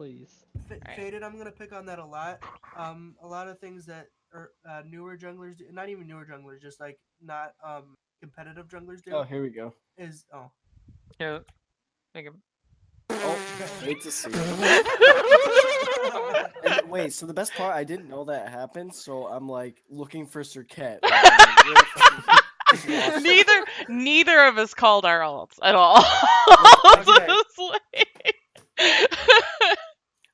please. Right. Faded, I'm gonna pick on that a lot. A lot of things that are newer junglers do, not even newer junglers, just like not competitive junglers Oh, do here we go. is Yeah. Make him. Oh, hate to see it. And wait, so the best part, I didn't know that happened, so I'm like looking for Cirquette. Neither of us called our ults at all. Okay.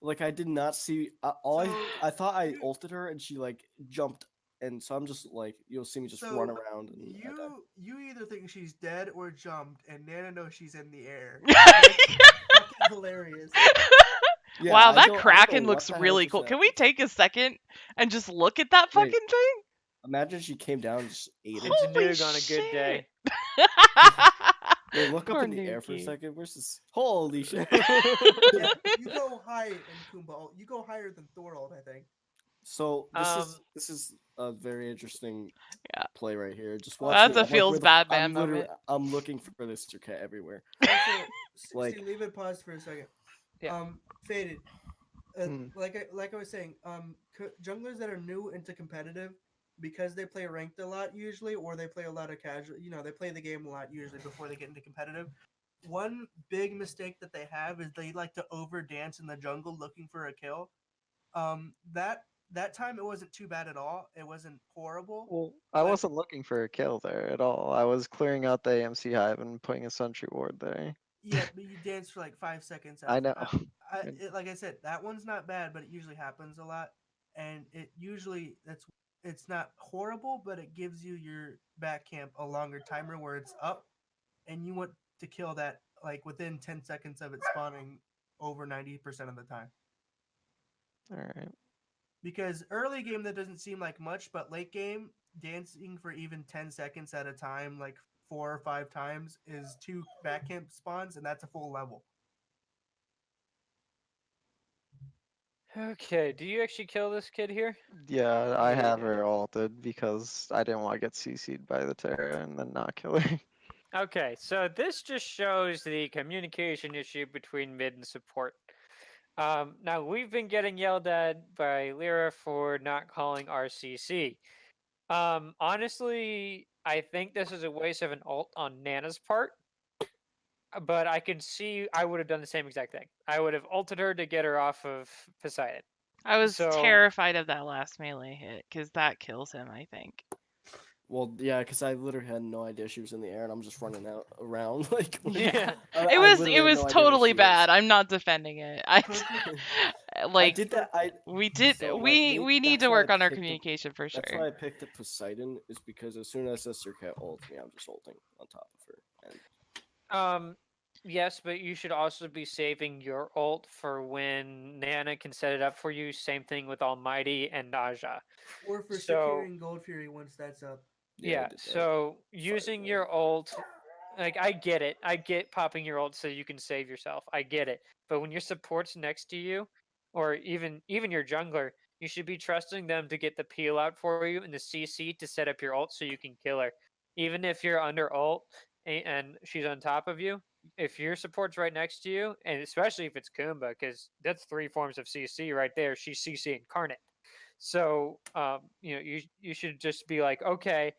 Like I did not see I thought I ulted her and she like jumped, and so I'm just like, you'll see me just run around and I died. you either think she's dead or jumped, and Nana knows she's in the air. That's fucking hilarious. Yeah, Wow, I that don't know Kraken what looks the hell really just cool. Can happened. we take a second and just look at that Wait. fucking thing? Imagine she came down and just ate it. It's Holy Noog on a good day. Wait, look up Poor in the air for a Nuki. second. Where's this? Holy shit! Yeah, you go high in Kumba. You go higher than Thorold, I think. So this is a very interesting Yeah. play right here. Just Oh, watch That's me. a I'm like, feels where the bad f- man I'm literally moment. I'm looking for this Circuit everywhere. Also, Like- leave it paused for a second. Yeah. Faded. Hmm. Like I was saying, junglers that are new into competitive, because they play ranked a lot usually, or they play a lot of casual. They play the game a lot usually before they get into competitive. One big mistake that they have is they like to over dance in the jungle looking for a kill. That time it wasn't too bad at all. It wasn't horrible. Well, I But- wasn't looking for a kill there at all. I was clearing out the AMC hive and putting a sentry ward there. Yeah, but you dance for like 5 seconds. I know. Like I said, that one's not bad, but it usually happens a lot, and it's not horrible, but it gives you your back camp a longer timer where it's up, and you want to kill that like within 10 seconds of it spawning over 90% of the time. All right. Because early game that doesn't seem like much, but late game dancing for even 10 seconds at a time, like 4 or 5 times, is 2 back camp spawns, and that's a full level. Okay, do you actually kill this kid here? Yeah, I Yeah, you have do. her ulted because I didn't want to get CC'd by the Terra and then not kill her. Okay, so this just shows the communication issue between mid and support. Now, we've been getting yelled at by Lyra for not calling RCC. Honestly, I think this is a waste of an ult on Nana's part. But I can see I would have done the same exact thing. I would have ulted her to get her off of Poseidon. I was So- terrified of that last melee hit because that kills him, I think. Well, yeah, because I literally had no idea she was in the air, and I'm just running out around like. Yeah. It was totally bad. I'm not defending it. I like did that. we did So, like, we need that's to why I work on our picked the- communication for That's sure. why I picked the Poseidon, is because as soon as the Circuit ults me, I'm just ulting on top of her. And Yes, but you should also be saving your ult for when Nana can set it up for you. Same thing with Almighty and Naja. Or for So- securing Gold Fury once that's up. I Yeah, did that. so using your ult, like I get it. I get popping your ult so you can save yourself. I get it. But when your support's next to you, or even your jungler, you should be trusting them to get the peel out for you and the CC to set up your ult so you can kill her. Even if you're under ult and she's on top of you, if your support's right next to you, and especially if it's Kumba, because that's 3 forms of CC right there. She's CC incarnate. So you should just be like, okay,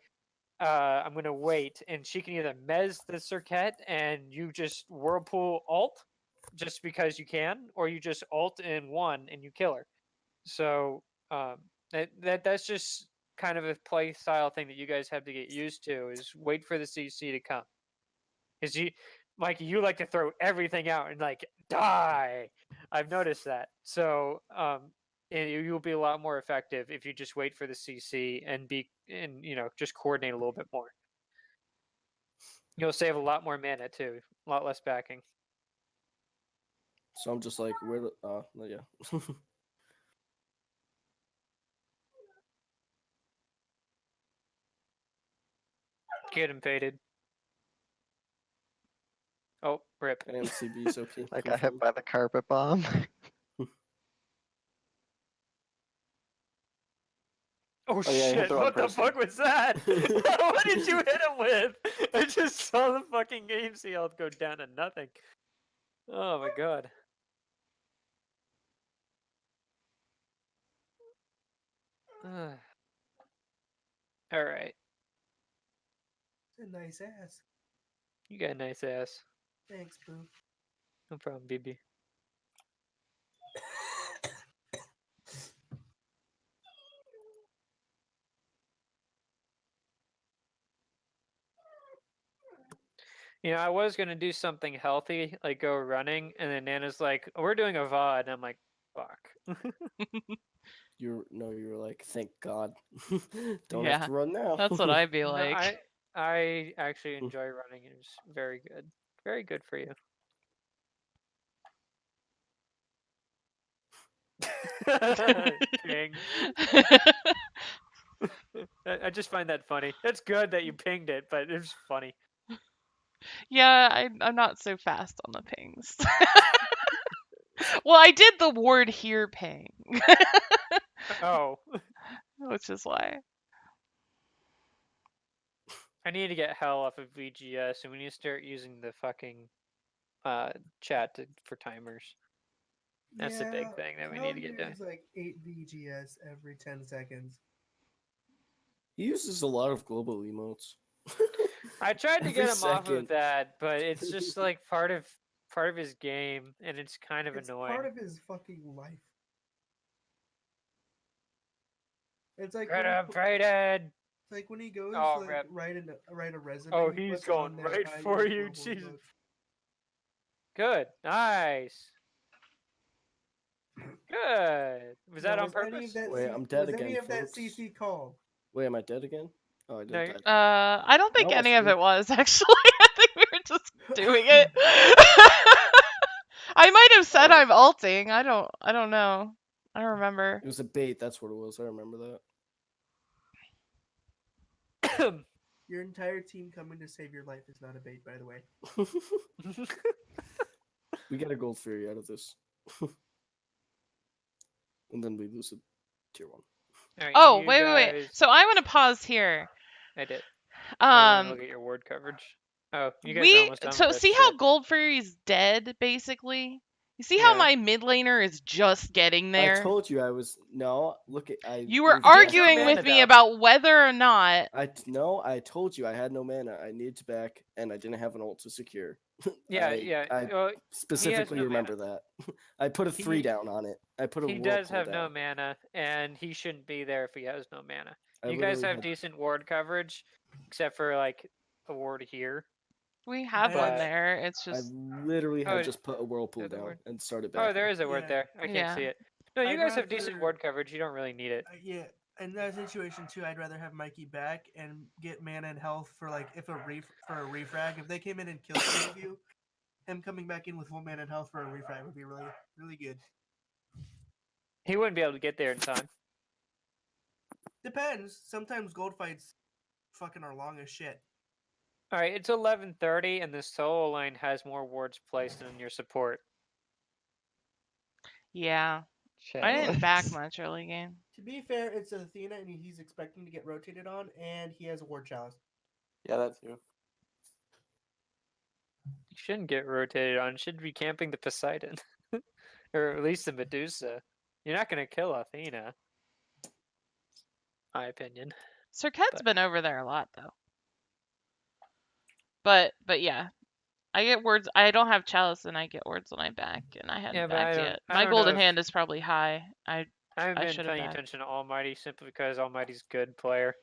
I'm gonna wait, and she can either mez the Circuit and you just whirlpool ult just because you can, or you just ult in one and you kill her. So that's just kind of a play style thing that you guys have to get used to, is wait for the CC to come. Because Mikey, you like to throw everything out and like die. I've noticed that. So and you'll be a lot more effective if you just wait for the CC and just coordinate a little bit more. You'll save a lot more mana too, a lot less backing. so I'm just like, where the yeah. Get him faded. Oh, rip. MCB is okay. I got hit by the carpet bomb. Oh, yeah, you hit shit, the wrong what the person. fuck was that? What did you hit him with? I just saw the fucking game health go down to nothing. Oh my god. All right. It's a nice ass. You got a nice ass. Thanks, boo. No problem, BB. I was gonna do something healthy, like go running, and then Nana's like, "We're doing a VOD," and I'm like, "Fuck." You were like, thank God, don't have Yeah, to run now. that's what I'd be No, like. I actually enjoy running. It's very good. Very good for you. Ping. I just find that funny. It's good that you pinged it, but it was funny. Yeah, I'm not so fast on the pings. Well, I did the ward here ping, Oh, which is why. I need to get hell off of VGS, and we need to start using the fucking chat for timers. That's the big thing that we need to get done. It's like 8 VGS every 10 seconds. He uses a lot of global emotes. I tried to get Every him off of second. that, but it's just like part of his game, and it's kind of It's annoying. part of his fucking life. It's like Get when up, Brayden! it's like when he goes Oh, like rip. write a resume. Oh, he he's puts going on there, right "I for use you, global Jesus. emotes." Good, nice, good. Was that on purpose? Wait, I'm dead was any again, of that folks. CC called? Wait, am I dead again? Oh, I No, didn't you're- die. I don't think Almost any of did. it was actually. I think we were just doing it. I might have said Oh. I'm alting. I don't know. I don't remember. It was a bait, that's what it was. I remember that. Your entire team coming to save your life is not a bait, by the way. We get a gold fairy out of this. And then we lose a tier 1. All right, Oh, you wait. guys- So I want to pause here. I did. I want to Um, look at your ward coverage. Oh, you guys are almost done with this. see how Shit. Gold Fairy's dead, basically? You see Yeah. how my mid laner is just getting there? I told you I was look at You were moved back arguing mana with me though. about whether or not. I told you I had no mana. I needed to back, and I didn't have an ult to secure. Yeah. I Well, specifically no remember that. I put a 3 down on it. I put a he does have no mana, and he shouldn't be there if he has no mana. You guys have decent ward coverage, except for like a ward here. We have I one have- there. It's I just literally Oh, had just put a whirlpool there's a down word. and started back. Oh, there is a word Yeah. there. I can't Yeah. see it. No, you I'd guys have decent rather- ward coverage. You don't really need it. Yeah, in that situation too, I'd rather have Mikey back and get mana and health for like if for a refrag. If they came in and killed two of you, him coming back in with full mana and health for a refrag would be really, really good. He wouldn't be able to get there in time. Depends. Sometimes gold fights fucking are long as shit. All right, it's 11:30, and the solo lane has more wards placed than your support. yeah. Shit. I didn't back much early game. To be fair, it's Athena and he's expecting to get rotated on, and he has a ward chalice. Yeah, that too. You shouldn't get rotated on. You should be camping the Poseidon, or at least the Medusa. You're not gonna kill Athena. My opinion. Cirquet's But- been over there a lot though. But yeah. I get words. I don't have chalice, and I get words when I back, and I hadn't Yeah, but I backed don't- yet. I My don't know golden if- hand is probably high. I haven't I been should've paying backed. attention to Almighty simply because Almighty's good player.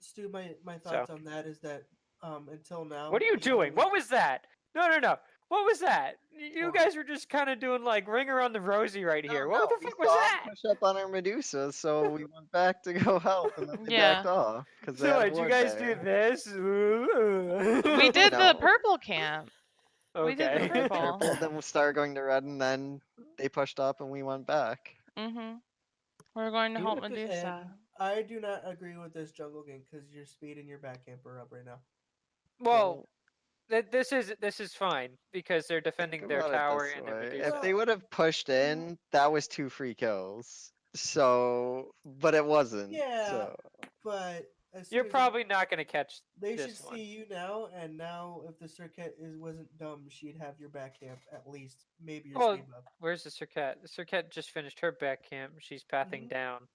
Stu, my thoughts on that is that until now. What are you he's doing? always- What was that? No. What was that? You What? guys were just kind of doing like ring around the rosy right here. What the we fuck was saw him that? push up on our Medusa, so we went back to go help, and then they Yeah. backed off. Cause they So had a what, you ward guys there. do this? We did No. the purple camp. Okay. We did the purple. Purple, then we started going to red, and then they pushed up, and we went back. Mhm. We're going to You help have to- Medusa. I do not agree with this jungle game because your speed and your back camp are up right now. Well, this is fine because they're defending Think their about it tower this and their way, Medusa. if they would have pushed in, that was 2 free kills. So, but it wasn't. Yeah. So. But as You're soon as probably not gonna catch. they should this one. see you now, and now if the circuit wasn't dumb, she'd have your back camp at least, maybe your Well, speed buff. Where's the Circuit? The Circuit just finished her back camp. She's pathing Mhm. down.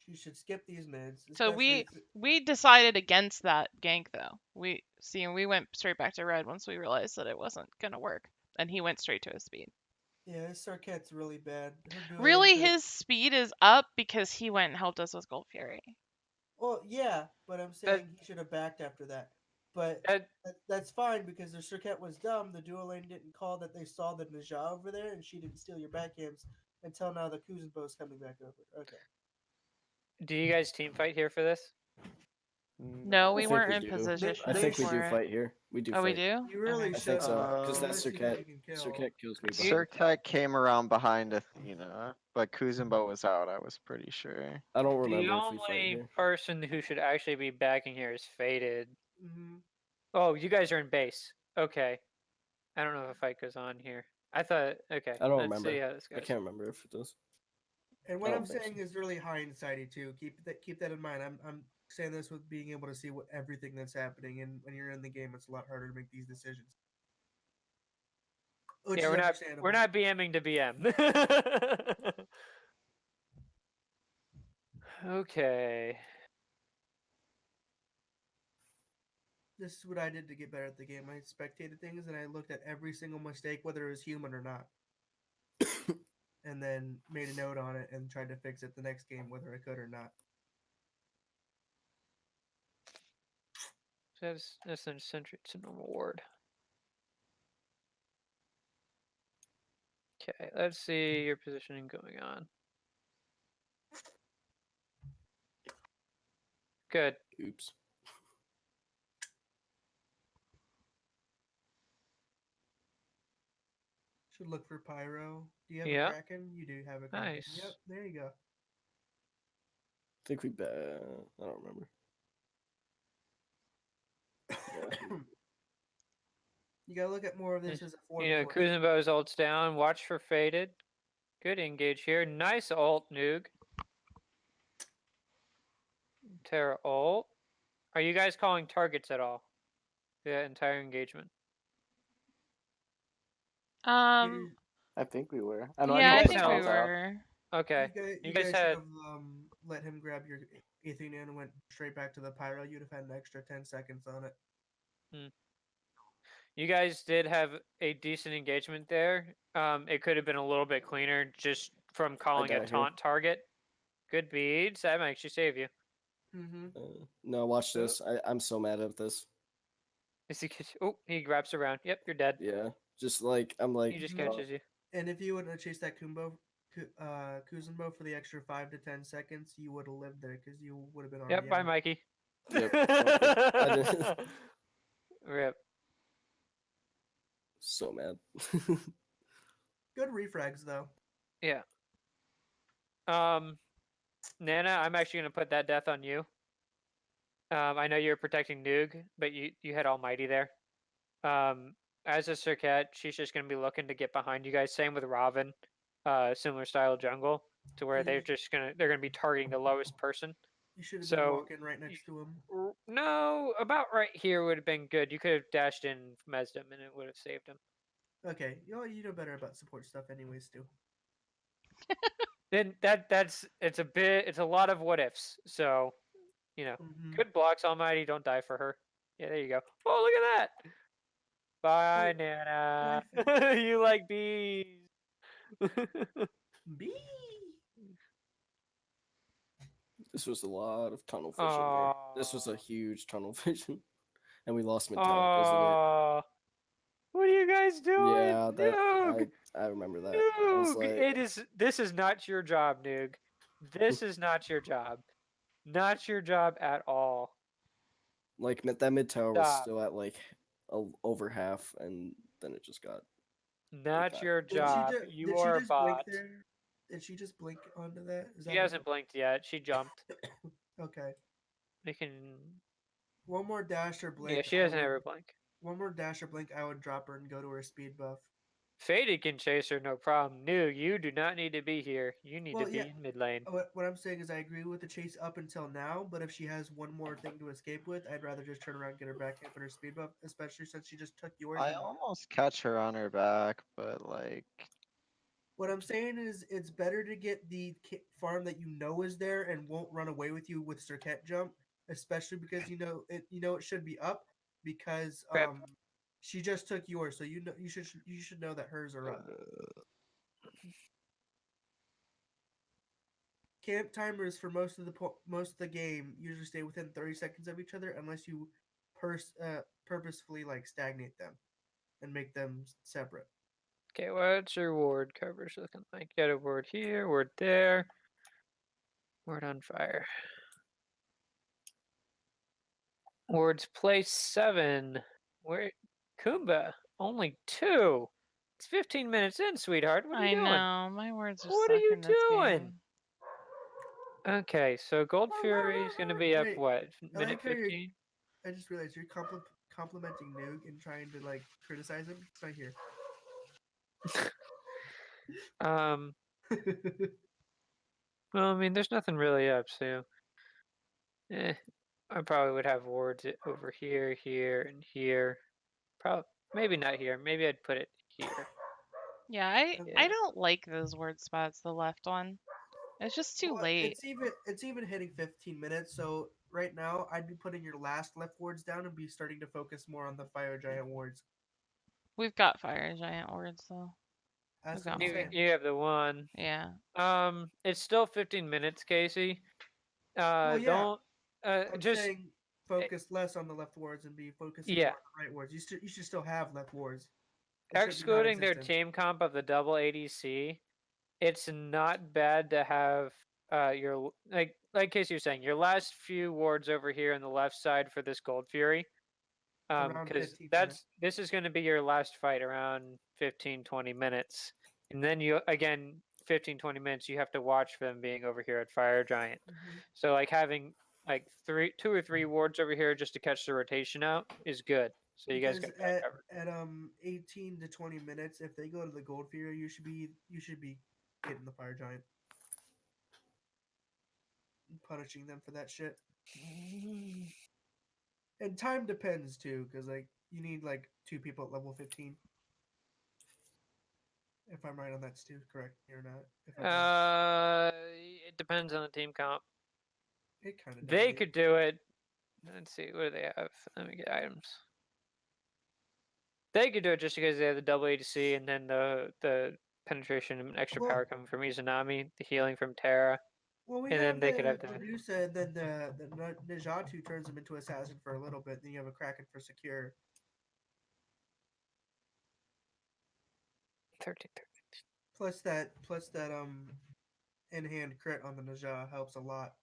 She should skip these mids. So especially if we decided against that gank though. We went straight back to red once we realized that it wasn't gonna work, and he went straight to his speed. Yeah, his Sarket's really bad. Her dual lane Really, could've- his speed is up because he went and helped us with Gold Fury. Well, yeah, but I'm saying he should have backed after that. But That that's fine because their Sarket was dumb. The dual lane didn't call that they saw the Najah over there, and she didn't steal your backhands until now the Kuzenbo's coming back over. Okay. do you guys team fight here for this? No, I we think weren't we in do. position. I think we for do it. fight here. We do Oh, we fight. do. You really Okay. I think should. so because that Unless you think Surcat, you can kill. Surcat kills me. Surcat came around behind Athena, but Kuzenbo was out, I was pretty sure. I don't The remember if we fight only here. person who should actually be backing here is Faded. Mm-hmm. Oh, you guys are in base. Okay. I don't know if a fight goes on here. I thought. Okay. I don't Let's see remember. how this I goes. can't remember if it does. And what I I'm don't think saying so. is really hindsighty too. Keep that in mind. I'm saying this with being able to see what everything that's happening, and when you're in the game, it's a lot harder to make these decisions. Which Yeah, is we're understandable. not BMing to BM. Okay. This is what I did to get better at the game. I spectated things and I looked at every single mistake, whether it was human or not, and then made a note on it and tried to fix it the next game, whether I could or not. That's an century. It's a normal ward. Okay, let's see your positioning going on. Good. Oops. Should look for Pyro. Do you have Yeah. a Kraken? You do have a Kraken. Nice. Yep, there you go. I think we bet. I don't remember. Yeah. You gotta look at more of this as a 4 You know, Kuzenbo's ult's down. Watch for Faded. Good engage here. Nice ult, Noog. Terra ult. Are you guys calling targets at all? The entire engagement. Um. I think we were. I know Yeah, I guys think know we it's were. Okay. You You guys, guys should had have let him grab your Athena and went straight back to the Pyro. You'd have had an extra 10 seconds on it. you guys did have a decent engagement there. It could have been a little bit cleaner just from calling a got here. taunt target. Good beads. That might actually save you. Mm-hmm. No, watch this. I'm so mad at this. Is he? Oh, he grabs around. Yep, you're dead. Yeah, just like I'm like. He just Mhm. catches you. And if you wouldn't have chased that Kuzenbo for the extra 5 to 10 seconds, you would have lived there because you would have been already Yep. Bye, out. Mikey. Yep, I did. Rip. So mad. Good refrags though. Yeah. Nana, I'm actually gonna put that death on you. I know you're protecting Noog, but you had Almighty there. As a Surcat, she's just gonna be looking to get behind you guys. Same with Robin. Similar style jungle to where they're gonna be targeting the lowest person. You should have been So walking right next to him. no, about right here would have been good. You could have dashed in, mezzed him, and it would have saved him. Okay, you know better about support stuff, anyways, too. Then it's a lot of what ifs. So, Mhm. good blocks, Almighty. Don't die for her. Yeah, there you go. Oh, look at that. Bye, Oh, Nana. bye, You like bees. B. This was a lot of tunnel vision here. This was a huge tunnel vision, and we lost mid tower because of Oh, what are you guys it. doing? Yeah, Noog, I remember that. I was Noog. like, This is not your job, Noog. This is not your job. Not your job at all. like that mid tower was Stop. still at like over half, and then it just got. Not Okay. your job. You are a just blink bot. there? Did she just blink onto that? Is She that hasn't blinked yet. She jumped. Okay. We can. One more dash or blink. Yeah, she doesn't ever blink. One more dash or blink, I would drop her and go to her speed buff. Faded can chase her, no problem. No, you do not need to be here. You need to be in mid lane. What I'm saying is I agree with the chase up until now, but if she has one more thing to escape with, I'd rather just turn around and get her back and put her speed buff, especially since she just took yours. I and- almost catch her on her back, but like What I'm saying is, it's better to get the farm that you know is there and won't run away with you with Circuit jump, especially because it should be up because Crap. she just took yours, so you should know that hers are up. Camp timers for most of the game usually stay within 30 seconds of each other unless you purposefully like stagnate them and make them separate. Okay, what's your ward coverage looking like? Got a ward here, ward there, ward on fire. Wards place 7. Where Kumba? Only 2. It's 15 minutes in, sweetheart. What are you I doing? know, my words are What are suck you in this doing? game. Okay, so Gold Fury is going to be up, Wait, what, I minute like how you're- 15? I just realized you're complimenting Noog and trying to like criticize him. It's right here. Well, I mean, there's nothing really up, so I probably would have wards over here, here, and here. Probably, maybe not here. Maybe I'd put it here. Yeah, I Yeah. don't like those word spots, the left one. It's just too Well, late. It's even hitting 15 minutes. So right now, I'd be putting your last left wards down and be starting to focus more on the fire giant wards. We've got fire giant words though. That's got what I'm You, saying. you have the one. Yeah. It's still 15 minutes, Casey. Well, yeah. Don't I'm just saying focus less on the left wards and be focusing Yeah. more on the right wards. You should still have left wards. It should be excluding their non-existent. team comp of the double ADC. It's not bad to have your like Casey was saying, your last few wards over here on the left side for this Gold Fury. Around Because 15 this is going to be your last fight around 15-20 minutes, and then you again 15-20 minutes you have to watch for them being over here at Fire Giant. Mhm. So like having like 2 or 3 wards over here just to catch the rotation out is good. So you guys Because got that covered. at 18 to 20 minutes, if they go to the Gold Fury, you should be getting the fire giant, and punishing them for that shit. And time depends too, because like you need like 2 people at level 15. If I'm right on that, Stu, correct me or not? If I'm wrong. It depends on the team comp. It kind of They could do it. Let's see, what do they have? Let me get items. They could do it just because they have the double ADC and then the penetration and extra Well- power coming from Izanami, the healing from Terra. Well, we And have then they could have the- Medusa, and then the Najatu turns him into assassin for a little bit. Then you have a Kraken for secure. 13. Plus that in hand crit on the Naja helps a lot.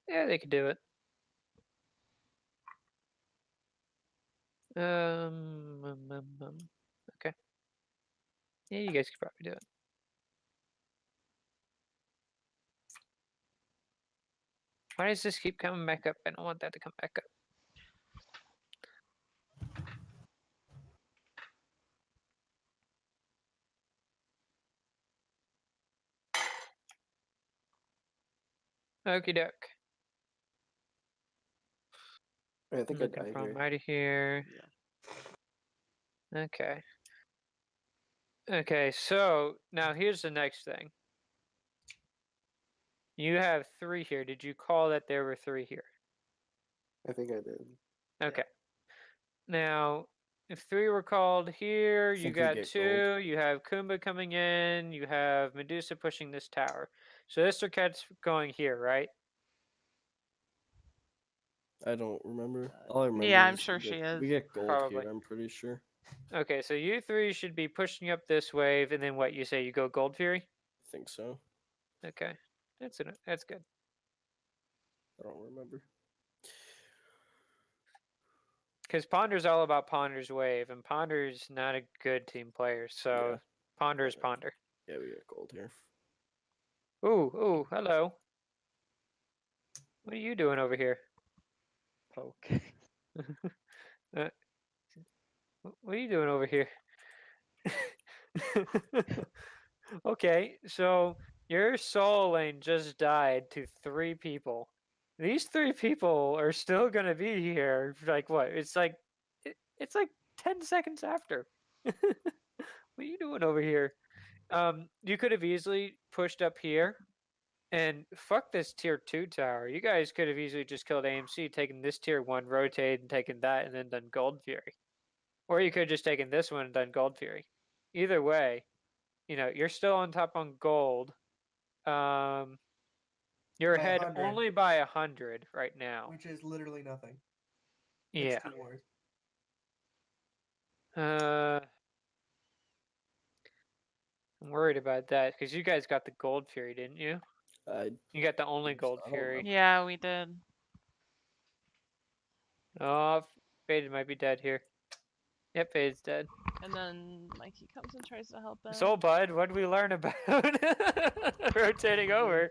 Yeah, they could do it. Okay. Yeah, you guys could probably do it. Why does this keep coming back up? I don't want that to come back up. Okie doke. I think I died from here. right here. Okay. Okay, so now here's the next thing. You have 3 here. Did you call that there were 3 here? I think I did. Okay. Now, if 3 were called here, you think we got get 2. gold. You have Kumba coming in. You have Medusa pushing this tower. So this Circuit's going here, right? I don't remember. All I remember Yeah, I'm is sure we she get, is. We get gold Probably. here, I'm pretty sure. Okay, so you 3 should be pushing up this wave, and then what you say? You go Gold Fury? I think so. Okay, that's good. I don't remember. Because Ponder's all about Ponder's wave, and Ponder's not a good team player, so Yeah. Ponder is Yeah. Ponder. Yeah, we get gold here. Ooh, hello. What are you doing over here? Okay. What are you doing over here? Okay, so your soul lane just died to 3 people. These 3 people are still gonna be here. Like what? It's like 10 seconds after. What are you doing over here? You could have easily pushed up here, and fuck this tier 2 tower. You guys could have easily just killed AMC, taken this tier 1, rotated, and taken that, and then done Gold Fury. Or you could have just taken this one and done Gold Fury. Either way, you're still on top on gold. You're By ahead 100. only by 100 right now. Which is literally nothing. Yeah. It's 2 wars. I'm worried about that because you guys got the Gold Fury, didn't you? I You got the only think so. Gold I don't Fury. remember. Yeah, we did. Oh, Faded might be dead here. Yep, Faded's dead. And then Mikey comes and tries to help him. So, bud, what did we learn about rotating over?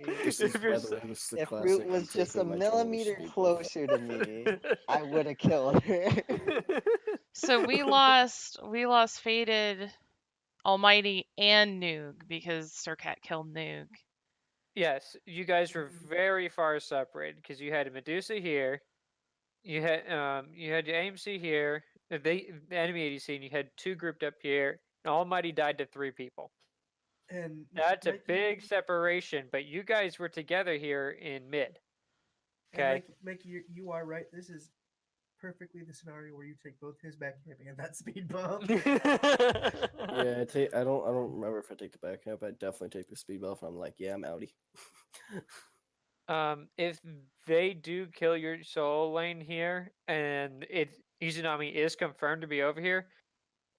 This is, If by you're the way, this is the If classic. Root I'm was just a taking my jungle millimeter speed buff. closer to me, I would have killed her. So we lost Faded, Almighty, and Noog because Sir Cat killed Noog. Yes, you guys were very far separated because you had a Medusa here, you had your AMC here, the enemy ADC, and you had 2 grouped up here. And Almighty died to 3 people. And That's a Mikey- big separation, but you guys were together here in mid. and Okay. Mikey, you are right. This is perfectly the scenario where you take both his back camping and that speed bump. Yeah, I don't remember if I take the back up. I definitely take the speed buff, and I'm like, yeah, I'm outie. If they do kill your solo lane here, and Izanami is confirmed to be over here,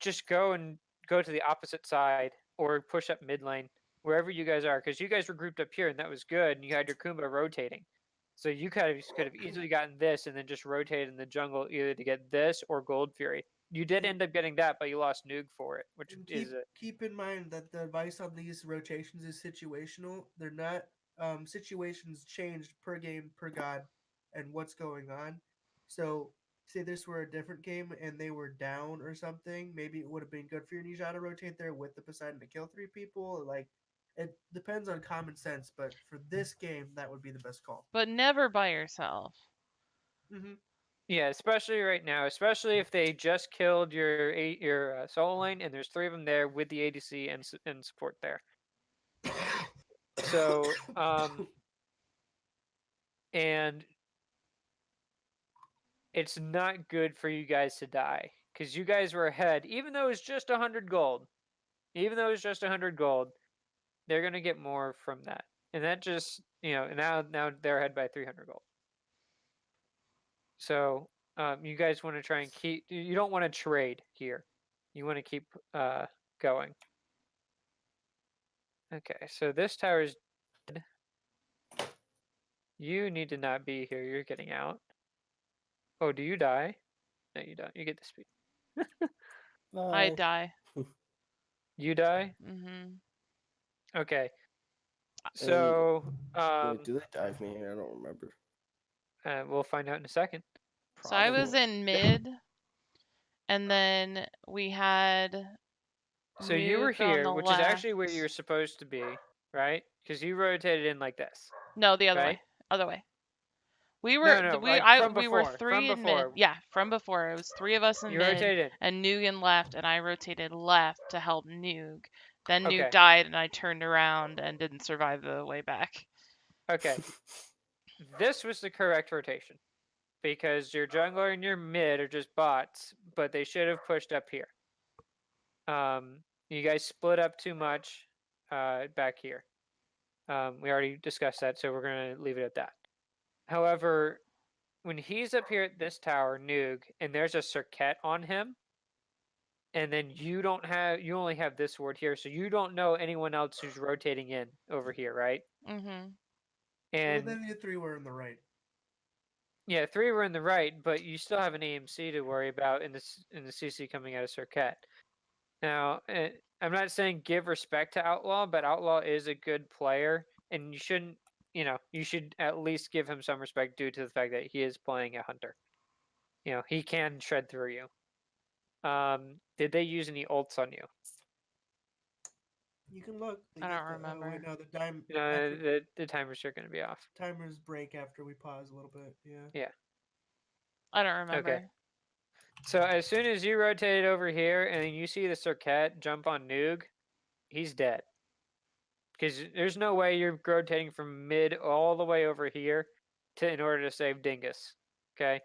just go to the opposite side or push up mid lane, wherever you guys are, because you guys were grouped up here and that was good, and you had your Kumba rotating. So you could have easily gotten this and then just rotated in the jungle either to get this or Gold Fury. You did end up getting that, but you lost Noog for it, which And is keep in mind that the advice on these rotations is situational. They're not situations changed per game, per god, and what's going on. So say this were a different game and they were down or something, maybe it would have been good for your Ninja to rotate there with the Poseidon to kill 3 people. Like, it depends on common sense, but for this game, that would be the best call. But never by yourself. Mm-hmm. yeah, especially right now, especially if they just killed your solo lane and there's 3 of them there with the ADC and support there. So and it's not good for you guys to die because you guys were ahead, even though it's just 100 gold. Even though it's just 100 gold, they're gonna get more from that, and that just now they're ahead by 300 gold. So you guys want to try and keep. You don't want to trade here. You want to keep going. Okay, so this tower is dead. You need to not be here. You're getting out. Oh, do you die? No, you don't. You get the speed. I Bye. die. You die. Mm-hmm. Okay. So Wait, do they dive me here? I don't remember. we'll find out in a second. So I was Probably. in mid, and then we had So you were Nuke on here, the which is actually where left. you're supposed to be, right? Because you rotated in like this. No, the other Right? way. Other way. We were No, we like I from we were before, 3 from in mid. before. Yeah, from before. It was 3 of us in You mid, rotated in. and Nugan left, and I rotated left to help Noog. Then Noog Okay. died, and I turned around and didn't survive the way back. Okay. This was the correct rotation. Because your jungler and your mid are just bots, but they should have pushed up here. You guys split up too much back here. We already discussed that, so we're going to leave it at that. However, when he's up here at this tower, Noog, and there's a Circuit on him, and then you only have this ward here, so you don't know anyone else who's rotating in over here, right? Mm-hmm. Well, And then the 3 were in the right. yeah, 3 were in the right, but you still have an AMC to worry about in the CC coming out of Circuit. Now, I'm not saying give respect to Outlaw, but Outlaw is a good player, and you shouldn't, you should at least give him some respect due to the fact that he is playing a hunter. He can shred through you. Did they use any ults on you? You can look. I don't Oh, remember. wait, no, the time. The timers are going to be off. Timers break after we pause a little bit. Yeah. Yeah. I don't remember. Okay. So as soon as you rotated over here and you see the Circuit jump on Noog, he's dead. Because there's no way you're rotating from mid all the way over here in order to save Dingus. Okay.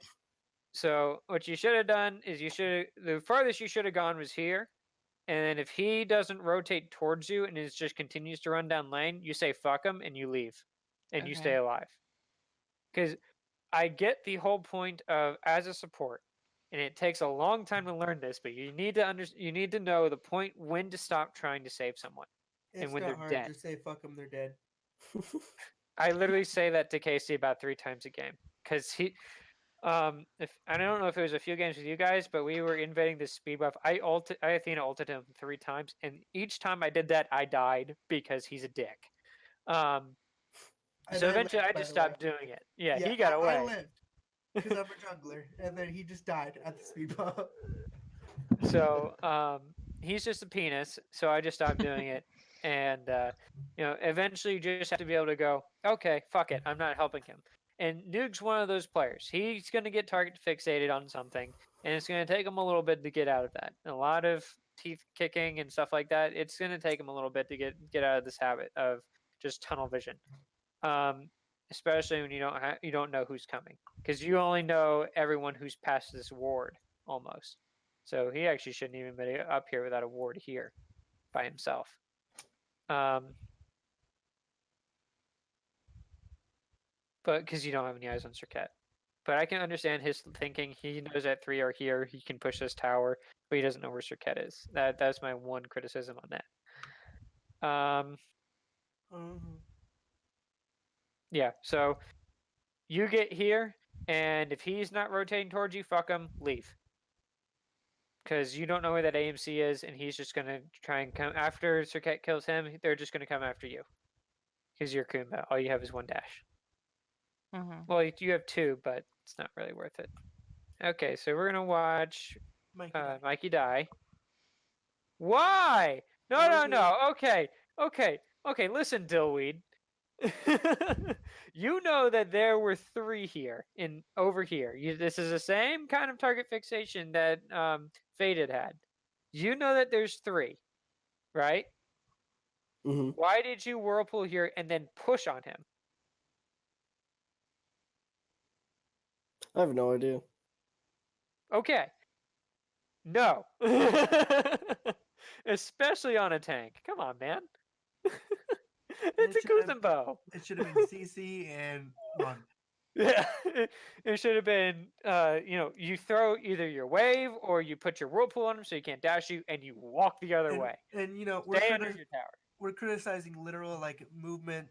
So what you should have done is the farthest you should have gone was here. And then if he doesn't rotate towards you and just continues to run down lane, you say fuck him and you leave. And you stay Okay. alive. Because I get the whole point of as a support, and it takes a long time to learn this, but you need to know the point when to stop trying to save someone It's when not they're hard. dead. Just say fuck them. They're dead. I literally say that to Casey about 3 times a game because if I don't know if it was a few games with you guys, but we were invading this speed buff. I Athena ulted him 3 times, and each time I did that, I died because he's a dick. And So I eventually, lived, I by just the way. stopped doing it. Yeah, Yeah, he got away. I lived because I'm a jungler, and then he just died at the speed bump. So he's just a penis, so I just stopped doing it. And eventually you just have to be able to go, okay, fuck it, I'm not helping him. And Noog's one of those players. He's going to get target fixated on something, and it's going to take him a little bit to get out of that. A lot of teeth kicking and stuff like that. It's going to take him a little bit to get out of this habit of just tunnel vision. Especially when you don't know who's coming, because you only know everyone who's past this ward almost. So he actually shouldn't even be up here without a ward here by himself. But because you don't have any eyes on Cirquet. But I can understand his thinking. He knows that 3 are here. He can push this tower, but he doesn't know where Cirquet is. That's my one criticism on that. Yeah, so you get here, and if he's not rotating towards you, fuck him, leave. Because you don't know where that AMC is, and he's just going to try and come after Cirquet kills him. They're just going to come after you. Because you're Kumba. All you have is 1 dash. Mm-hmm. Well, you have 2, but it's not really worth it. Okay, so we're going to watch Mikey die. Why? No. Okay. Listen, Dillweed. You know that there were 3 here over here. This is the same kind of target fixation that Faded had. You know that there's 3, right? Mm-hmm. Why did you whirlpool here and then push on him? I have no idea. Okay. No. Especially on a tank. Come on, man. It's a Kuzumbo. It should have been CC and run. Yeah, it should have been, you throw either your wave or you put your whirlpool on him so he can't dash you, and you walk the other way. And Stay under your tower. We're criticizing literal movement.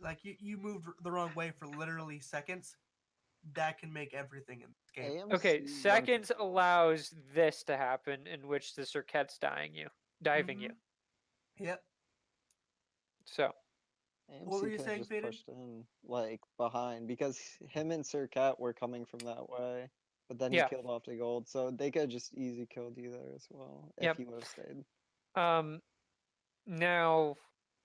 Like you moved the wrong way for literally seconds. That can make everything in this game. Okay, seconds allows this to happen, in which the Circuit's diving you. Yep. So. What were you saying, just Faden? pushed in behind because him and Circuit were coming from that way, but then he killed off the gold, so they could have just easy killed you there as well if he would have stayed. Now,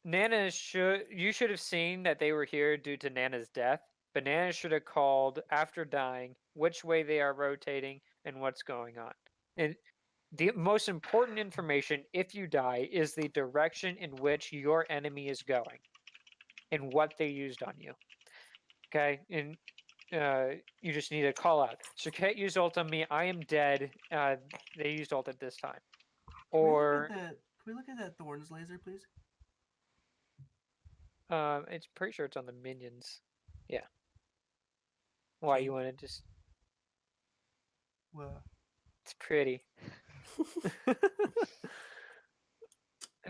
you should have seen that they were here due to Nana's death, but Nana should have called after dying which way they are rotating and what's going on. And the most important information, if you die, is the direction in which your enemy is going and what they used on you. Okay? And you just need to call out. Circuit used ult on me. I am dead. They used ult at this time. Or can we look at that Thorns laser, please? it's pretty sure it's on the minions. Yeah. Why you want to just? Well, it's pretty.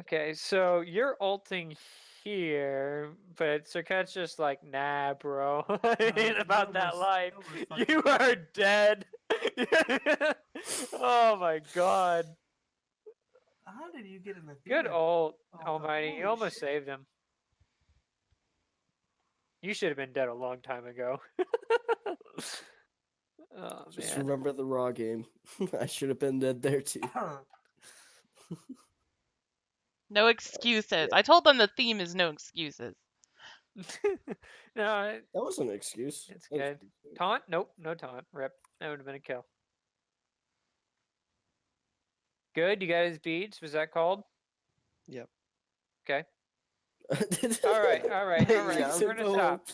Okay, so you're ulting here, but Circuit's just like, nah, bro. It ain't about that life. You are dead. Oh my god. How did you get in the Good ult, Almighty. You almost saved him. You should have been dead a long time ago. Oh, Just man. remember the Raw game. I should have been dead there too. No excuses. I told them the theme is no excuses. No, That wasn't an excuse. it's good. Taunt? Nope, no taunt. Rip. That would have been a kill. Good, you got his beads. Was that called? Yep. Okay. All right. Yeah, We're gonna stop.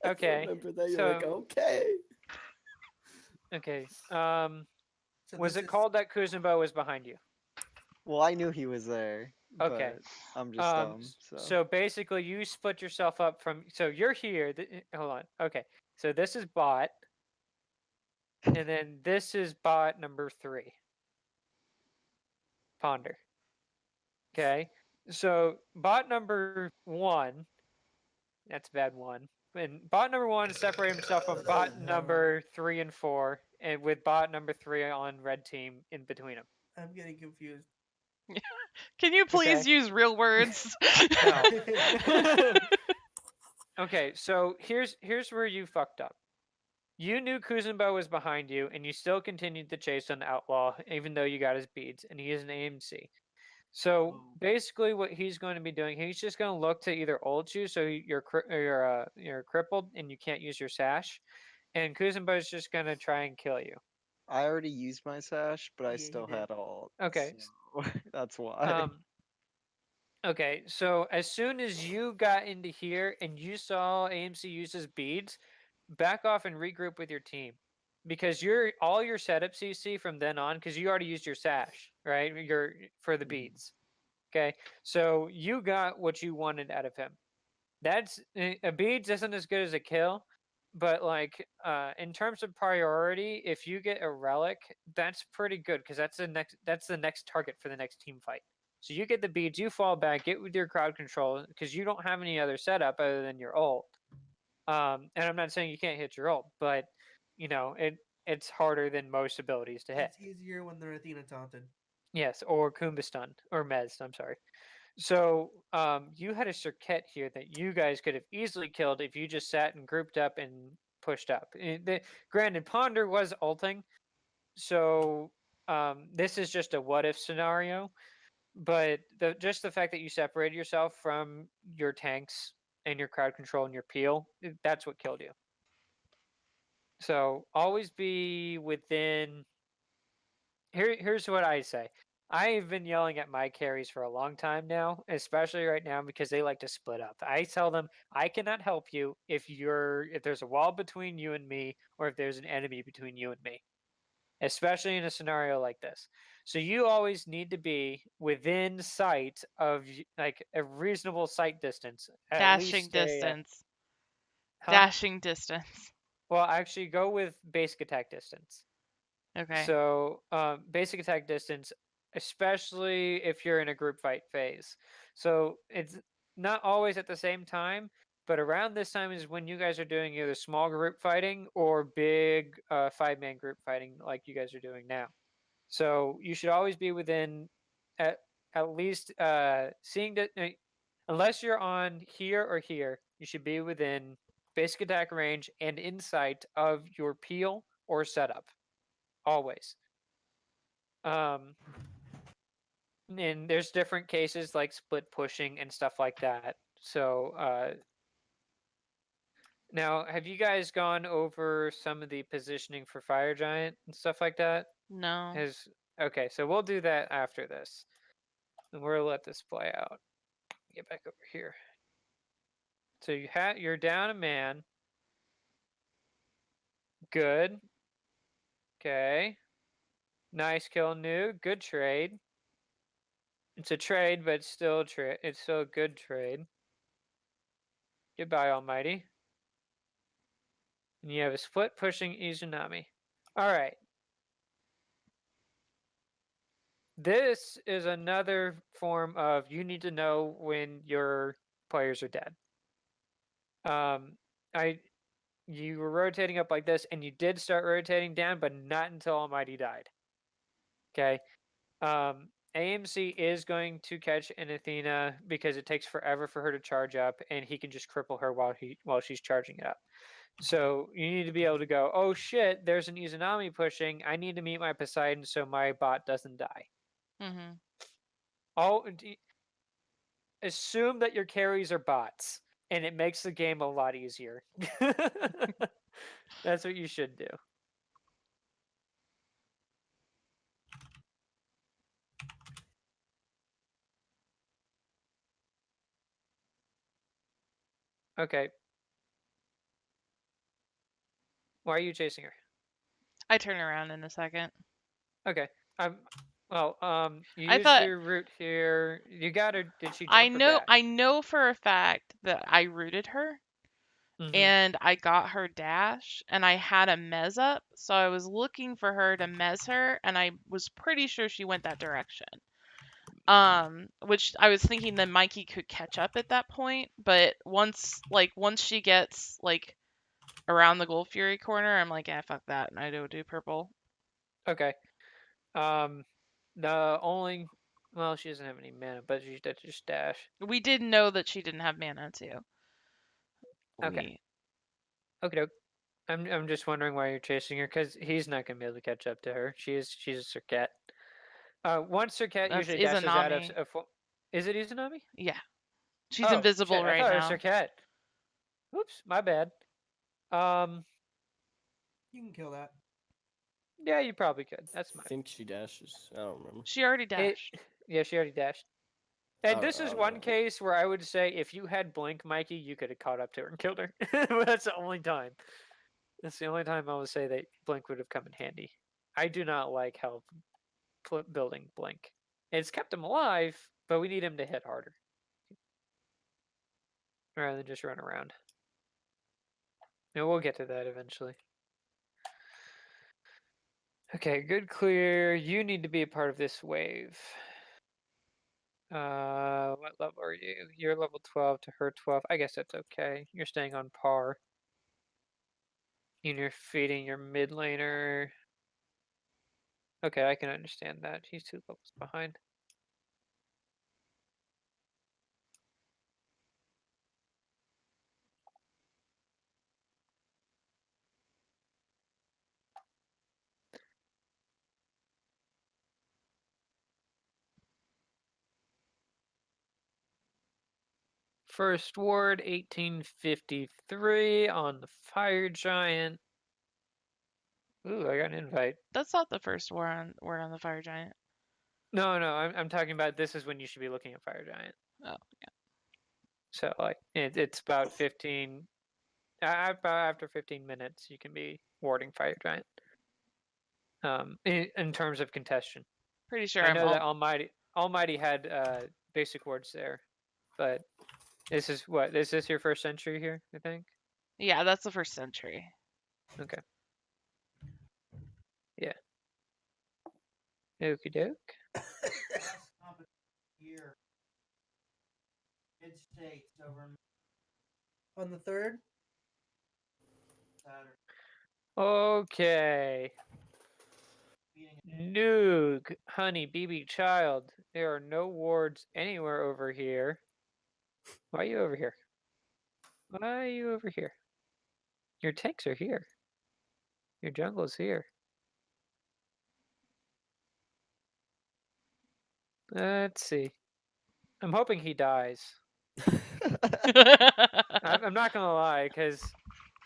I Okay. remember that. You're So like, okay. okay. So Was this it is called that Kuzenbo was behind you? Well, I knew he was there, Okay. but I'm just dumb. So basically, you split yourself up from. So you're here. Hold on. Okay. So this is bot, and then this is bot number 3. Ponder. Okay. So bot number 1. That's a bad one. And bot number 1 separated himself from bot number 3 and 4, and with bot number 3 on red team in between them. I'm getting confused. Can you please Okay. use real words? No. Okay, so here's where you fucked up. You knew Kuzenbo was behind you, and you still continued to chase on the outlaw, even though you got his beads, and he is an AMC. So basically, what he's going to be doing, he's just going to look to either ult you, so you're crippled and you can't use your sash, and Kuzenbo is just going to try and kill you. I already used my sash, but I Yeah, he still did. had all. Okay. So that's why. Okay, so as soon as you got into here and you saw AMC use his beads, back off and regroup with your team. Because all your setup CC from then on, because you already used your sash, right? For the beads. Okay. So you got what you wanted out of him. That's a beads isn't as good as a kill, but like in terms of priority, if you get a relic, that's pretty good because that's the next target for the next team fight. So you get the beads, you fall back, get with your crowd control because you don't have any other setup other than your ult. And I'm not saying you can't hit your ult, but it's harder than most abilities to hit. It's easier when they're Athena taunted. Yes, or Kumba stun or Mez. I'm sorry. So you had a circuit here that you guys could have easily killed if you just sat and grouped up and pushed up. Granted, Ponder was ulting, so this is just a what if scenario. But just the fact that you separated yourself from your tanks and your crowd control and your peel, that's what killed you. So always be within. Here's what I say. I've been yelling at my carries for a long time now, especially right now because they like to split up. I tell them I cannot help you if there's a wall between you and me or if there's an enemy between you and me, especially in a scenario like this. So you always need to be within sight of like a reasonable sight distance. Dashing distance. Huh? Dashing distance. Well, actually go with basic attack distance. Okay. So basic attack distance, especially if you're in a group fight phase. So it's not always at the same time, but around this time is when you guys are doing either small group fighting or big 5-man group fighting like you guys are doing now. So you should always be within at least seeing that unless you're on here or here, you should be within basic attack range and insight of your peel or setup. Always. And there's different cases like split pushing and stuff like that. So now have you guys gone over some of the positioning for Fire Giant and stuff like that? No. Okay, so we'll do that after this. And we'll let this play out. Get back over here. So you're down a man. Good. Okay. Nice kill, new. Good trade. It's a trade, but it's still a good trade. Goodbye, Almighty. And you have a split pushing Izunami. Alright. This is another form of you need to know when your players are dead. You were rotating up like this, and you did start rotating down, but not until Almighty died. Okay. AMC is going to catch an Athena because it takes forever for her to charge up, and he can just cripple her while she's charging it up. So you need to be able to go, oh shit, there's an Izanami pushing. I need to meet my Poseidon so my bot doesn't die. Assume that your carries are bots, and it makes the game a lot easier. That's what you should do. Okay. Why are you chasing her? I turn around in a second. Okay. You I used thought your route here. You got her. Did she I jump or know dash? I know for a fact that I rooted her and I got her dash and I had a mez up, so I was looking for her to mez her and I was pretty sure she went that direction. Which I was thinking that Mikey could catch up at that point, but once she gets like around the Gold Fury corner, I'm like, yeah, fuck that, and I do purple. Okay. The only well, she doesn't have any mana, but she did just dash. We did know that she didn't have mana too. Okay. Okay. I'm just wondering why you're chasing her, because he's not gonna be able to catch up to her. She's a Serket. Once Serket That's usually dashes out of Izanami. Is it Izanami? Yeah. She's Oh, invisible shit, I right thought now. it was Serket. Oops, my bad. You can kill that. Yeah, you probably could. That's I fine. think she dashes. I don't remember. She already dashed. Yeah, she already dashed. And I this don't is know. one case where I would say if you had Blink, Mikey, you could have caught up to her and killed her. But that's the only time. That's the only time I would say that Blink would have come in handy. I do not like how building Blink. It's kept him alive, but we need him to hit harder. Rather than just run around. And we'll get to that eventually. Okay, good clear. You need to be a part of this wave. What level are you? You're level 12 to her 12. I guess that's okay. You're staying on par. And you're feeding your mid laner. Okay, I can understand that. He's 2 levels behind. First ward, 1853 on the Fire Giant. Ooh, I got an invite. That's not the first word on the Fire Giant. No, I'm talking about this is when you should be looking at Fire Giant. Oh, yeah. So like it's about 15. After 15 minutes, you can be warding Fire Giant. In terms of congestion. Pretty sure I know that Almighty had basic wards there, but this is what? Is this your first century here? I think. Yeah, that's the first century. Okay. Yeah. Okie doke. Here. Mid-states over on the 3rd. Saturday. Okay. Noog, honey, BB child. There are no wards anywhere over here. Why are you over here? Why are you over here? Your tanks are here. Your jungle's here. Let's see. I'm hoping he dies. I'm not gonna lie, because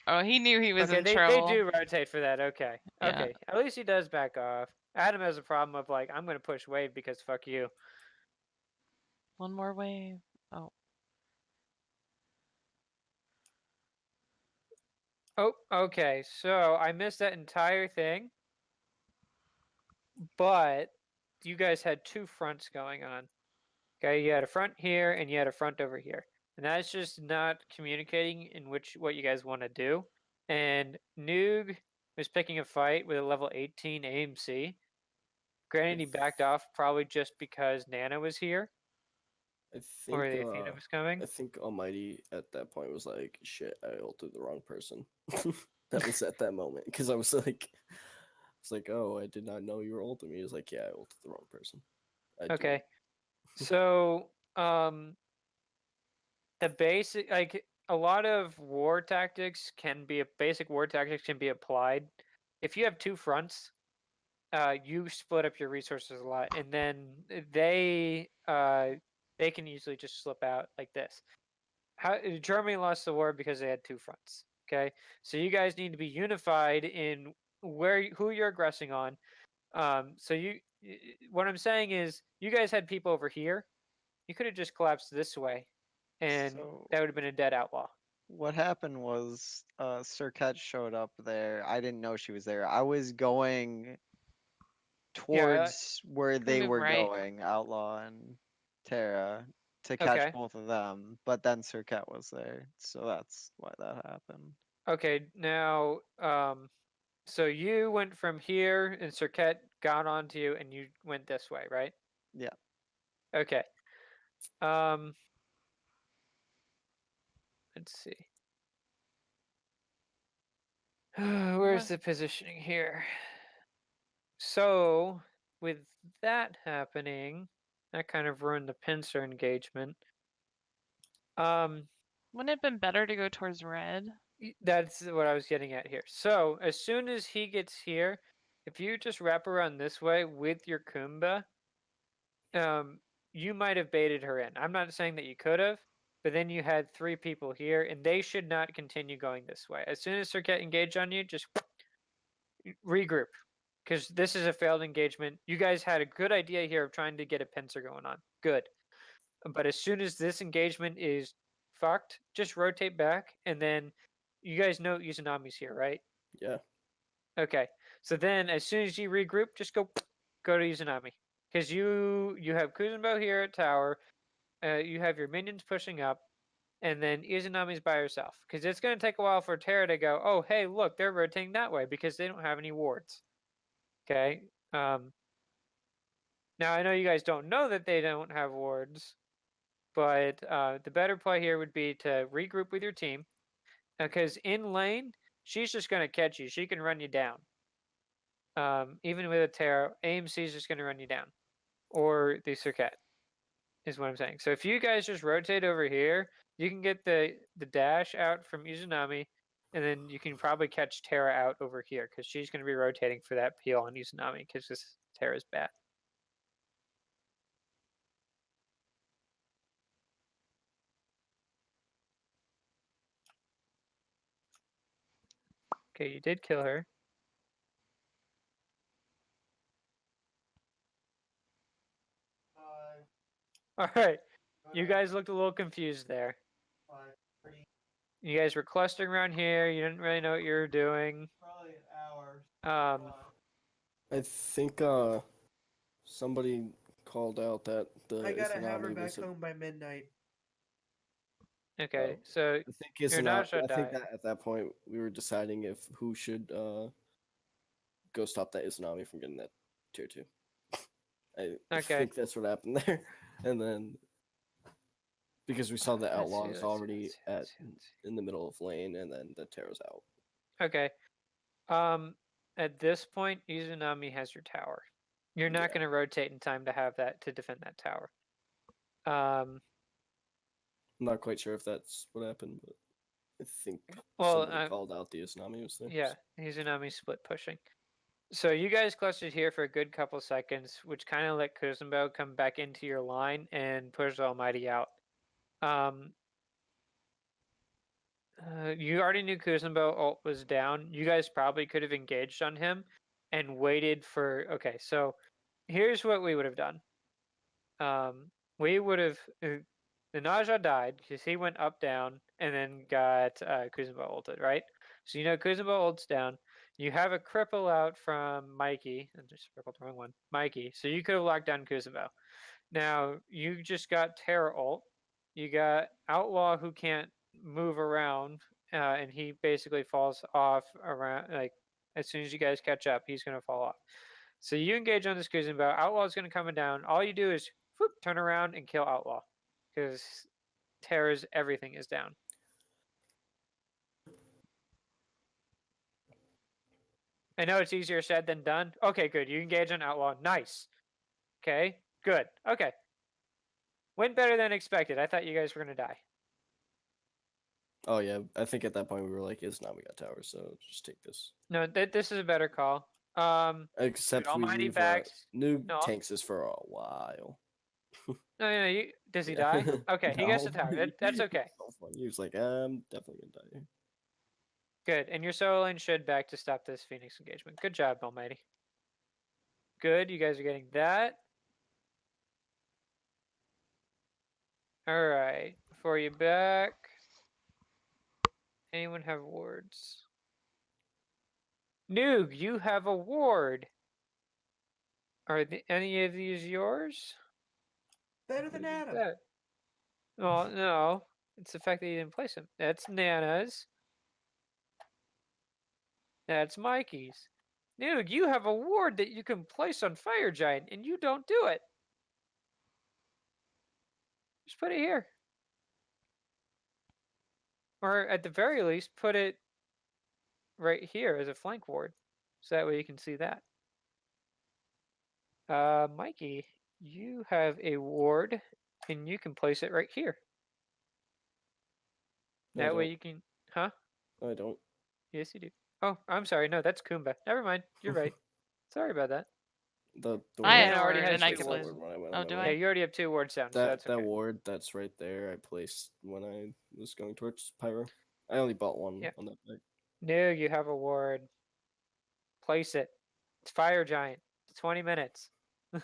Oh, he knew he was in they trouble. do rotate for that. Okay, Yeah. okay. At least he does back off. Adam has a problem of like, I'm gonna push wave because fuck you. One more wave. Oh. Oh, okay. So I missed that entire thing, but you guys had 2 fronts going on. Okay, you had a front here and you had a front over here, and that's just not communicating in what you guys want to do. And Noog was picking a fight with a level 18 AMC. Granted, he backed off probably just because Nana was here. I Or think the Athena was coming. I think Almighty at that point was like, "Shit, I ulted the wrong person." That was at that moment because I was like, "Oh, I did not know you were ulting me." He was like, "Yeah, I ulted the wrong person." Okay, so the basic like a lot of war tactics can be basic war tactics can be applied if you have 2 fronts. You split up your resources a lot, and then they can usually just slip out like this. Germany lost the war because they had 2 fronts. Okay, so you guys need to be unified in who you're aggressing on. So what I'm saying is, you guys had people over here. You could have just collapsed this way, and that would have been a dead outlaw. what happened was Sirkat showed up there. I didn't know she was there. I was going towards where Can we they move were right? going, Outlaw and Tara, to catch Okay. both of them. But then Sirkat was there, so that's why that happened. Okay, now, so you went from here, and Cirquette got onto you, and you went this way, right? Yeah. Okay. Um, let's see. Where's What? the positioning here? So, with that happening, that kind of ruined the pincer engagement. Wouldn't it have been better to go towards red? That's what I was getting at here. So, as soon as he gets here, if you just wrap around this way with your Kumba, you might have baited her in. I'm not saying that you could have, but then you had 3 people here, and they should not continue going this way. As soon as Circuit engaged on you, just regroup, because this is a failed engagement. You guys had a good idea here of trying to get a pincer going on. Good. But as soon as this engagement is fucked, just rotate back, and then you guys know Izanami's here, right? Yeah. Okay. So then as soon as you regroup, just go to Izanami. Because you have Kuzenbo here at tower, you have your minions pushing up, and then Izanami's by herself. Because it's going to take a while for Terra to go, oh, hey, look, they're rotating that way because they don't have any wards. Okay. Now I know you guys don't know that they don't have wards, but the better play here would be to regroup with your team. Because in lane, she's just going to catch you. She can run you down. Even with a Terra, AMC is just going to run you down. Or the Circuit is what I'm saying. So if you guys just rotate over here, you can get the dash out from Izanami, and then you can probably catch Terra out over here because she's going to be rotating for that peel on Izanami because this Terra's bad. Okay, you did kill her. All right, you guys looked a little confused there. You guys were clustering around here. You didn't really know what you were doing. Probably an hour. I think somebody called out that the I gotta have her Izanami back was home by midnight. Okay, Oh. so I think it's your not. Naja I think died. that at that point we were deciding if who should go stop that Izanami from getting that tier 2. I Okay. think that's what happened there, and then because we saw the Let's see, Outlaws let's see, already let's see, at let's see, let's see. in the middle of lane, and then the Terra's out. Okay. At this point, Izanami has your tower. You're not Yeah. going to rotate in time to have that to defend that tower. I'm not quite sure if that's what happened, but I think Well, somebody called out the Izanami was there. yeah, Izanami split pushing. So you guys clustered here for a good couple seconds, which kind of let Kuzenbo come back into your line and push Almighty out. You already knew Kuzenbo ult was down. You guys probably could have engaged on him and waited for. Okay, so here's what we would have done. We would have. The Naja died because he went up down and then got Kuzenbo ulted, right? So you know Kuzenbo ult's down. You have a cripple out from Mikey. I just circled the wrong one. Mikey. So you could have locked down Kuzenbo. Now you just got Terra ult. You got Outlaw who can't move around, and he basically falls off around. Like as soon as you guys catch up, he's gonna fall off. So you engage on this Kuzenbo. Outlaw's gonna come down. All you do is whoop, turn around and kill Outlaw, because Terra's everything is down. I know it's easier said than done. Okay, good. You engage on Outlaw. Nice. Okay, good. Okay. Went better than expected. I thought you guys were going to die. Oh yeah, I think at that point we were like, Izanami got tower, so just take this. No, this is a better call. Except we Almighty leave backed. new No. tanks is for a while. No, does he die? Okay, he gets the No, tower. That's okay. So funny. He was like, I'm definitely gonna die. Good, and your solo lane should back to stop this Phoenix engagement. Good job, Almighty. Good, you guys are getting that. All right, before you back. Anyone have wards? Noog, you have a ward. Are any of these yours? Better than Adam. That? Well, no. It's the fact that you didn't place them. That's Nana's. That's Mikey's. Noog, you have a ward that you can place on Fire Giant, and you don't do it. Just put it here. Or at the very least, put it right here as a flank ward. So that way you can see that. Mikey, you have a ward, and you can place it right here. That way you can... Huh? I don't. Yes, you do. Oh, I'm sorry. No, that's Kumba. Never mind. You're right. Sorry about that. I had Nana a already word has and I two could wards. place. When Oh, do Yeah, I? you already have 2 wards down, so that's okay. That ward that's right there, I placed when I was going towards Pyro. I only bought one on that deck. No, you have a ward. Place it. It's Fire Giant. It's 20 minutes. What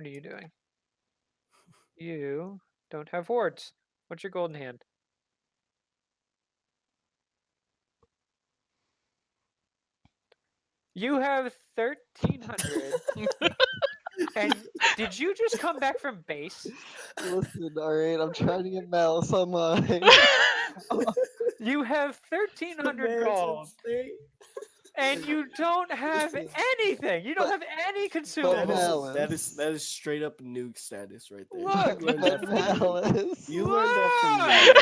are you doing? You don't have wards. What's your golden hand? You have 1,300. And did you just come back from base? Listen, alright, I'm trying to get Malice on mine. You have 1,300 gold. And you don't have anything. You don't have any consumables. That is straight up nuke status right there. Look, you learned that from Malice. You learned that from me.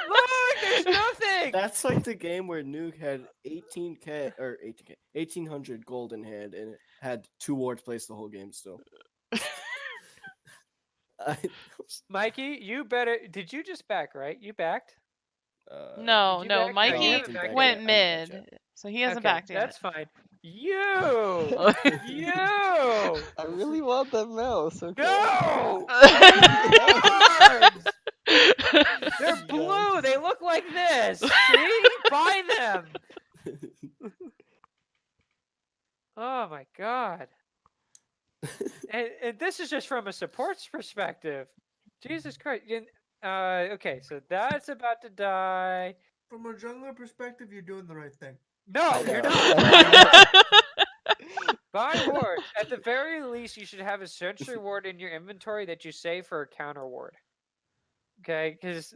Look, there's nothing. That's like the game where Nuke had 1,800 gold in hand and it had 2 wards placed the whole game still. Mikey, you better. Did you just back, right? You backed? No, Did you back? Mikey you haven't backed went yet. mid, so he hasn't Okay, backed yet. That's fine. You! You! I really want that mouse. Okay. No! They're blue. They look like this. See? Buy them. Oh my god. And this is just from a support's perspective. Jesus Christ. Okay, so that's about to die. From a jungler perspective, you're doing the right thing. No, you're not. Buy wards. At the very least, you should have a sentry ward in your inventory that you save for a counter ward. Okay, because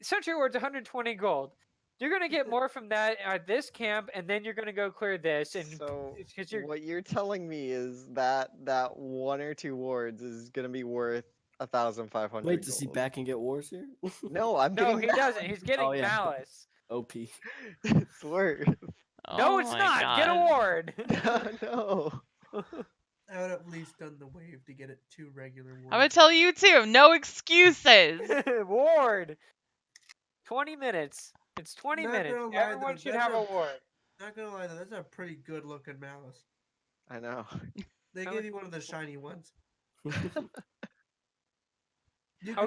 sentry ward's 120 gold. You're gonna get more from that at this camp, and then you're gonna go clear this. And So you're... what you're telling me is that 1 or 2 wards is gonna be worth 1,500. Wait, does he back and get wars here? No, I'm No, getting he doesn't. He's getting Oh, yeah. Malice. OP. It's worth. No, Oh it's my not. Get a God. ward. No. I would have at least done the wave to get it 2 regular wards. I'm gonna tell you too. No excuses. Ward. 20 minutes. It's 20 Not minutes. gonna lie, Everyone though, should that's have a ward. Not gonna lie though, that's a pretty good looking Malice. I know. They How give much- you one of the shiny ones.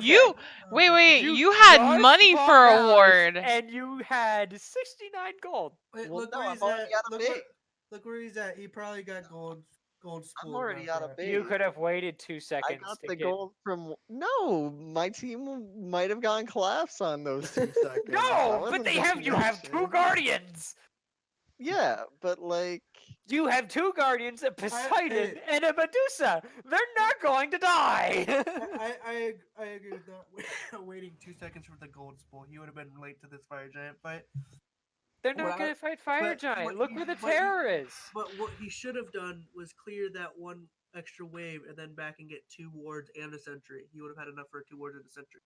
You wait. You had just money bought for a Malice, ward. and you had 69 gold. Wait, Well, look no, where I'm he's already at. out of bait. Look where he's at. He probably got gold I'm spool. already out of bait. You could have waited 2 I seconds got to the get... gold from. No, my team might have gone collapse on those 2 seconds. That No, wasn't but the you have 2 connection. guardians. Yeah, but like. You have 2 guardians, a Poseidon and a Medusa. They're not going to die. I agree with that. Waiting 2 seconds for the gold spool. He would have been late to this fire giant fight. They're not Well, going to fight Fire but Giant. what Look he- where the but he- terror is. But what he should have done was clear that 1 extra wave and then back and get 2 wards and a sentry. He would have had enough for 2 wards and a sentry.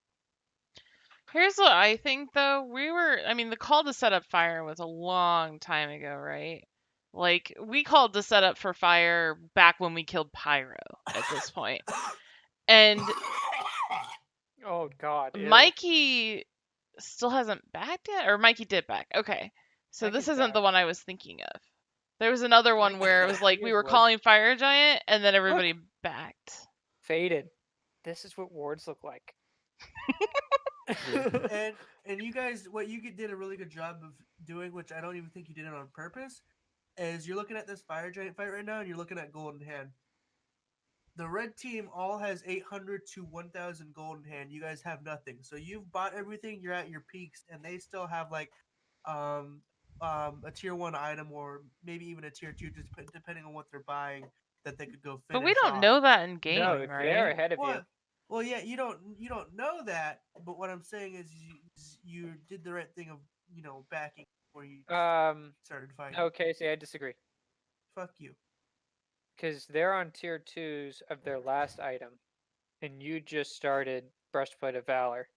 Here's what I think though. The call to set up fire was a long time ago, right? Like, we called to set up for fire back when we killed Pyro at this point. And Oh, God. ew. Mikey still hasn't backed yet? Or Mikey did back. Okay. So this Mikey's isn't the back. one I was thinking of. There was another one where it was like we Here's were one. calling Fire Giant and then everybody backed. Faded. This is what wards look like. And you guys, what you did a really good job of doing, which I don't even think you did it on purpose, is you're looking at this fire giant fight right now, and you're looking at golden hand. the red team all has 800 to 1,000 gold in hand. You guys have nothing, so you've bought everything. You're at your peaks, and they still have like a tier 1 item or maybe even a tier 2, just depending on what they're buying that they could go finish. But we don't off. know that in No, game, they're right? ahead of you. Well, yeah, you don't know that, but what I'm saying is you did the right thing of backing before you started fighting. Okay, see, I disagree. Fuck you. Because they're on tier 2s of their last item, and you just started Breastplate of Valor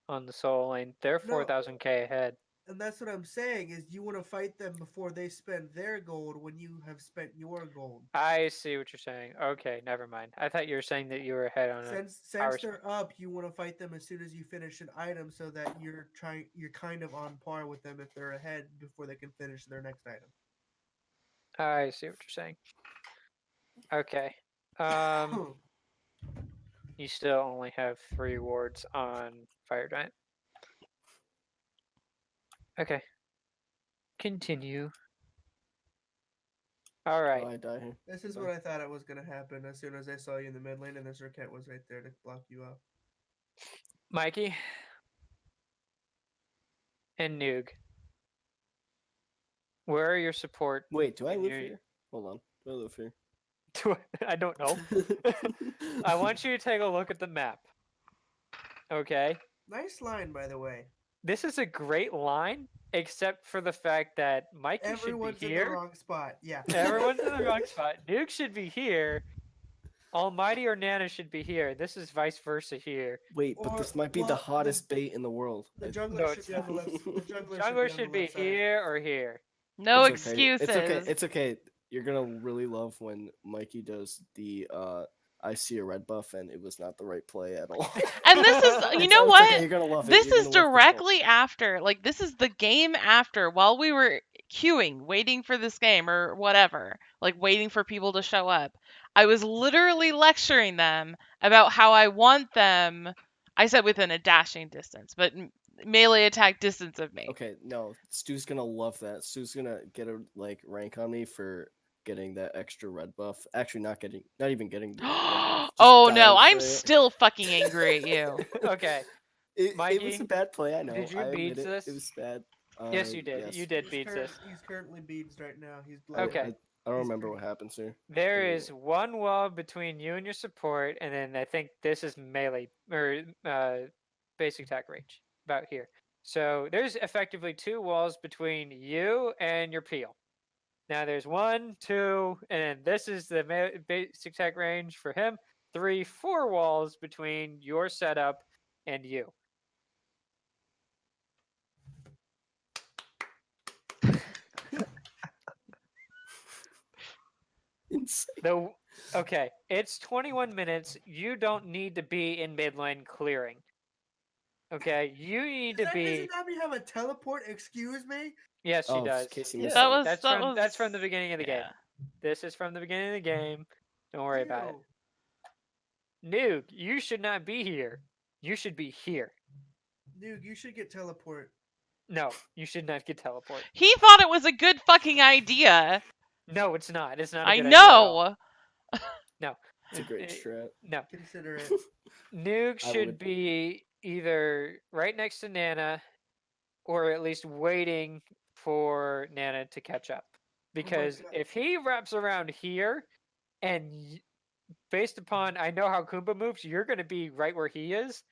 on the solo lane. They're 4,000k ahead. And that's what I'm saying is you want to fight them before they spend their gold when you have spent your gold. I see what you're saying. Okay, never mind. I thought you were saying that you were ahead on Since they're up, you want to fight them as soon as you finish an item so that you're kind of on par with them if they're ahead before they can finish their next item. I see what you're saying. Okay. You still only have 3 wards on Fire Giant. Okay. Continue. All right. Oh, I die here. This is what I thought it was going to happen as soon as I saw you in the mid lane and the Circuit was right there to block you up. Mikey. And Noog. Where are your support? Wait, do I live here? Hold on. Do I live here? I don't know. I want you to take a look at the map. Okay? Nice line, by the way. This is a great line, except for the fact that Mikey Everyone's should be here. in the wrong spot. Yeah. Everyone's in the wrong spot. Nuke should be here. Almighty or Nana should be here. This is vice versa here. Wait, but this might be the hottest bait in the world. The jungler should be on the left. The jungler should be here or here. No It's okay. excuses. It's okay. It's okay. You're gonna really love when Mikey does the I see a red buff and it was not the right play at all. And this is, you know what? Okay, you're gonna love it. This You're is gonna love directly after, like, this is the game after, while we were queuing, waiting for this game or whatever, like, waiting for people to show up. I was literally lecturing them about how I want them, I said within a dashing distance, but melee attack distance of me. Okay, no, Stu's gonna love that. Stu's gonna get a rank on me for getting that extra red buff. Actually, not even getting the red buff. Oh no, I'm still fucking angry at you. Okay. It was a bad play, I know. Did you beat this? It was bad. Yes, you did. Yes. You did beat this. He's currently beats right now. He's okay. I don't remember what happens here. There is one wall between you and your support, and then I think this is melee or basic attack range about here. So there's effectively 2 walls between you and your peel. Now there's 1, 2, and then this is the basic attack range for him. 3, 4 walls between your setup and you. Insane. Okay, it's 21 minutes. You don't need to be in mid lane clearing. Okay, you need to be. Does Nami have a teleport? Excuse me. Yes, she does. Yeah, that's from the beginning of the game. This is from the beginning of the game. Don't worry about it. Noog, you should not be here. You should be here. Noog, you should get teleport. No, you should not get teleport. He thought it was a good fucking idea. No, it's not. It's not. I know. No. It's a great strat. No. Consider it. Noog should be either right next to Nana, or at least waiting for Nana to catch up. Because if he wraps around here, and based upon I know how Kumba moves, you're going to be right where he is.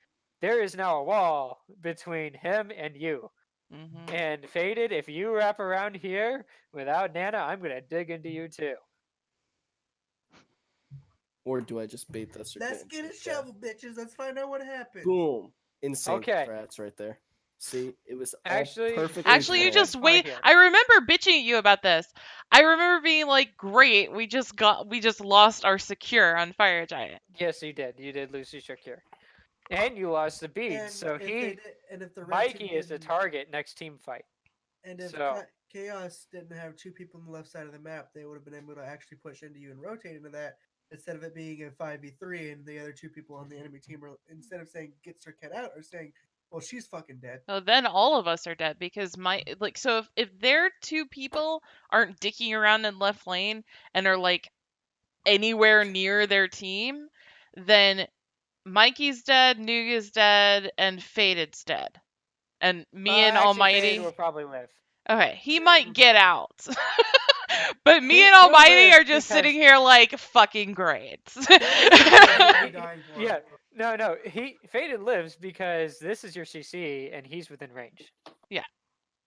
There is now a wall between him and you. Mm-hmm. And Faded, if you wrap around here without Nana, I'm going to dig into you too. Or do I just bait this? Let's get a shovel, bitches. Let's find out what happened. Boom. Insane strats right there. See, it was perfectly Actually, you just wait. I remember bitching at you about this. I remember being like, "Great, we just lost our secure on Fire Giant." Yes, you did. You did lose your secure, and you lost the bead. So Mikey is the target next team fight. And if Chaos didn't have 2 people on the left side of the map, they would have been able to actually push into you and rotate into that instead of it being a 5v3 and the other 2 people on the enemy team are, instead of saying get Circuit out, or saying, well, she's fucking dead. Oh, then all of us are dead because so if their 2 people aren't dicking around in left lane and are like anywhere near their team, then Mikey's dead, Nuga's dead, and Fated's dead. And me and Actually, Almighty. Fade will probably live. Okay, he might get out. But me and Almighty are just sitting here like fucking great. Yeah. No. Faded lives because this is your CC and he's within range. Yeah.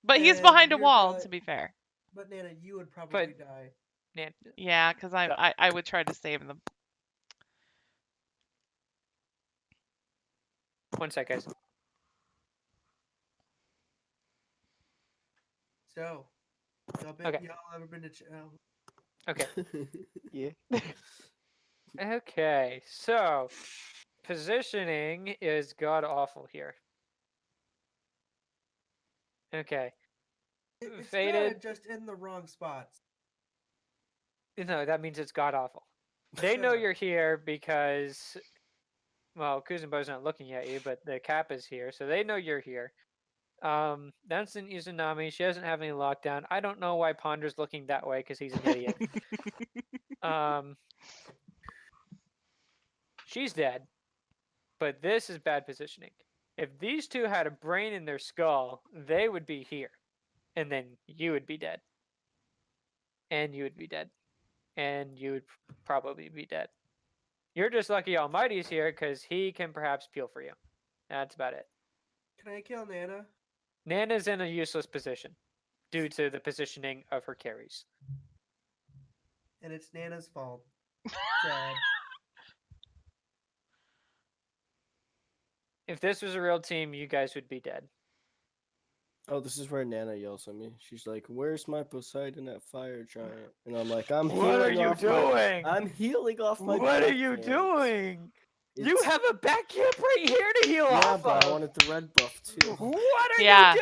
But he's And behind a you're wall, probably- to be fair. But Nana, you would probably But- die. Yeah, because I would try to save them. 1 sec, guys. So, Okay. y'all ever been to? Okay. Yeah. Okay. So, positioning is god awful here. Okay. It's Faded. good, just in the wrong spots. No, that means it's god awful. They know you're here because, well, Kuzenbo's not looking at you, but the cap is here, so they know you're here. Dunstan using Nami. She doesn't have any lockdown. I don't know why Ponder's looking that way because he's an idiot. She's dead, but this is bad positioning. If these two had a brain in their skull, they would be here, and then you would be dead, and you would be dead, and you would probably be dead. You're just lucky Almighty's here because he can perhaps peel for you. That's about it. Can I kill Nana? Nana's in a useless position due to the positioning of her carries. And it's Nana's fault. Sad. If this was a real team, you guys would be dead. Oh, this is where Nana yells at me. She's like, "Where's my Poseidon at Fire Giant?" And I'm like, "I'm What are healing you off doing? I'm healing off my. What are back you hands. doing? You It's- have a back camp right here to heal Yeah, off but I of. wanted the red buff too. What are Yeah. you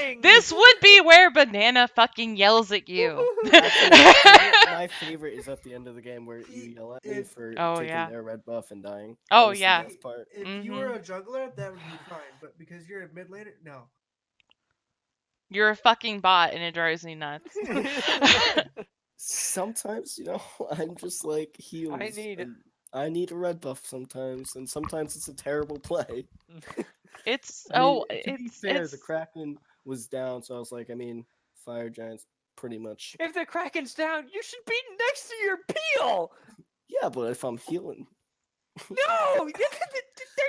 doing? This would be where Banana fucking yells at you. Actually, my favorite is at the end of the game where you yell at me for Oh, taking yeah. their red buff and dying. Oh, That was the yeah. best part. If you were a juggler, that would be fine. But because you're a mid laner, no. You're a fucking bot and it drives me nuts. Sometimes, I'm just like heals. I need a red buff sometimes, and sometimes it's a terrible play. It's To be it's fair, it's the Kraken was down, so I was like, Fire Giant's pretty much. If the Kraken's down, you should be next to your peel. Yeah, but if I'm healing, No,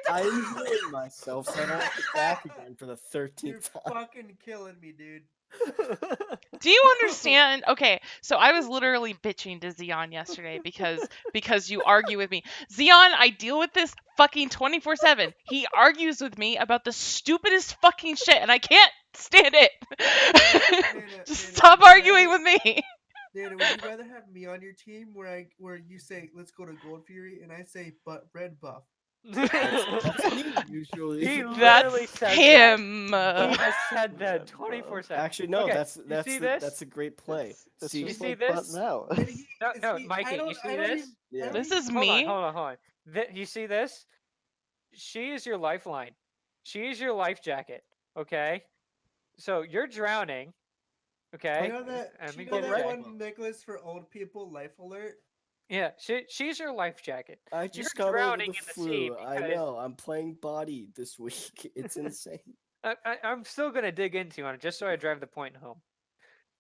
I'm healing myself, so I don't have to back again for the 13th You're time. fucking killing me, dude. Do you understand? Okay, so I was literally bitching to Xeon yesterday because you argue with me. Xeon, I deal with this fucking 24/7. He argues with me about the stupidest fucking shit and I can't stand it. Just stop arguing with me. Dana, would you rather have me on your team where you say let's go to Gold Fury and I say but red buff? That's me usually. He literally That's says him. That. He has said that 24/7. Actually, no, Okay, that's this? a great play. That's See, You just see like this? button out. No, Mikey, you see this? Yeah. This is Hold me. on. You see this? She is your lifeline. She is your life jacket. Okay, so you're drowning. Okay, You know that, Let me you know get that it. one necklace for old people, Life Alert? Yeah, she's your life jacket. I just You're got over drowning the in the sea flu. I because- know. I'm playing body this week. It's insane. I'm still gonna dig into on it just so I drive the point home.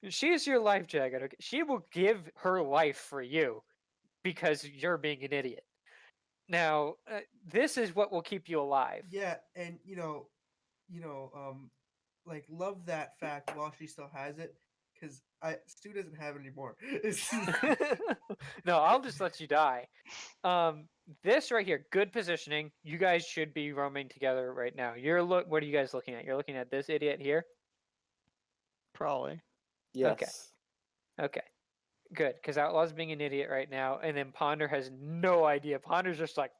She's your life jacket. Okay? She will give her life for you because you're being an idiot. Now, this is what will keep you alive. Yeah, and like love that fact while she still has it, because Stu doesn't have it anymore. No, I'll just let you die. This right here, good positioning. You guys should be roaming together right now. What are you guys looking at? You're looking at this idiot here. Probably. Yes. Okay, good, because Outlaw's being an idiot right now, and then Ponder has no idea. Ponder's just like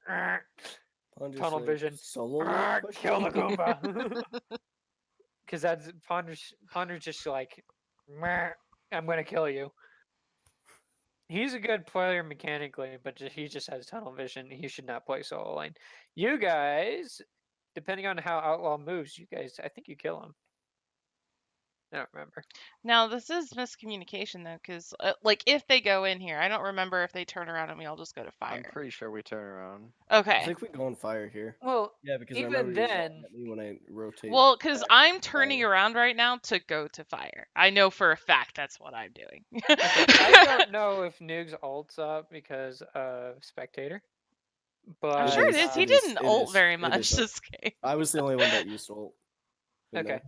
Ponder's tunnel like, vision. Solo Kill the Goomba. Because that's Ponder's just like, I'm gonna kill you. He's a good player mechanically, but he just has tunnel vision. He should not play solo lane. You guys, depending on how Outlaw moves, I think you kill him. I don't remember. Now this is miscommunication though, because like if they go in here, I don't remember if they turn around and we all just go to I'm fire. pretty sure we turn around. I Okay. think we go on fire here. Well, Yeah, because I even remember you then, yelling at me when I rotate. Well, because back I'm to turning fire. around right now to go to fire. I know for a fact that's what I'm doing. okay, I don't know if Noog's ult's up because of spectator, but I'm sure it is. He didn't ult very it much is up. this game. I was the only one that used ult. But okay.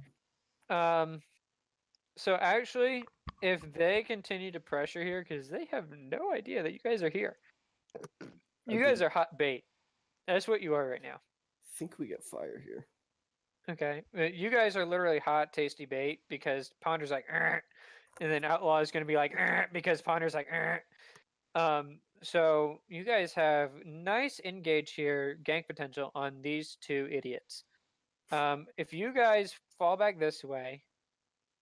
no. So actually, if they continue to pressure here, because they have no idea that you guys are here, you guys are hot bait. That's what you are right now. I think we get fire here. Okay, you guys are literally hot, tasty bait because Ponder's like, "Arr," and then Outlaw is going to be like, "Arr," because Ponder's like, "Arr." So you guys have nice engage here, gank potential on these two idiots. If you guys fall back this way,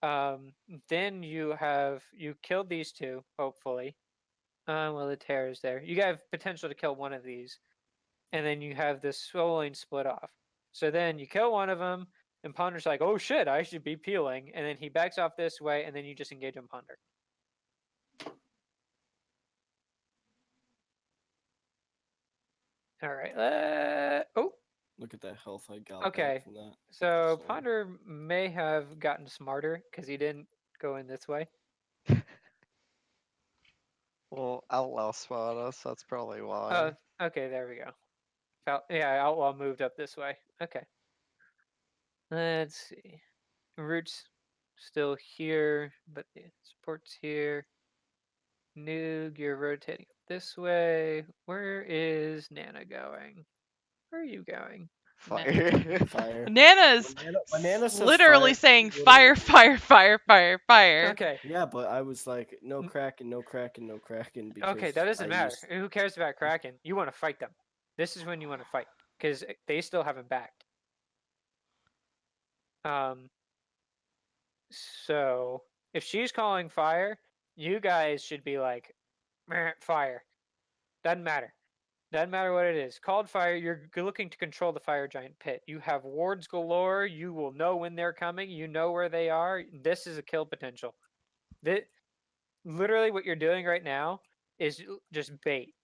then you killed these two, hopefully. Well, the terror is there. You have potential to kill one of these, and then you have this swollen split off. So then you kill one of them, and Ponder's like, "Oh shit, I should be peeling," and then he backs off this way, and then you just engage on Ponder. All right. Oh. Look at that health I got Okay. back from that. So Ponder may have gotten smarter because he didn't go in this way. Well, Outlaw spot us. That's probably why. Okay, there we go. Yeah, Outlaw moved up this way. Okay. Let's see. Root's still here, but the support's here. Noog, you're rotating up this way. Where is Nana going? Where are you going? Fire. Fire. Nana's When Nana says literally fire, saying she fire, fire, fire, fire, fire. Okay. Yeah, but I was like, no cracking, no cracking, no cracking. Because Okay, that doesn't matter. used- Who cares about Kraken? You want to fight them. This is when you want to fight because they still haven't backed. So if she's calling fire, you guys should be like, "Meh, fire." Doesn't matter. Doesn't matter what it is. Called fire, you're looking to control the fire giant pit. You have wards galore. You will know when they're coming. You know where they are. This is a kill potential. Literally what you're doing right now is just bait.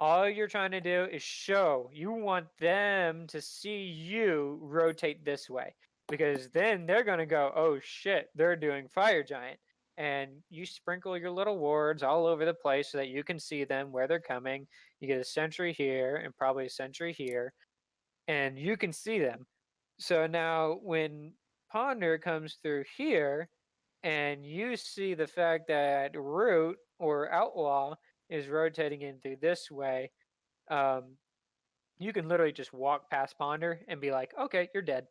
All you're trying to do is show you want them to see you rotate this way because then they're going to go, oh shit, they're doing fire giant. And you sprinkle your little wards all over the place so that you can see them where they're coming. You get a sentry here and probably a sentry here, and you can see them. So now when Ponder comes through here and you see the fact that Root or Outlaw is rotating in through this way, you can literally just walk past Ponder and be like, okay, you're dead.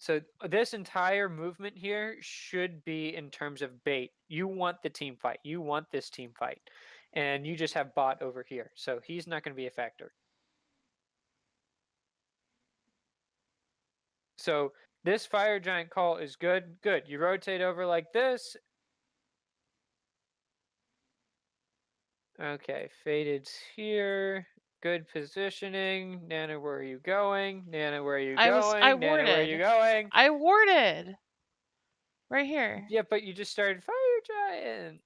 So this entire movement here should be in terms of bait. You want the team fight. You want this team fight. And you just have bot over here. So he's not going to be a factor. So this fire giant call is good. Good. You rotate over like this. Okay, Faded's here. Good positioning. Nana, where are you going? Nana, where are you going? I Nana, where are you warded. going? I warded. Right here. Yeah, but you just started fire giant.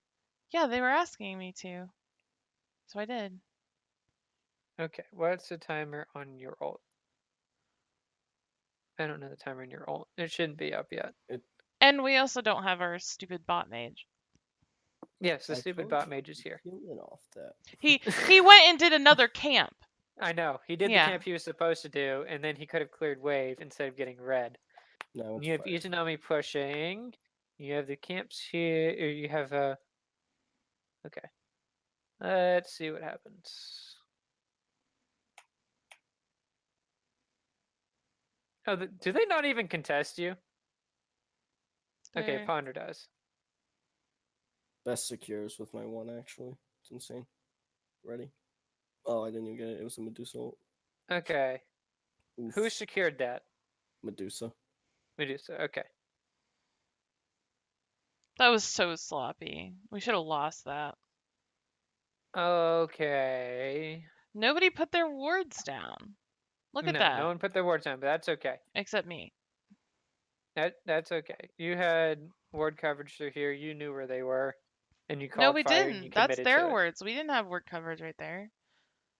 Yeah, they were asking me to. So I did. Okay, what's the timer on your ult? I don't know the timer on your ult. It shouldn't be up yet. And we also don't have our stupid bot mage. Yes, the stupid bot mage is here. Off that. He went and did another camp. I know. He did Yeah. the camp he was supposed to do, and then he could have cleared wave instead of getting red. No, You have Izanami pushing. You have the camps here. Or you have a. Okay. Let's see what happens. Oh, do they not even contest you? Okay, There. Ponder does. Best secures with my one, actually. It's insane. Ready? Oh, I didn't even get it. It was a Medusa ult. Okay. Oof. Who secured that? Medusa. Medusa. Okay. That was so sloppy. We should have lost that. Okay. Nobody put their wards down. Look at No, that. no one put their wards down, but that's okay. Except me. That's okay. You had ward coverage through here. You knew where they were, and you No, called we fire and you didn't. That's committed their to it. wards. We didn't have ward coverage right there.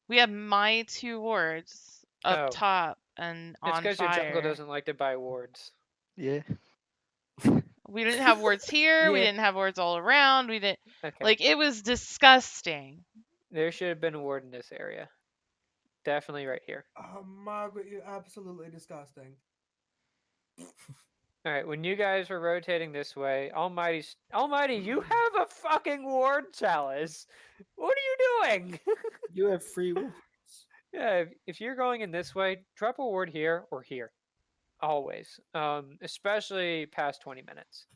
We had my 2 wards up Oh. top and It's on because your jungle fire. doesn't like to buy wards. Yeah. We didn't have wards here. We Yeah. didn't have wards all around. We didn't. Okay. Like, it was disgusting. There should have been a ward in this area. Definitely right here. Margaret, you're absolutely disgusting. All right, when you guys were rotating this way, Almighty, you have a fucking ward, Chalice. What are you doing? You have free wards. Yeah, if you're going in this way, drop a ward here or here, always. Especially past 20 minutes,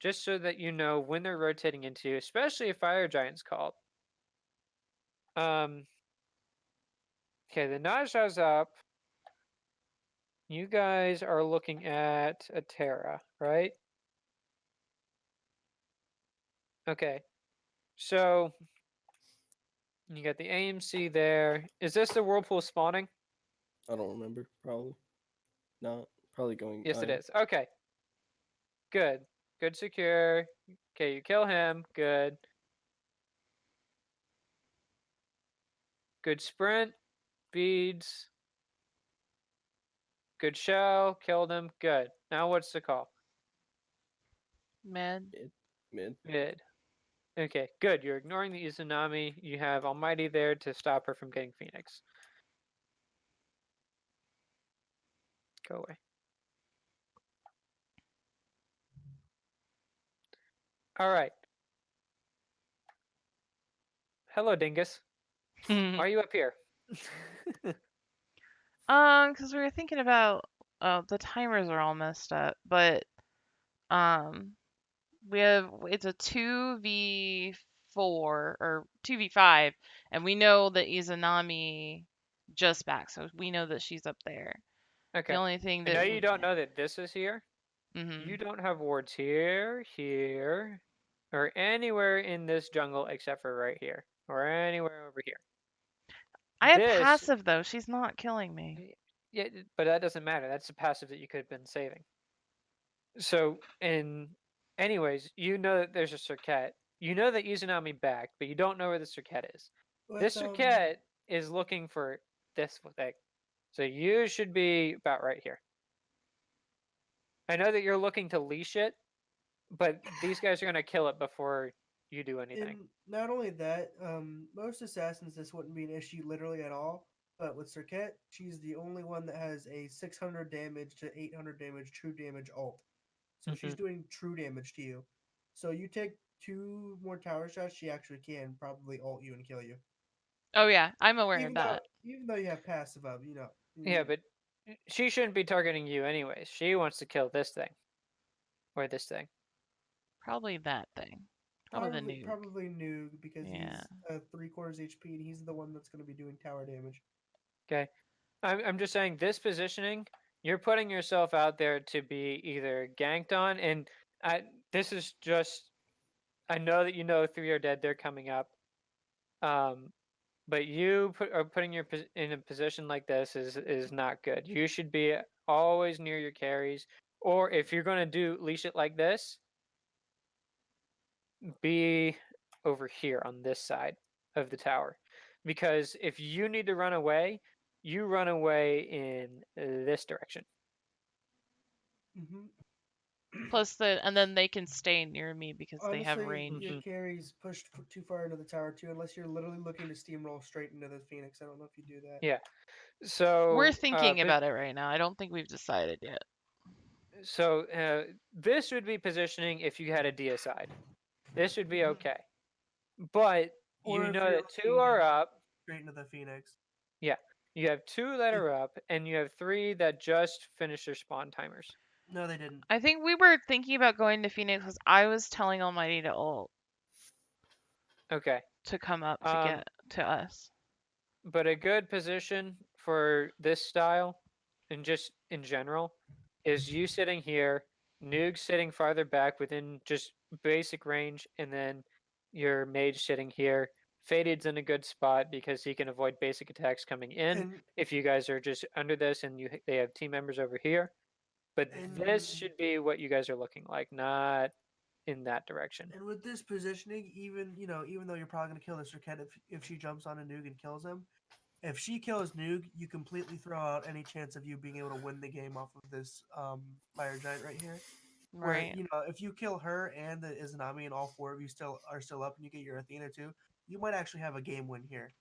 just so that you know when they're rotating into you, especially if Fire Giant's called. Okay, the Naja's up. You guys are looking at a Terra, right? Okay. So you got the AMC there. Is this the whirlpool spawning? I don't remember. Probably not. Probably going. Yes, it is. Okay. Good. Good secure. Okay, you kill him. Good. Good sprint. Beads. Good shell. Killed him. Good. Now what's the call? Mid. Mid. Mid. Okay, good. You're ignoring the Izanami. You have Almighty there to stop her from getting Phoenix. Go away. All right. Hello, Dingus. Why are you up here? Because we were thinking about the timers are all messed up, but it's a 2v4 or 2v5, and we know that Izanami just back, so we know that she's up there. Okay. The only thing I that know you don't know that this is here. Mm-hmm. You don't have wards here, here, or anywhere in this jungle except for right here, or anywhere over here. I have passive though. She's not killing me. Yeah, but that doesn't matter. That's a passive that you could have been saving. So, anyways, you know that there's a circuit. You know that Izanami back, but you don't know where the circuit is. This circuit is looking for this thing. So you should be about right here. I know that you're looking to leash it, but these guys are going to kill it before you do anything. And not only that, most assassins, this wouldn't be an issue literally at all. But with Cirquette, she's the only one that has a 600 damage to 800 damage true damage ult. So she's doing true damage to you. So you take 2 more tower shots, she actually can probably ult you and kill you. Oh yeah, I'm aware of that. Even though you have passive up, you know. Yeah, but she shouldn't be targeting you anyways. She wants to kill this thing. Or this thing. Probably that thing. Probably Noog because he's 3/4 HP and he's the one that's going to be doing tower damage. Okay. I'm just saying this positioning, you're putting yourself out there to be either ganked on, and this is just, I know that you know 3 are dead, they're coming up. But you putting your in a position like this is not good. You should be always near your carries, or if you're going to leash it like this, be over here on this side of the tower. Because if you need to run away, you run away in this direction. Plus and then they can stay near me because honestly, they have range. Your carries pushed too far into the tower too, unless you're literally looking to steamroll straight into the Phoenix. I don't know if you do that. Yeah. So we're thinking about it right now. I don't think we've decided yet. So this would be positioning if you had a DSI. This would be okay. But you know that 2 are up. Straight into the Phoenix. Yeah. You have 2 that are up, and you have 3 that just finished their spawn timers. No, they didn't. I think we were thinking about going to Phoenix because I was telling Almighty to ult. Okay. To come up to get to us. But a good position for this style, and just in general, is you sitting here, Noog sitting farther back within just basic range, and then your mage sitting here. Faded's in a good spot because he can avoid basic attacks coming in. If you guys are just under this and they have team members over here, But this should be what you guys are looking like, not in that direction. And with this positioning, even though you're probably gonna kill the Serket if she jumps on a Noog and kills him, if she kills Noog, you completely throw out any chance of you being able to win the game off of this fire giant right here. Where Right. if you kill her and the Izanami and all four of you are still up and you get your Athena too, you might actually have a game win here.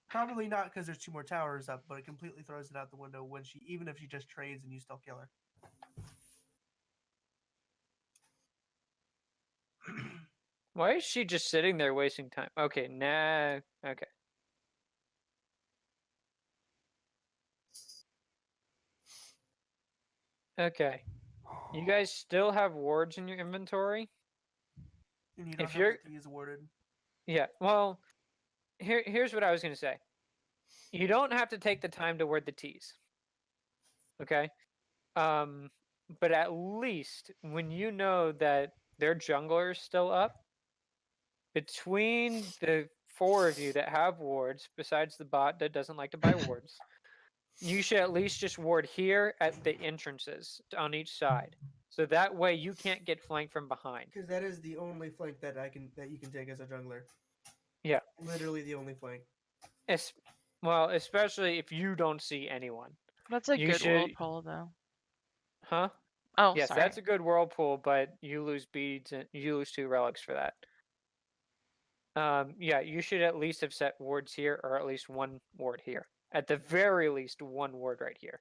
Probably not because there's 2 more towers up, but it completely throws it out the window when even if she just trades and you still kill her. Why is she just sitting there wasting time? Okay, nah. Okay. Okay. You guys still have wards in your inventory? And you don't If have you're the T's awarded. Yeah, well, here's what I was gonna say. You don't have to take the time to word the T's. Okay? But at least when you know that their jungler's still up, between the 4 of you that have wards, besides the bot that doesn't like to buy wards, you should at least just ward here at the entrances on each side. So that way you can't get flanked from behind. Because that is the only flank that you can take as a jungler. Yeah. Literally the only flank. Well, especially if you don't see anyone. That's a You good should- whirlpool, though. Huh? Oh, Yes, sorry. that's a good whirlpool, but you lose beads and you lose 2 relics for that. Yeah, you should at least have set wards here, or at least 1 ward here. At the very least, 1 ward right here.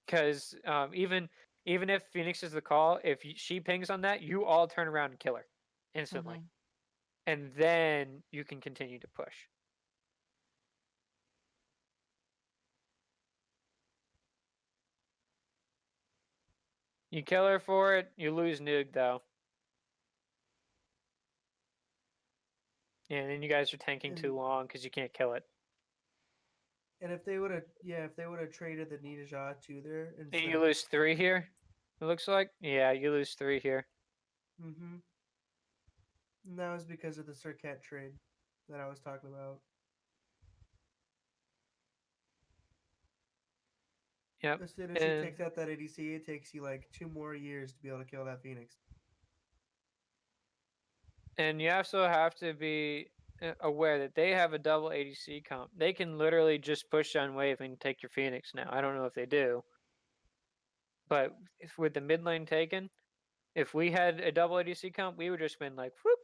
Because even if Phoenix is the call, if she pings on that, you all turn around and kill her instantly, and then you can continue to push. You kill her for it, you lose Noog though. And then you guys are tanking too long because you can't kill it. And if they would have traded the Nidajah to there instead You lose 3 here, it looks like. Yeah, you lose 3 here. Mm-hmm. And that was because of the Serket trade that I was talking about. Yep. As soon as she takes out that ADC, it takes you like 2 more years to be able to kill that Phoenix. And you also have to be aware that they have a double ADC comp. They can literally just push on wave and take your Phoenix now. I don't know if they do. But with the mid lane taken, if we had a double ADC comp, we would just been like, whoop,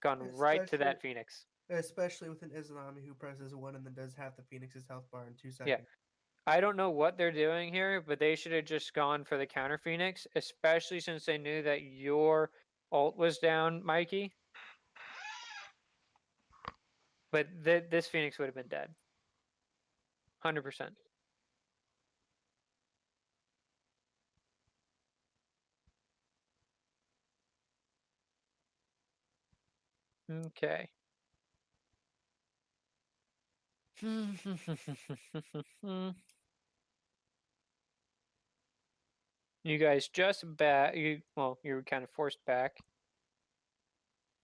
gone right to that Phoenix. Especially with an Izanami who presses 1 and then does half the Phoenix's health bar in 2 seconds. Yeah. I don't know what they're doing here, but they should have just gone for the counter Phoenix, especially since they knew that your ult was down, Mikey. But this Phoenix would have been dead. 100%. Okay. You guys just you were kind of forced back.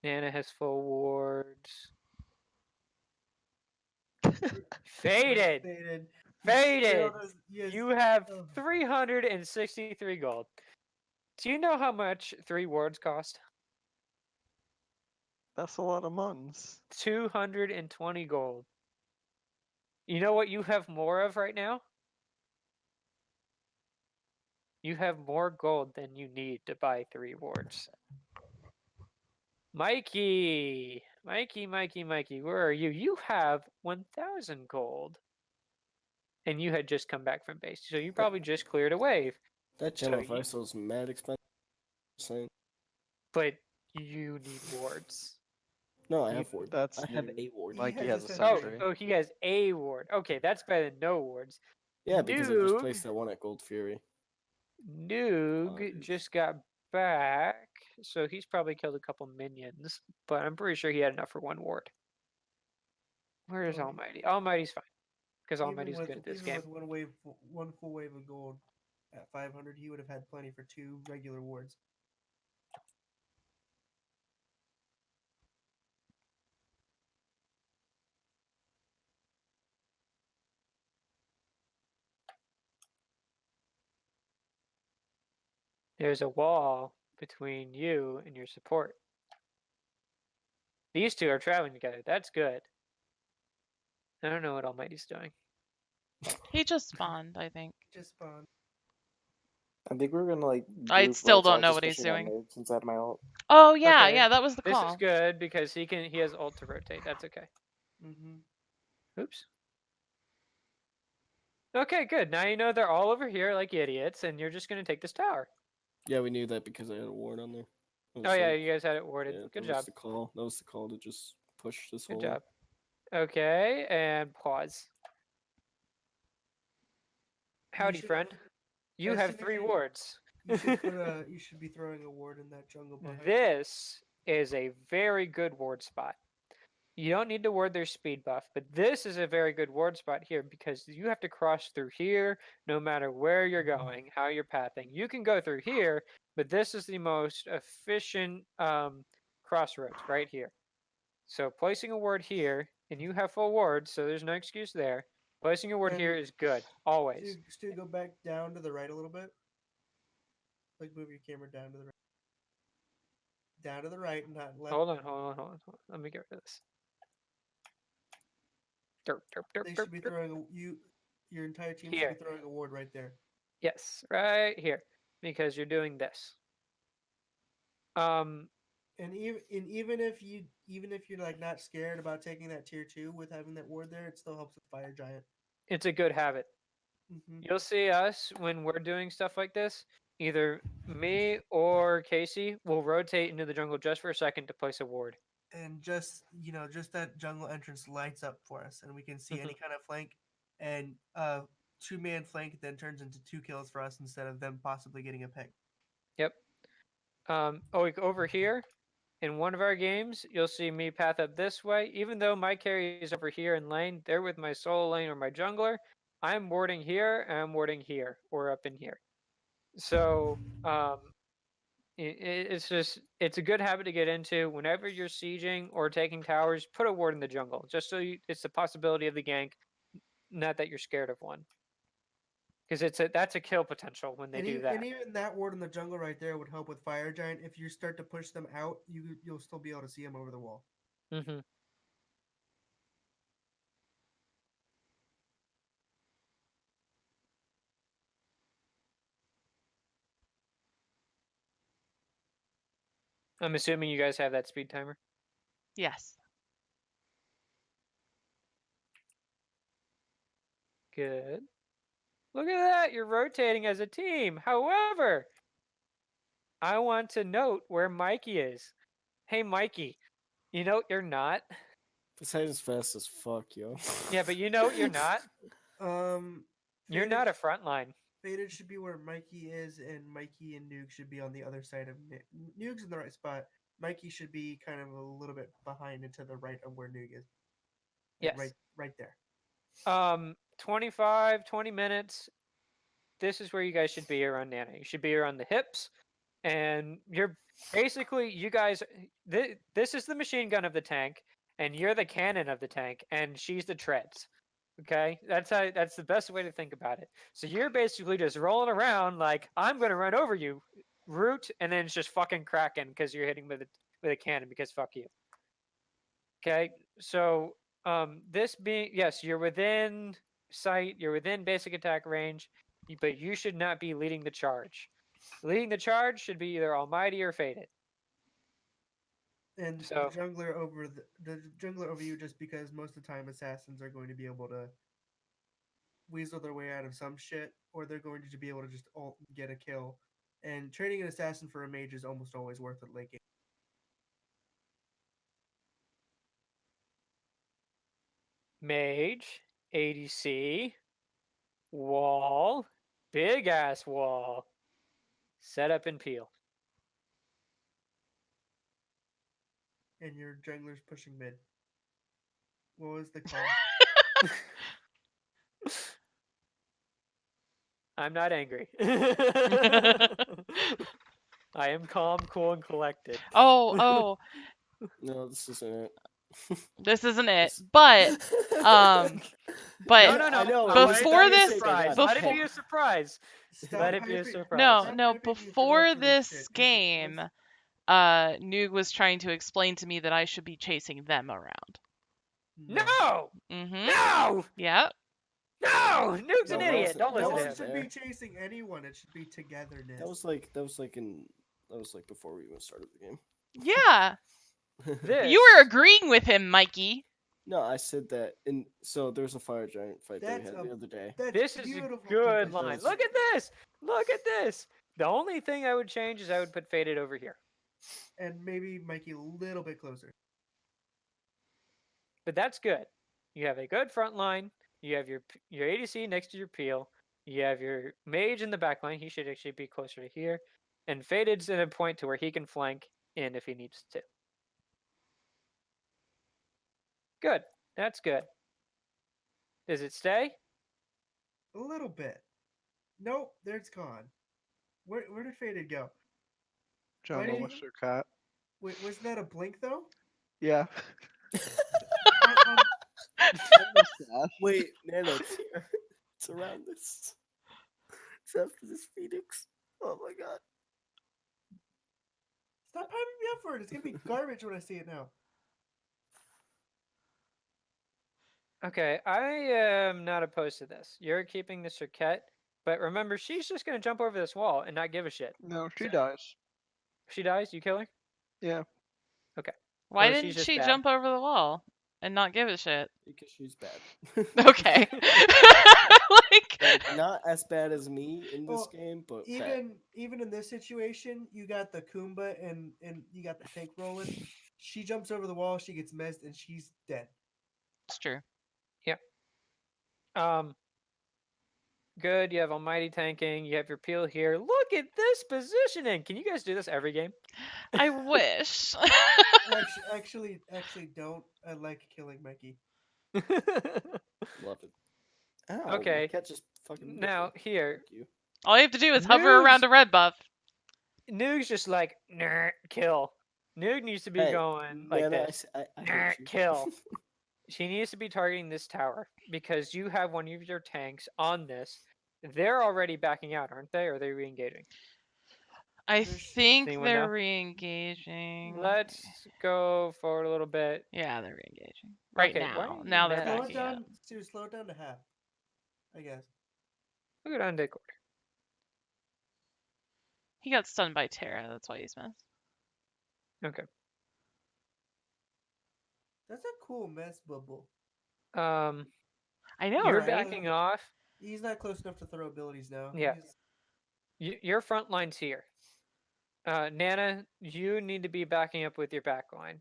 Nana has full wards. Faded. Faded. You have 363 gold. Do you know how much 3 wards cost? That's a lot of months. 220 gold. You know what you have more of right now? You have more gold than you need to buy 3 wards. Mikey, where are you? You have 1,000 gold. And you had just come back from base, so you probably just cleared a wave. That General Vessel is mad expensive. But you need wards. No, I have ward. That's I have a ward. Mikey has a Oh, sentry. oh, he has a ward. Okay, that's better than no wards. Yeah, because I just placed that one at Gold Fury. Noog just got back, so he's probably killed a couple minions, but I'm pretty sure he had enough for 1 ward. Where is Almighty? Almighty's fine, because Almighty's good at this game. With one full wave of gold at 500, he would have had plenty for 2 regular wards. There's a wall between you and your support. These two are traveling together. That's good. I don't know what Almighty's doing. He just spawned, I think. Just spawn. I think we're gonna like. I group still right, so don't I'll know just what he's machine gun doing. nerds inside my ult. Oh yeah, Okay, yeah, that was the This call. is good because he has ult to rotate. That's okay. Oops. Okay, good. Now you know they're all over here like idiots, and you're just gonna take this tower. Yeah, we knew that because I had a ward on there. Oh yeah, you guys had it warded. Yeah, Good that job. was the call. That was the call to just push this Good whole. job. Okay, and pause. Howdy, friend. You as have soon as 3 you- wards. You should be throwing a ward in that jungle behind. This is a very good ward spot. You don't need to ward their speed buff, but this is a very good ward spot here because you have to cross through here no matter where you're going, how you're pathing. You can go through here, but this is the most efficient crossroads right here. So placing a ward here, and you have full wards, so there's no excuse there. Placing a ward here And is good, always. Stu, go back down to the right a little bit. Like move your camera down to the right. Down to the right, not left. Hold on. Let me get rid of this. They should be throwing your entire team Here. should be throwing a ward right there. Yes, right here, because you're doing this. And even if you're like not scared about taking that tier 2 with having that ward there, it still helps with Fire Giant. It's a good habit. You'll see us when we're doing stuff like this. Either me or Casey will rotate into the jungle just for a second to place a ward. And just that jungle entrance lights up for us, and we can see any kind of flank. And 2-man flank then turns into 2 kills for us instead of them possibly getting a pick. Yep. Over here, in one of our games, you'll see me path up this way. Even though my carry is over here in lane, they're with my solo lane or my jungler. I'm warding here, and I'm warding here, or up in here. So, it's a good habit to get into. Whenever you're sieging or taking towers, put a ward in the jungle, just so it's the possibility of the gank, not that you're scared of one. Because that's a kill potential when they do that. And even that ward in the jungle right there would help with Fire Giant. If you start to push them out, you'll still be able to see them over the wall. Mm-hmm. I'm assuming you guys have that speed timer. Yes. Good. Look at that. You're rotating as a team. However, I want to note where Mikey is. Hey, Mikey. You know you're not. This head is fast as fuck, yo. Yeah, but you know you're not. You're Faded- not a frontline. Faded should be where Mikey is, and Mikey and Nuke should be on the other side of Nuke's in the right spot. Mikey should be kind of a little bit behind and to the right of where Nuke is. Like Yes. Right there. 20 minutes. This is where you guys should be around Nana. You should be around the hips. And you're basically, you guys, this is the machine gun of the tank, and you're the cannon of the tank, and she's the treads. Okay, that's the best way to think about it. So you're basically just rolling around like, I'm gonna run over you, root, and then it's just fucking cracking because you're hitting with a cannon because fuck you. Okay, so this being, yes, you're within sight, you're within basic attack range, but you should not be leading the charge. Leading the charge should be either Almighty or Faded. And So- the jungler over you, just because most of the time assassins are going to be able to weasel their way out of some shit, or they're going to be able to just ult and get a kill. And trading an assassin for a mage is almost always worth it late game. Mage, ADC, wall, big ass wall, set up and peel. And your jungler's pushing mid. What was the call? I'm not angry. I am calm, cool, and collected. Oh, No, this isn't it. This isn't it. But but No. I know. before Let it be a this- surprise. before- Let it be a surprise. Stop Let it be a hyping- surprise. no, stop no, hyping me up before for this shit, 'cause game, it's- Noog was trying to explain to me that I should be chasing them around. No! Mm-hmm. No! Yep. No! Noog's an No, idiot. wasn't- Don't No listen one to him. should there. be chasing anyone. It should be togetherness. That was like before we even started the game. Yeah. This. You were agreeing with him, Mikey. No, I said that. And so there was a fire giant fight that we That's had a- the other day. That's This is a beautiful good position. line. Look at this. Look at this. The only thing I would change is I would put Faded over here. And maybe Mikey a little bit closer. But that's good. You have a good front line. You have your ADC next to your peel. You have your mage in the back line. He should actually be closer to here. And Faded's at a point to where he can flank in if he needs to. Good. That's good. Does it stay? A little bit. Nope, there it's gone. Where did Faded go? Jungle did with you- your cat. Wait, wasn't that a blink though? Yeah. I- Wait, Nana, it's here. It's around this. It's after this Phoenix. Oh my god. Stop hyping me up for it. It's gonna be garbage when I see it now. Okay, I am not opposed to this. You're keeping the Circuit, but remember, she's just going to jump over this wall and not give a shit. No, she dies. If she dies, you kill her? Yeah. Why Or she's didn't just she bad. jump over the wall and not give a shit? Because she's bad. Okay. Like, Like, not as bad as me in this Well, game, but bad. Even in this situation, you got the Kumba and you got the tank rolling. She jumps over the wall, she gets messed, and she's dead. it's true. Good. You have Almighty tanking. You have your peel here. Look at this positioning. Can you guys do this every game? I wish. Actually, don't. I like killing Mikey. Love it. Ow, my Okay, cat just fucking bit now me. here, Thank you. All you have to do is hover around Noobs. a red buff. Noog's just like, "Nah, kill. Noog needs to be Hey, going like Nana, this. I Nah, hate you. kill. She needs to be targeting this tower because you have one of your tanks on this. They're already backing out, aren't they? Or are they re-engaging? I There's- think anyone they're know? re-engaging. Let's go forward a little bit. Yeah, they're re-engaging. Right Okay, why now. are you Now they're mad? Slow it backing up. down. To slow it down to half. I guess. We'll go down to quarter. He got stunned by Terra. That's why he's missed. Okay. That's a cool mess bubble. Um, I know, you're right? backing off. He's not close enough to throw abilities now. Yeah. He's- Your front line's here. Nana, you need to be backing up with your back line.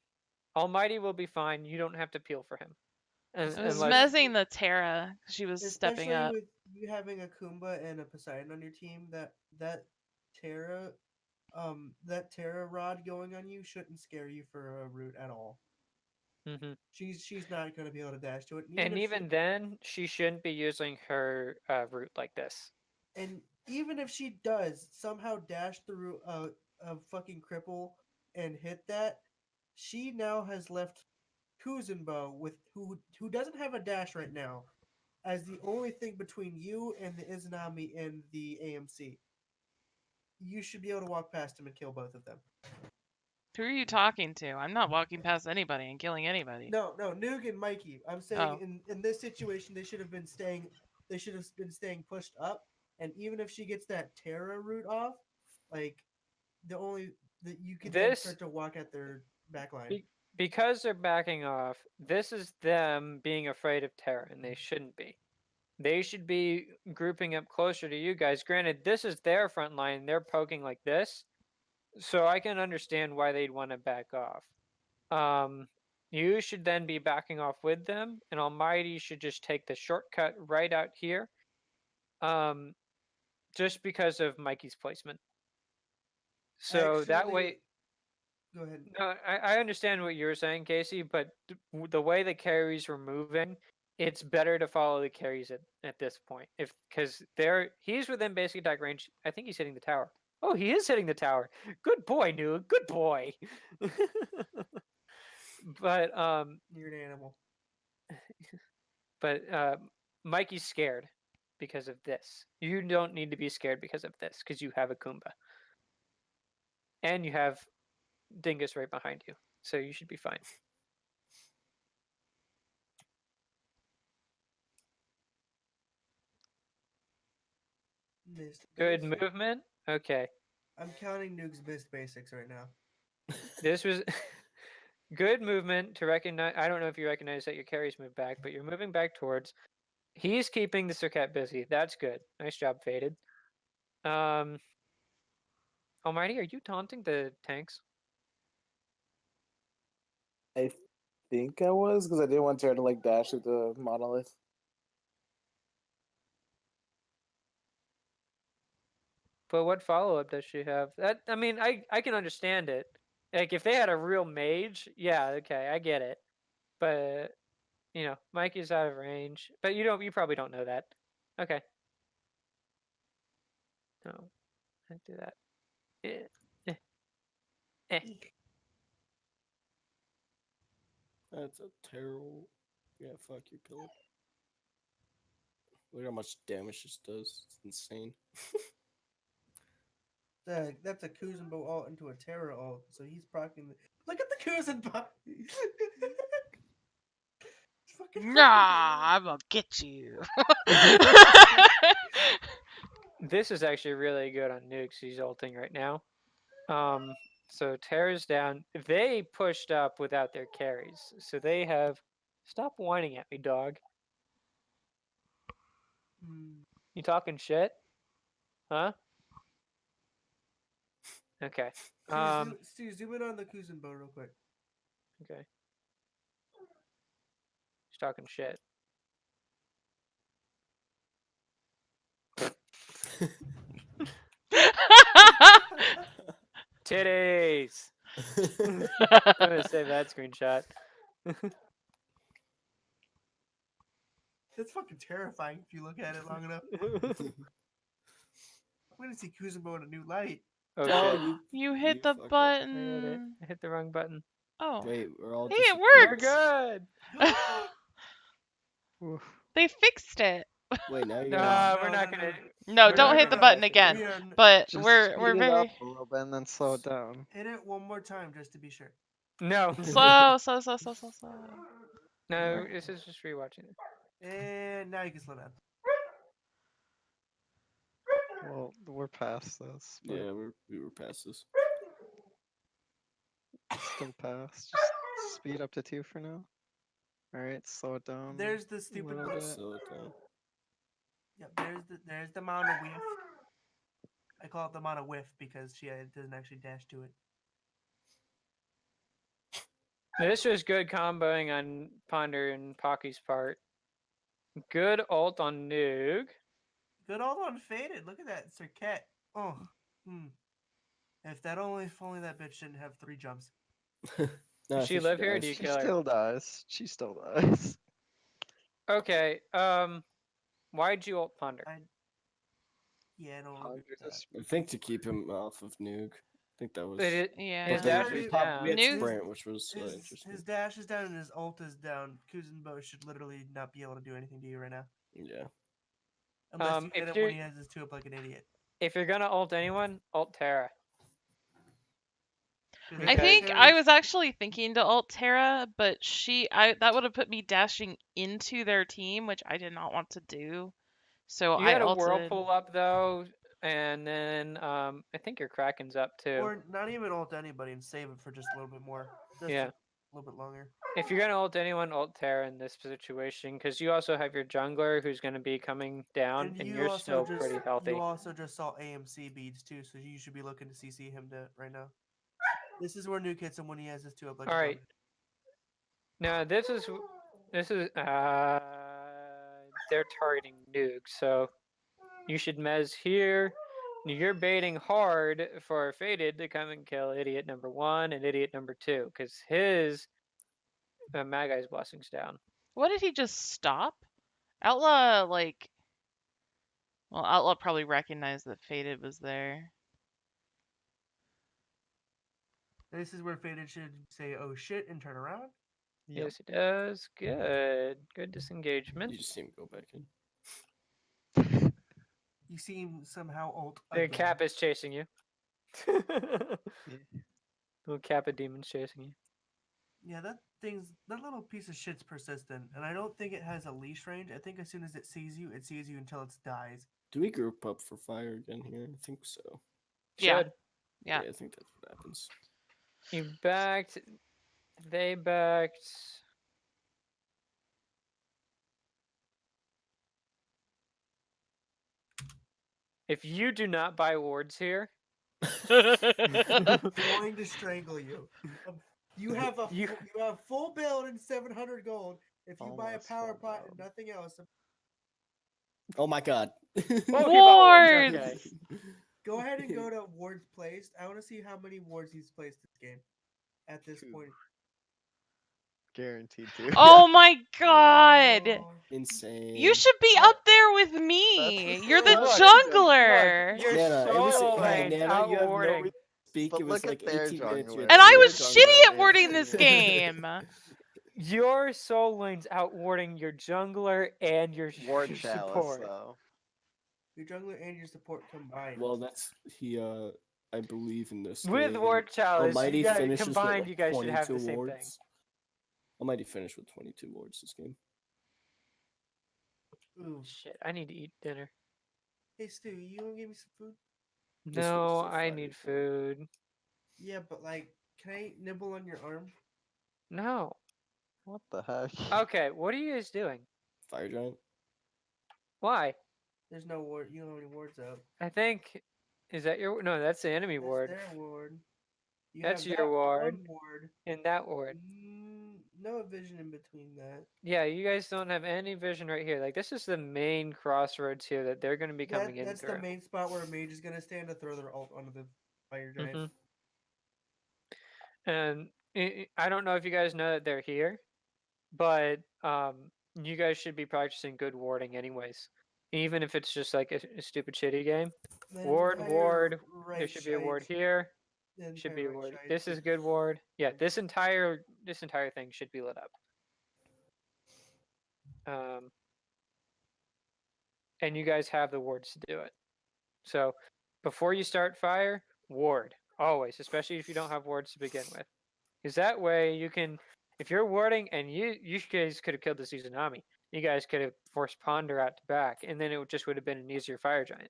Almighty will be fine. You don't have to peel for him. I was Unless mezzing the Terra. She was stepping Especially up. with you having a Kumba and a Poseidon on your team, that Terra rod going on you shouldn't scare you for a root at all. hmm She's not going to be able to dash to it. And if even then, she shouldn't be using her route like this. and even if she does somehow dash through a fucking cripple and hit that, she now has left Kuzenbo with who doesn't have a dash right now as the only thing between you and the Izanami and the AMC. You should be able to walk past him and kill both of them. Who are you talking to? I'm not walking past anybody and killing anybody. No, Noog and Mikey. I'm saying Oh. in this situation they should have been staying pushed up, and even if she gets that Terra route off, like you could then This- start to walk at their back line. Because they're backing off, this is them being afraid of Terra, and they shouldn't be. They should be grouping up closer to you guys. Granted, this is their front line. They're poking like this. So I can understand why they'd want to back off. You should then be backing off with them, and Almighty should just take the shortcut right out here. Just because of Mikey's placement. So that way... Actually- Go ahead. No, I understand what you're saying, Casey, but the way the carries were moving, it's better to follow the carries at this point. Because he's within basic attack range. I think he's hitting the tower. Oh, he is hitting the tower. Good boy, Noob. Good boy. But You're an animal. but Mikey's scared because of this. You don't need to be scared because of this because you have a Kumba. And you have Dingus right behind you. So you should be fine. Missed Good basic. movement. Okay. I'm counting Nuke's missed basics right now. This was good movement to recognize. I don't know if you recognize that your carries moved back, but you're moving back towards. He's keeping the Circuit busy. That's good. Nice job, Faded. Almighty, are you taunting the tanks? I think I was because I didn't want her to like dash at the monolith. But what follow up does she have? That I mean, I can understand it. Like if they had a real mage, yeah, okay, I get it. But you know, Mikey's out of range. But you probably don't know that. Okay. No, I do that. Eh. Eh. That's a terrible. Yeah, fuck you, pillar. Look how much damage this does. It's insane. That's a Kuzenbo ult into a Terra ult, so he's procking. Look at the Kuzenbo. Nah, I'm gonna get you. This is actually really good on Nukes. He's ulting right now. So Terra's down. They pushed up without their carries, so they have. Stop whining at me, dog. You talking shit? Huh? Okay. Steve, zoom in on the Kuzenbo real quick. Okay. He's talking shit. Titties. I'm gonna save that screenshot. That's fucking terrifying if you look at it long enough. I'm gonna see Kuzenbo in a new light. Oh Oh, shit! You hit the fucked up. button. I hit the wrong button. Oh. Wait, we're all. Hey, it disappearing. We're worked. good. They fixed it. Wait, now you're. No, we're not gonna. No, We're don't not hit the gonna- button again. We are But Just we're speed it up very a little bit and then slow it down. hit it one more time just to be sure. No. slow. No, this is just rewatching it. And now you can slow down. Well, we're past this. But Yeah, we were past this. still past. Just speed up to 2 for now. Alright, slow it down. There's the a stupid. little bit. Slow it down. Yep, there's the mono whiff. I call it the mono whiff because she doesn't actually dash to it. This was good comboing on Ponder and Pocky's part. Good ult on Noog. Good ult on Faded. Look at that Circuit. Oh, if only that bitch didn't have 3 jumps. No, Does I she think live here or does. do you She kill her? still dies. She still dies. Okay, why'd you ult Ponder? Yeah, I don't Ponder agree with that. just- I think to keep him off of Nuke. I think that was. Yeah. His But then dash we is had- down. We had Nuke- sprint, which was interesting. His dash is down and his ult is down. Kuzenbo should literally not be able to do anything to you right now. Yeah. Unless you if hit it you're- when he has his 2 up like an idiot. If you're gonna ult anyone, ult Terra. I think I was actually thinking to ult Terra, but that would have put me dashing into their team, which I did not want to do. So You I had a ulted. whirlpool up though, and then I think your Kraken's up too. Or not even ult anybody and save it for just a little bit more. Just Yeah. a little bit longer. If you're gonna ult anyone, ult Terra in this situation, because you also have your jungler who's gonna be coming down, and you're still pretty healthy. You also just saw AMC beads too, so you should be looking to CC him right now. This is where Nuke hits him when he has his 2 up like. All right. Now this is they're targeting Nuke, so you should mez here. You're baiting hard for Faded to come and kill Idiot number 1 and Idiot number 2, because his Magai's blessings down. What did he just stop? Outlaw Outlaw probably recognized that Faded was there. This is where Faded should say, "Oh shit," and turn around. Yep. Yes, it does. Good. Good disengagement. You just see him go back in. You seem somehow ult The again. cap is chasing you. Yeah. Little Kappa demon's chasing you. Yeah, that little piece of shit's persistent, and I don't think it has a leash range. I think as soon as it sees you until it dies. Do we group up for fire again here? I think so. Yeah. Should. Yeah. I think that's what happens. You backed. They backed. If you do not buy wards here, I'm going to strangle you. You have You- you have full build and 700 gold. If you buy a Almost power full pot build. and nothing else, Oh my god. Okay, about wards, Wards! okay. go ahead and go to wards placed. I want to see how many wards he's placed this game. At this 2. point. Guaranteed to. Oh my god! Oh. Insane. You should be That- up there with me. You're the Look, jungler. Your Nana, solo hey, lane's Nana, you have no outwarding. reason to speak. But It was look at like their 18 minutes. jungler. And I Their was jungler shitty at is warding this insane. game. Your soul lane's outwarding your jungler and your Ward your chalice support. though. Your jungler and your support combined. Well, that's I believe in this. With game. ward chalice, Almighty you guys, finishes combined, with you guys should have 22 the same wards. thing. Almighty finished with 22 wards this game. Ooh. Shit, I need to eat dinner. Hey Stu, you wanna give me some food? This No, was so I funny. need food. Yeah, but like, can I nibble on your arm? No. What the heck? Okay, what are you guys doing? Fire giant. Why? There's no ward. You don't have any wards up. I think is that your no? That's the enemy That's ward. their ward. You That's have your that ward. one ward. And that ward. No vision in between that. Yeah, you guys don't have any vision right here. Like this is the main crossroads here that they're going to be coming in That's through. the main spot where a mage is gonna stand to throw their ult onto the fire giant. And I don't know if you guys know that they're here, but you guys should be practicing good warding anyways. Even if it's just like a stupid shitty game. The Ward, entire ward. There right should be a ward side- here. the Should entire be a right ward. side This is good ward. Yeah, this entire thing should be lit up. And you guys have the wards to do it. So before you start fire, ward always, especially if you don't have wards to begin with, because that way you can, if you're warding and you guys could have killed the Izanami, you guys could have forced Ponder out to back, and then it just would have been an easier fire giant.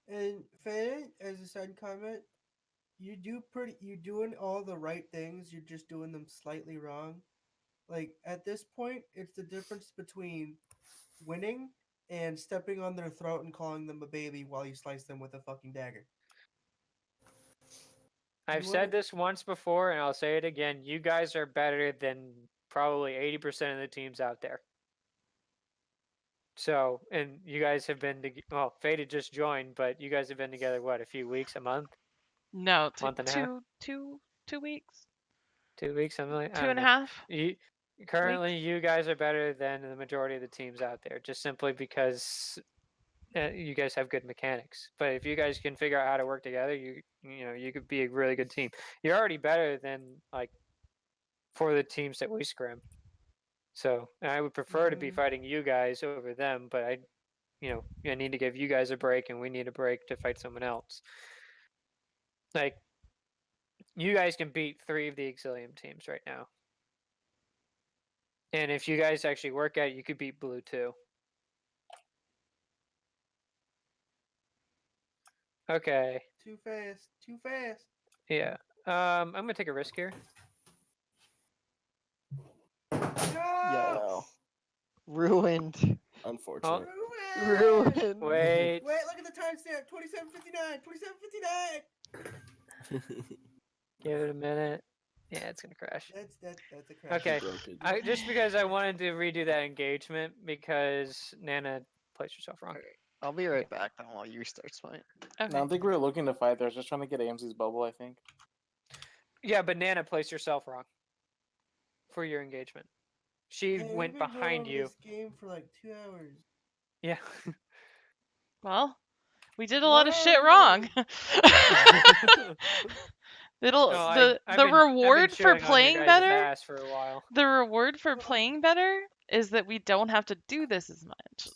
And Fan, as a side comment, you're doing all the right things. You're just doing them slightly wrong. Like at this point, it's the difference between winning and stepping on their throat and calling them a baby while you slice them with a fucking dagger. I've You said wanna- this once before, and I'll say it again. You guys are better than probably 80% of the teams out there. So, and you guys have been well, Faded just joined, but you guys have been together what, a few weeks, a month, No, month and a half, 2 weeks, 2 weeks, something like. I two don't and a know. half. Currently, you guys are better than the majority of the teams out there, just simply because you guys have good mechanics. But if you guys can figure out how to work together, you know you could be a really good team. You're already better than like for the teams that we scrim. So I would prefer to be fighting you guys over them, but I need to give you guys a break, and we need a break to fight someone else. Like you guys can beat 3 of the Exilium teams right now. And if you guys actually work at it, you could beat Blue too. Okay. Too fast. Too fast. Yeah. I'm gonna take a risk here. No! Yes. Ruined. Unfortunate. Ruined. Wait. Wait, look at the timestamp. 27:59. 27:59. Give it a minute. Yeah, it's gonna crash. That's a crash. Okay. Broke it. Just because I wanted to redo that engagement because Nana placed herself wrong. I'll be right back then while you restart fight. I Okay. don't think we were looking to fight. They were just trying to get AMC's bubble, I think. Yeah, but Nana placed herself wrong for your engagement. She Hey, we've went been going behind over you. This game for like 2 hours. Yeah. Well, We did a lot of shit wrong. No, the I've been reward for chewing on your playing guys' better. ass for a while. The reward for playing better is that we don't have to do this as much.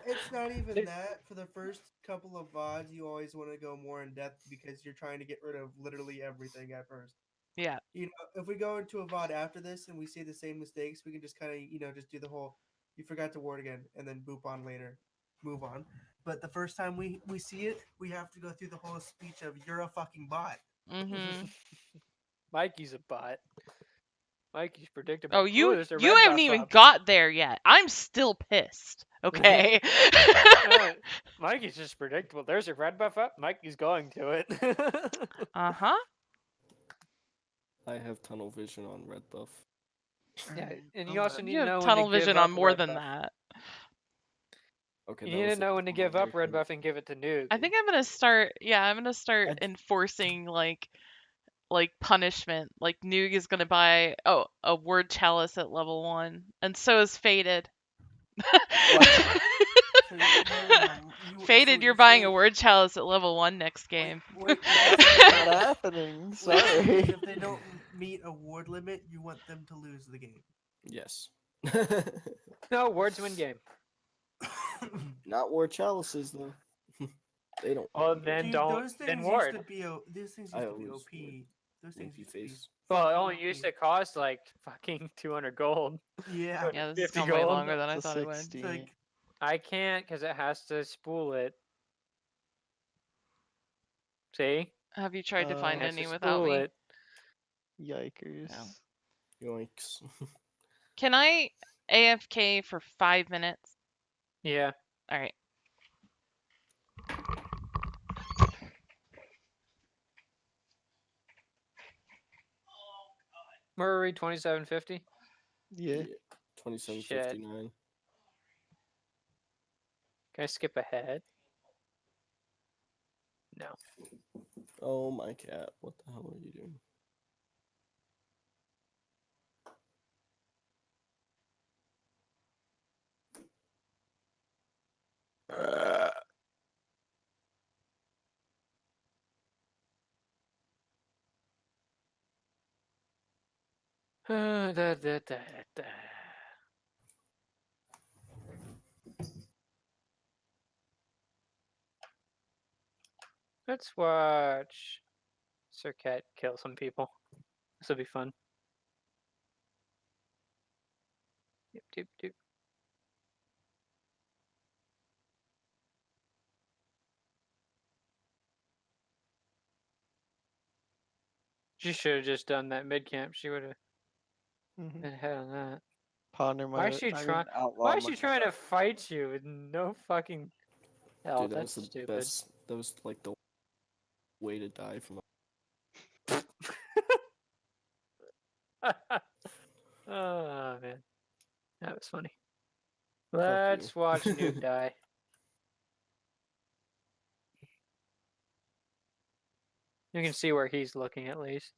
It's not even that. For the first couple of VODs, you always want to go more in depth because you're trying to get rid of literally everything at first. Yeah. You know, if we go into a VOD after this and we see the same mistakes, we can just kind of, you know, just do the whole, you forgot to ward again, and then boop on later, move on. But the first time we see it, we have to go through the whole speech of, you're a fucking bot. Mm-hmm. Mikey's a bot. Mikey's predictable. Oh, Ooh, there's a you red haven't buff even up. got there yet. I'm still pissed. Okay. Mikey's just predictable. There's a red buff up. Mikey's going to it. Uh-huh. I have tunnel vision on red buff. Yeah, and you also need You to know have when tunnel to give vision up on more red than buff. that. Okay. You need to know when to give up red buff and give it to Nuke. I think I'm gonna start. Yeah, I'm gonna start enforcing like punishment. Like Noog is gonna buy a word chalice at level 1, and so is Faded. Faded, you're buying a word chalice at level 1 next game. Wait, That's not happening. Sorry. if they don't meet a ward limit, you want them to lose the game. Yes. No, words win game. Not ward chalices though. They don't. Oh, then Dude, don't. those Then things ward. used to be these things I used to be always OP. Those things Monkey used to be face. Well, it fucking only used OP. to cost like fucking 200 gold. Yeah. Yeah, this is 50 going way gold. longer than I It's a thought it would. 60. It's like I can't because it has to spool it. See? Have you tried to find It has any to without spool me? it. Yikers. No. Yoinks. Can I AFK for 5 minutes? Yeah. All right. Murray 2750. Yeah. 2759. Can I skip ahead? No. Oh my cat! What the hell are you doing? Da, da, da, da. Let's watch Sir Cat kill some people. This will be fun. Yep, doop, doop. She should have just done that mid camp. She would have Mm-hmm. been ahead on that. Ponder Why is she trying? Why is she trying to fight you with no fucking hell? Dude, that That's was the stupid. best. That was like the way to die from. Oh man, that was funny. you. Let's watch Noob die. You can see where he's looking at least.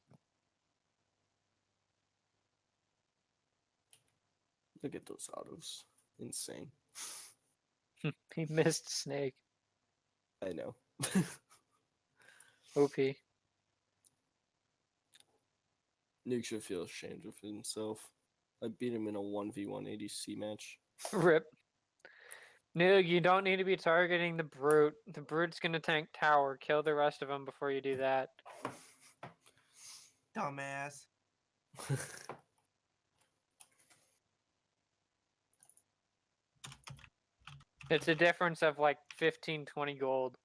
Look at those autos. Insane. He missed Snake. I know. OP. Nuke should feel ashamed of himself. I beat him in a 1v1 ADC match. Rip. Noog, you don't need to be targeting the brute. The brute's gonna tank tower. Kill the rest of them before you do that. dumbass. It's a difference of like 15, 20 gold.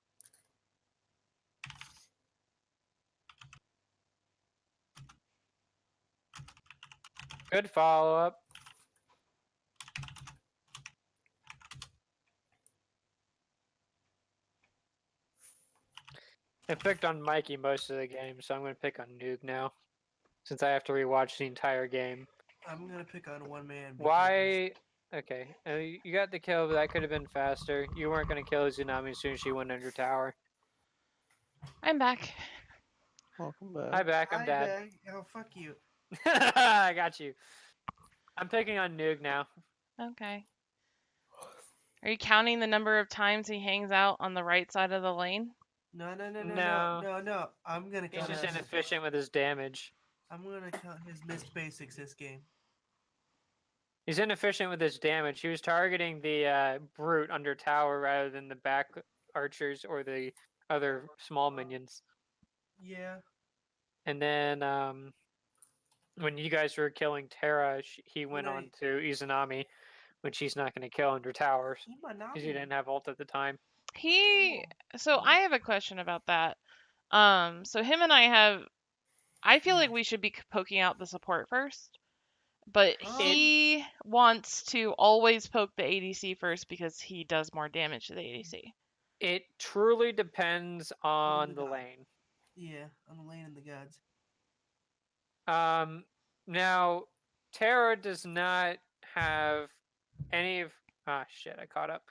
Good follow-up. I picked on Mikey most of the game, so I'm going to pick on Noog now. Since I have to rewatch the entire game. I'm gonna pick on one man. Why? Okay, you got the kill, but that could have been faster. You weren't going to kill Tsunami as soon as she went under tower. I'm back. Welcome back. Hi back, I'm Hi, dad. Dad. Oh, fuck you. I got you. I'm picking on Noog now. Okay. Are you counting the number of times he hangs out on the right side of the lane? No. I'm gonna He's count just his. inefficient with his damage. I'm gonna count his missed basics this game. He's inefficient with his damage. He was targeting the brute under tower rather than the back archers or the other small minions. Yeah. And then when you guys were killing Terra, he went on to Izanami, which he's not going to kill under towers because he didn't have ult at the time. So I have a question about that. So him and I feel like we should be poking out the support first, but he wants to always poke the ADC first because he does more damage to the ADC. It truly depends on the lane. Yeah, on the lane and the gods. Now, Terra does not have any of... Ah, shit, I caught up.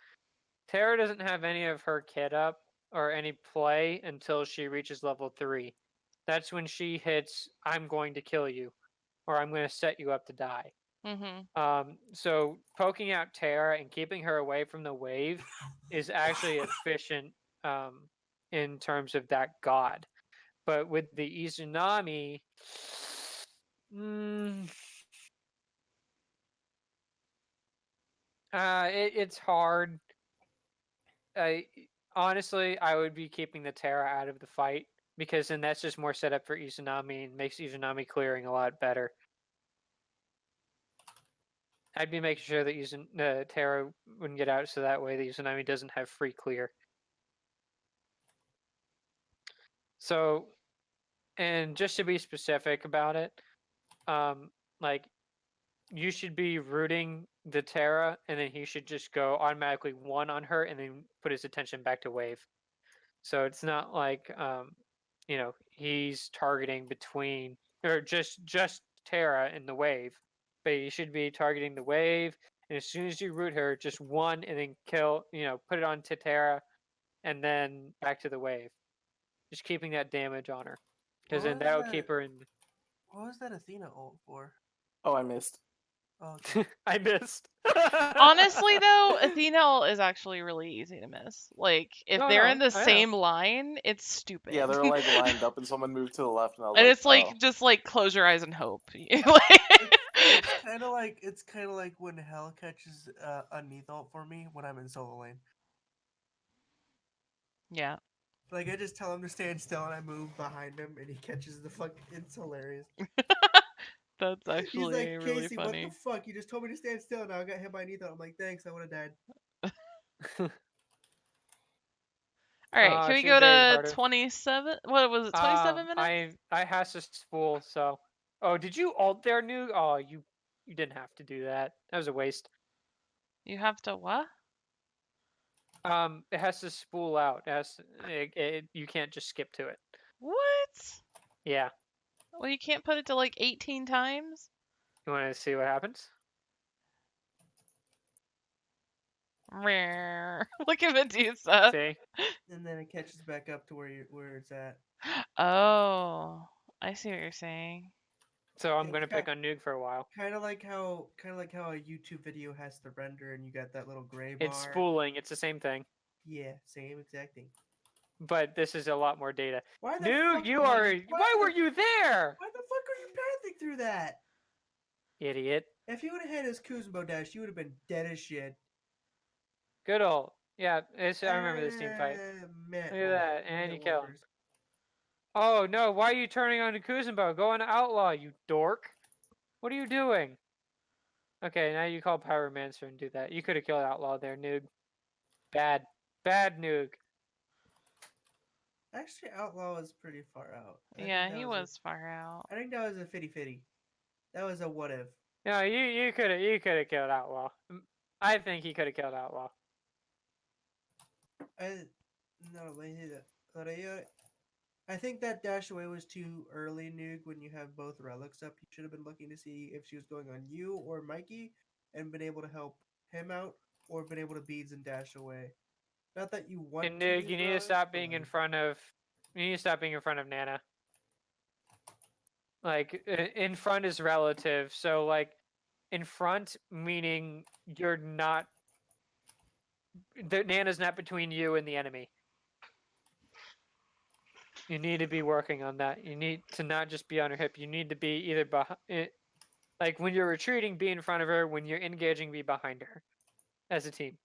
Terra doesn't have any of her kit up or any play until she reaches level 3. That's when she hits, I'm going to kill you, or I'm going to set you up to die. So poking out Terra and keeping her away from the wave is actually efficient in terms of that god. But with the Izanami, it's hard. Honestly, I would be keeping the Terra out of the fight because then that's just more set up for Izanami and makes Izanami clearing a lot better. I'd be making sure that Terra wouldn't get out so that way the Izanami doesn't have free clear. So, and just to be specific about it, like, you should be rooting the Terra, and then he should just go automatically 1 on her, and then put his attention back to wave. So it's not like, he's targeting between, or just Terra in the wave, but you should be targeting the wave, and as soon as you root her, just 1, and then kill, put it on to Terra, and then back to the wave. Just keeping that damage on her, because then that will keep her in. What was that Athena ult for? Oh, I missed. Oh, okay. I missed. Honestly, though, Athena ult is actually really easy to miss. Like, if they're in the same line, it's stupid. Yeah, they're like lined up, and someone moved to the left, and I was and like, it's like, oh. just like close your eyes and hope. It's kind of like when Hell catches a Neath ult for me when I'm in solo lane. Yeah. Like, I just tell him to stand still, and I move behind him, and he catches the fuck. It's hilarious. That's actually He's like, really Casey, funny. what the fuck? You just told me to stand still, now I got hit by Neath ult. I'm like, thanks, I would have died. All right, can we go to 27? What was it, 27 minutes? I has to spool, so... Oh, did you ult there, Noog? Oh, you didn't have to do that. That was a waste. You have to what? It has to spool out. You can't just skip to it. What? Yeah. Well, you can't put it to like 18 times? You want to see what happens? Look at Medusa. See? And then it catches back up to where it's at. Oh, I see what you're saying. So I'm gonna pick on Noog for a while. Kind of like how a YouTube video has to render, and you got that little gray bar. It's spooling. It's the same thing. Yeah, same exact thing. But this is a lot more data. Why the Noog, fuck you are. Why were you there? Why the fuck are you pathing through that? Idiot. If you would have had his Kuzmo dash, you would have been dead as shit. Good old. Yeah, I remember this team fight. Look at that, and you kill him. Oh no, why are you turning on to Kuzenbo? Go on to Outlaw, you dork. What are you doing? Okay, now you call Pyromancer and do that. You could have killed Outlaw there, Noog. Bad. Bad Noog. Actually, Outlaw was pretty far out. Yeah, he was far out. I think that was a 50-50. That was a what if. No, you could have killed Outlaw. I think he could have killed Outlaw. I think that dash away was too early, Noog, when you have both relics up. You should have been looking to see if she was going on you or Mikey and been able to help him out, or been able to beads and dash away. Not that you want and Noog, you need to stop being in front of... You need to stop being in front of Nana. Like, in front is relative, so, like, in front meaning you're not the Nana's not between you and the enemy. You need to be working on that. You need to not just be on her hip. You need to be either behind, like when you're retreating, be in front of her. When you're engaging, be behind her, as a team.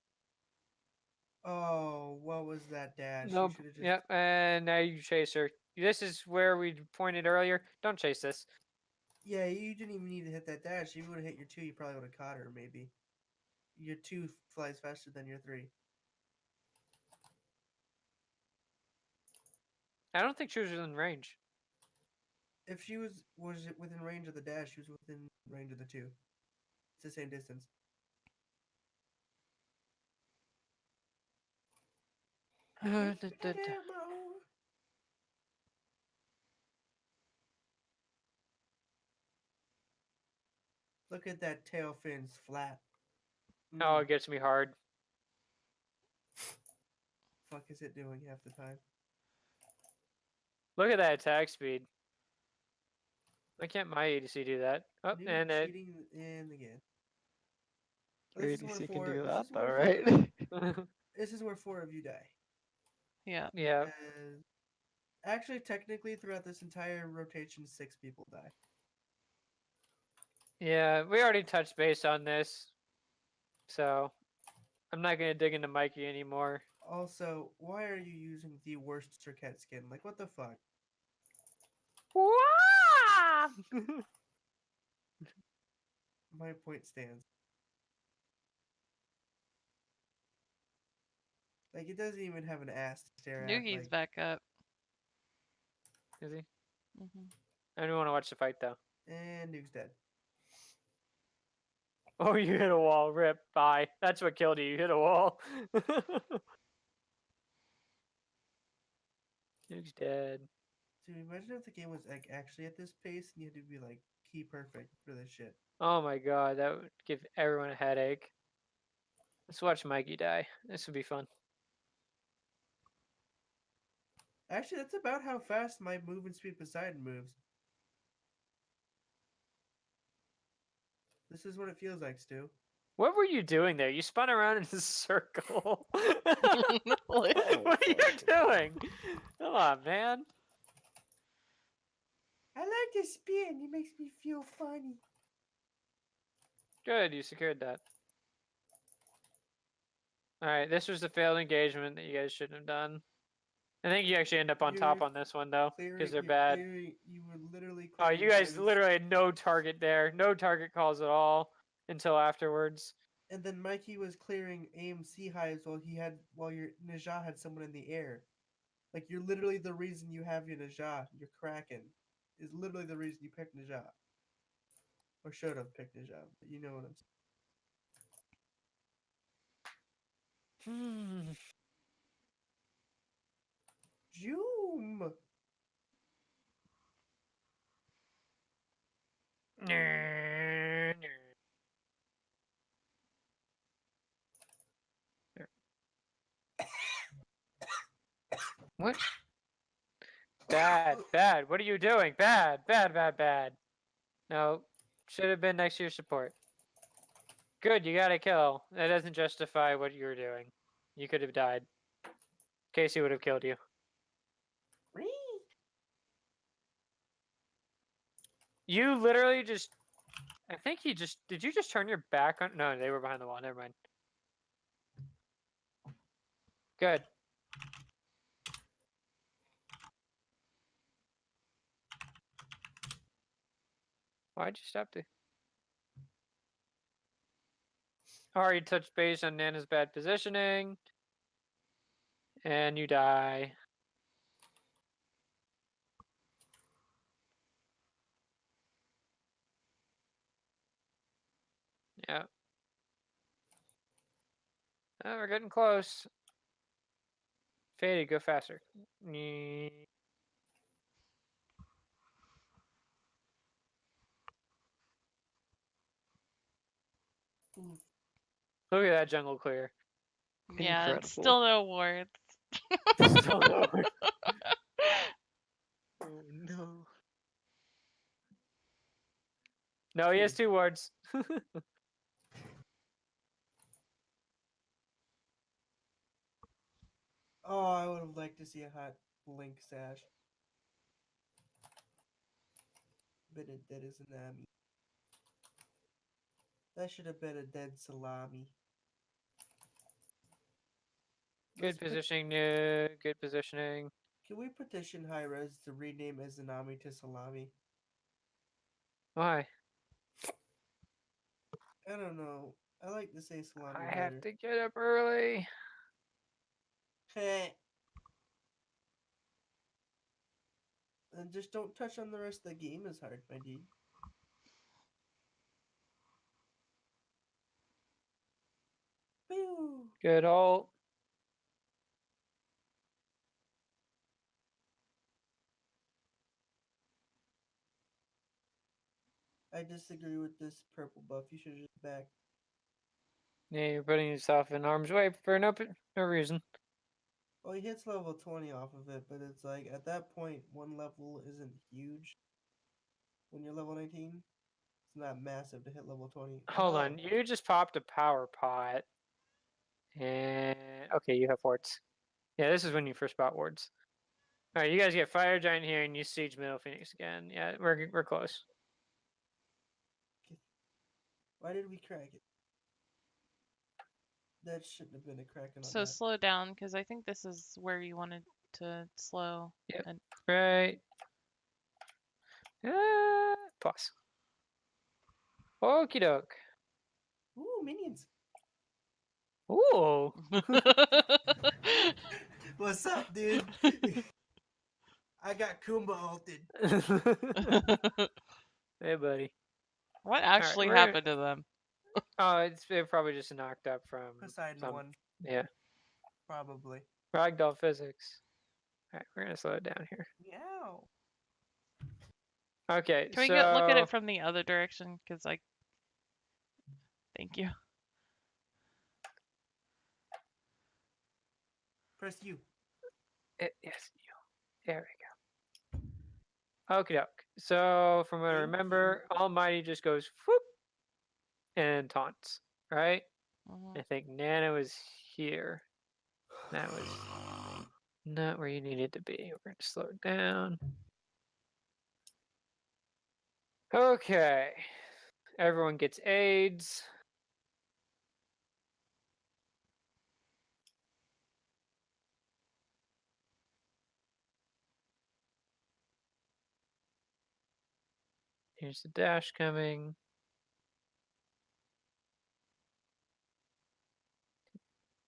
Oh, what was that dash? You Nope. should have just. Yep. And now you chase her. This is where we pointed earlier. Don't chase this. Yeah, you didn't even need to hit that dash. If you would have hit your 2, you probably would have caught her, maybe. Your 2 flies faster than your 3. I don't think she was within range. If she was it within range of the dash, she was within range of the 2. It's the same distance. Look at that tail fins flap. Oh, it gets me hard. Fuck is it doing half the time? Look at that attack speed. Why can't my ADC do that? Oh, New and it. cheating in again. Your This is where ADC can four. do This that is though, where four. right? This is where 4 of you die. Yeah. Yeah. And actually, technically, throughout this entire rotation, 6 people die. Yeah, we already touched base on this. So, I'm not going to dig into Mikey anymore. Also, why are you using the worst Circuit skin? Like, what the fuck? My point stands. Like, it doesn't even have an ass to stare at. Noogie's Like, back up. Is he? Hmm. I don't want to watch the fight, though. and Nuke's dead. Oh, you hit a wall. Rip. Bye. That's what killed you. You hit a wall. Nuke's dead. Dude, imagine if the game was like actually at this pace and you had to be like key perfect for this shit. Oh my god, that would give everyone a headache. Let's watch Mikey die. This would be fun. Actually, that's about how fast my movement speed Poseidon moves. This is what it feels like, Stu. What were you doing there? You spun around in a circle. What? What are you doing? Come on, man. I like to spin. It makes me feel funny. Good, you secured that. Alright, this was a failed engagement that you guys shouldn't have done. I think you actually end up on top on this one, though, because they're bad. You were literally Oh, you guys his- literally had no target there. No target calls at all until afterwards. And then Mikey was clearing AMC hives while your Najah had someone in the air. Like, you're literally the reason you have your Najah. Your Kraken is literally the reason you picked Najah. Or should have picked Najah, but you know what I'm saying. Joom! What? Bad, bad. What are you doing? Bad, bad, bad, bad. No, should have been next to your support. Good, you got a kill. That doesn't justify what you were doing. You could have died. Casey would have killed you. You literally just... I think he just... Did you just turn your back on... No, they were behind the wall. Never mind. Good. Why'd you stop there? Already touched base on Nana's bad positioning. And you die. Yeah. Oh, we're getting close. Faded, go faster. Look at that jungle clear. Yeah, Incredible. still no wards. Still no word. Oh no. No, he has 2 wards. Oh, I would have liked to see a hot Link sash. But it dead as an Ami. That should have been a dead salami. Good positioning, new. Good positioning. Can we petition High Res to rename Izanami to Salami? Why? I don't know. I like to say salami I better. have to get up early. And just don't touch on the rest of the game is hard, my dude. Pew! Good ult. I disagree with this purple buff. You should have just back. Yeah, you're putting yourself in harm's way for no reason. Well, he hits level 20 off of it, but it's like at that point, one level isn't huge. When you're level 19, it's not massive to hit level 20. Hold on, you just popped a power pot. And okay, you have wards. Yeah, this is when you first bought wards. All right, you guys get Fire Giant here, and you siege Middle Phoenix again. Yeah, we're close. Why did we crack it? That shouldn't have been a cracking on So that. slow down, because I think this is where you wanted to slow. Yep. And Right. Pause. Okie doke. Ooh, minions. Ooh. What's up, dude? I got Kumba ulted. Hey, buddy. What actually we're- happened to them? Oh, it probably just knocked up from Poseidon some. one, Yeah. probably. Ragdoll physics. All right, we're gonna slow it down here. Meow. Okay, Can we so look at it from the other direction? Because thank you. Press U. yes, you. There we go. Okie doke. So from what I Thank remember, Almighty just goes whoop and taunts, right? Mhm. I think Nana was here. That was not where you needed to be. We're gonna slow it down. Okay. Everyone gets AIDS. Here's the dash coming.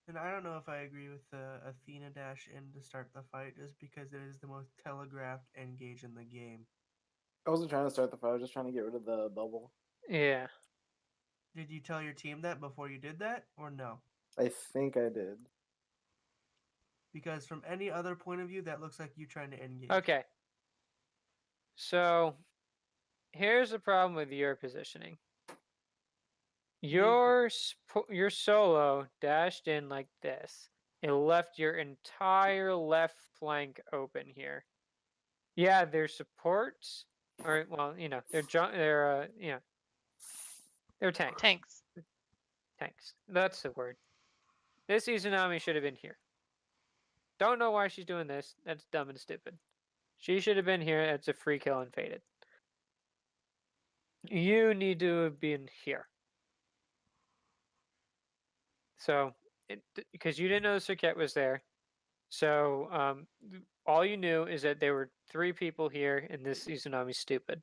And I don't know if I agree with the Athena dash in to start the fight, just because it is the most telegraphed engage in the game. I wasn't trying to start the fight. I was just trying to get rid of the bubble. Yeah. Did you tell your team that before you did that, or no? I think I did. Because from any other point of view, that looks like you trying to engage. Okay. So here's the problem with your positioning. Your solo dashed in like this. It left your entire left flank open here. Yeah, their supports, or well, they're they're tanks. Tanks. That's the word. This Izanami should have been here. Don't know why she's doing this. That's dumb and stupid. She should have been here. That's a free kill and faded. You need to have been here. So, because you didn't know the Circuit was there, so all you knew is that there were 3 people here, and this Izanami's stupid.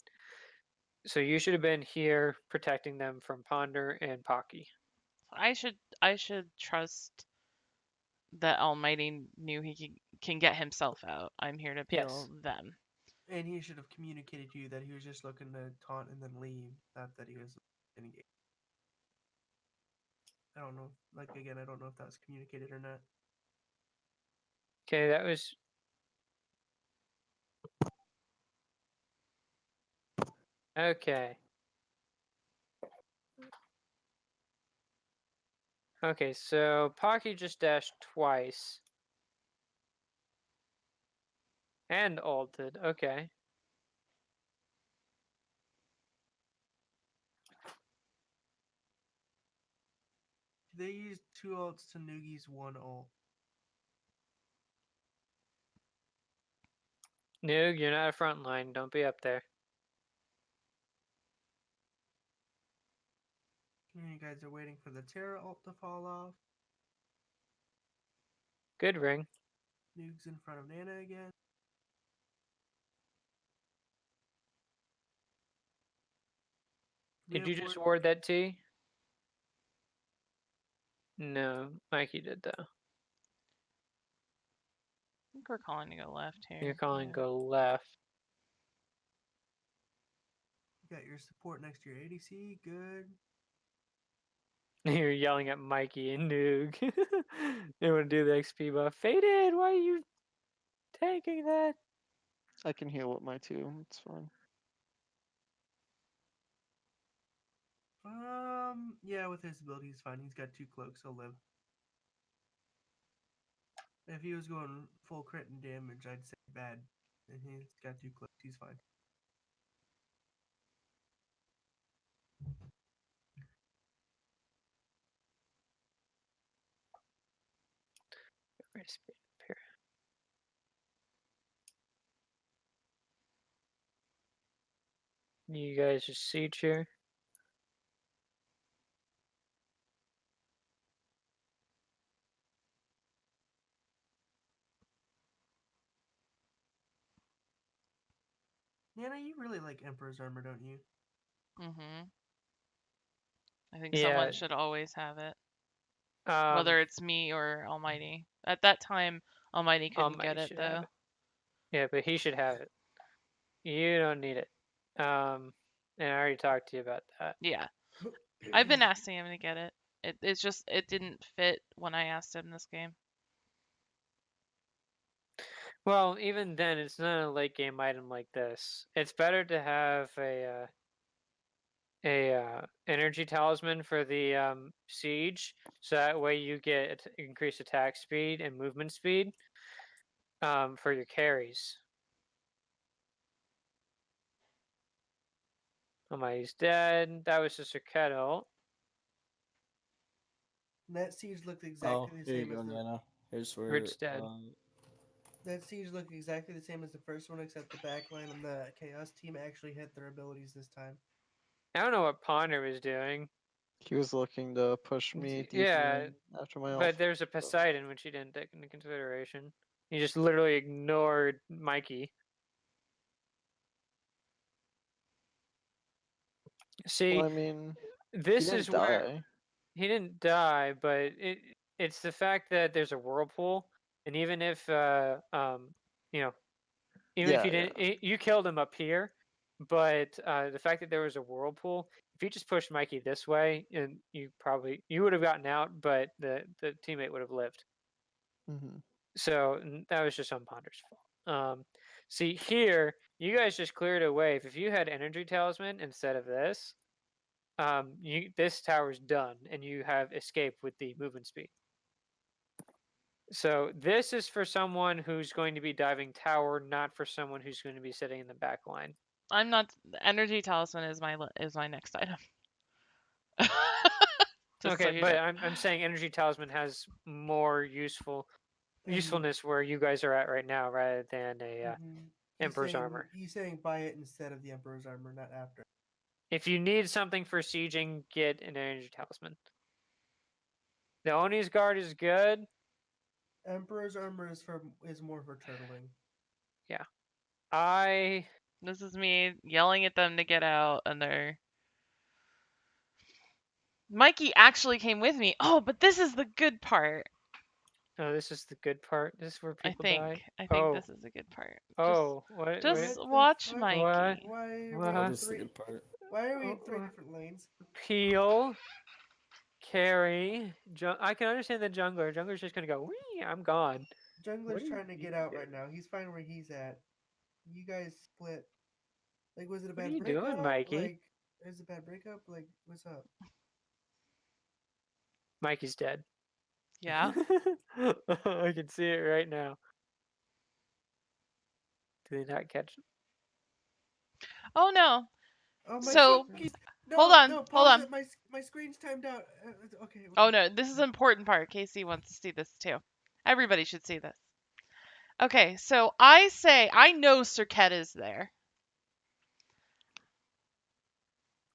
So you should have been here protecting them from Ponder and Pocky. I should trust that Almighty knew he can get himself out. I'm here to peel them. And he should have communicated to you that he was just looking to taunt and then leave, not that he was engaged. I don't know. Like, again, I don't know if that was communicated or not. Okay, that was... Okay. Okay, so Pocky just dashed twice. And ulted, okay. They used 2 ults to Nugi's 1 ult. Noog, you're not a front line. Don't be up there. You guys are waiting for the Terra ult to fall off. Good ring. Noog's in front of Nana again. Did you just ward that T? No, Mikey did though. I think we're calling to go left here. You're calling go left. You got your support next to your ADC. Good. You're yelling at Mikey and Noog. They want to do the XP buff. Faded, why are you taking that? I can heal with my 2. It's fine. Yeah, with his ability, he's fine. He's got 2 cloaks. He'll live. If he was going full crit and damage, I'd say bad. And he's got 2 cloaks. He's fine. You guys just siege here. Nana, you really like Emperor's Armor, don't you? Mm-hmm. I think someone should always have it. Whether it's me or Almighty. At that time, Almighty couldn't get it, though. Yeah, but he should have it. You don't need it. And I already talked to you about that. Yeah. I've been asking him to get it. It's just, it didn't fit when I asked him this game. Well, even then, it's not a late game item like this. It's better to have a energy talisman for the siege, so that way you get increased attack speed and movement speed for your carries. Almighty's dead. That was just a kettle. That siege looked exactly the same as Nana. Here's where Rid's dead. That siege looked exactly the same as the first one, except the backline and the Chaos team actually hit their abilities this time. I don't know what Ponder was doing. He was looking to push me deeper after my ult. But there's a Poseidon, which he didn't take into consideration. He just literally ignored Mikey. See, well, I mean, this is where he didn't die, but it's the fact that there's a whirlpool, and even if you know, even if you didn't, you killed him up here, but the fact that there was a whirlpool, if you just pushed Mikey this way, and you would have gotten out, but the teammate would have lived. Mm-hmm. So that was just on Ponder's fault. See here, you guys just cleared a wave. If you had energy talisman instead of this, this tower's done, and you have escape with the movement speed. So this is for someone who's going to be diving tower, not for someone who's going to be sitting in the back line. I'm not. Energy talisman is my next item. Okay, but I'm saying energy talisman has more usefulness where you guys are at right now, rather than a Emperor's Armor. He's saying buy it instead of the Emperor's Armor, not after. If you need something for sieging, get an energy talisman. The Oni's Guard is good. Emperor's Armor is more for turtling. Yeah. This is me yelling at them to get out, and they're... Mikey actually came with me. Oh, but this is the good part. Oh, this is the good part. This is where people die. I think this is the good part. What? Just watch Mikey. Why are we three different lanes? Peel, carry. I can understand the jungler. Jungler's just gonna go. Wee! I'm gone. Jungler's trying to get out right now. He's fine where he's at. You guys split. Like, was it a bad breakup? What are you doing, Mikey? Like, is it a bad breakup? Like, what's up? Mikey's dead. Yeah. I can see it right now. Do they not catch him? Oh no. Oh, hold on. My screen's timed out. Okay. Oh no, this is an important part. Casey wants to see this too. Everybody should see this. Okay, so I know Serketa is there.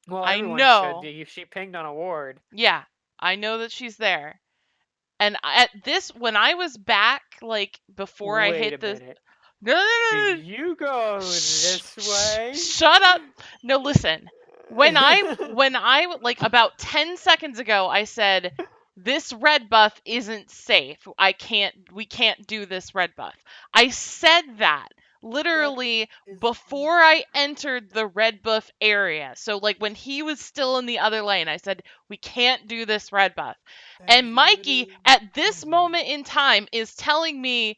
Well, I everyone know. should. She pinged on a ward. Yeah, I know that she's there. And at this, when I was back, like before I Wait hit a the. minute. No. Did you go this way? Shut up. No, listen. When I like about 10 seconds ago, I said this red buff isn't safe. We can't do this red buff. I said that literally before I entered the red buff area. So like when he was still in the other lane, I said we can't do this red buff. And Mikey at this moment in time is telling me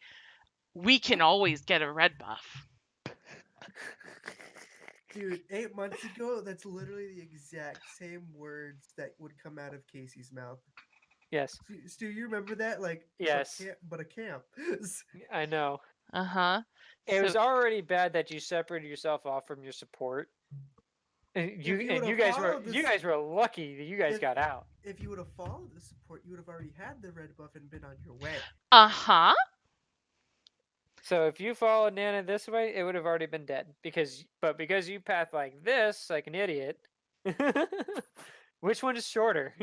we can always get a red buff. Dude, 8 months ago, that's literally the exact same words that would come out of Casey's mouth. Yes. Stu, you remember that? Like, yes. But a camp. I know. Uh-huh. It was already bad that you separated yourself off from your support. And you guys were lucky that you guys got out. If you would have followed the support, you would have already had the red buff and been on your way. Uh-huh. So if you followed Nana this way, it would have already been dead. Because you path like this, like an idiot. Which one is shorter?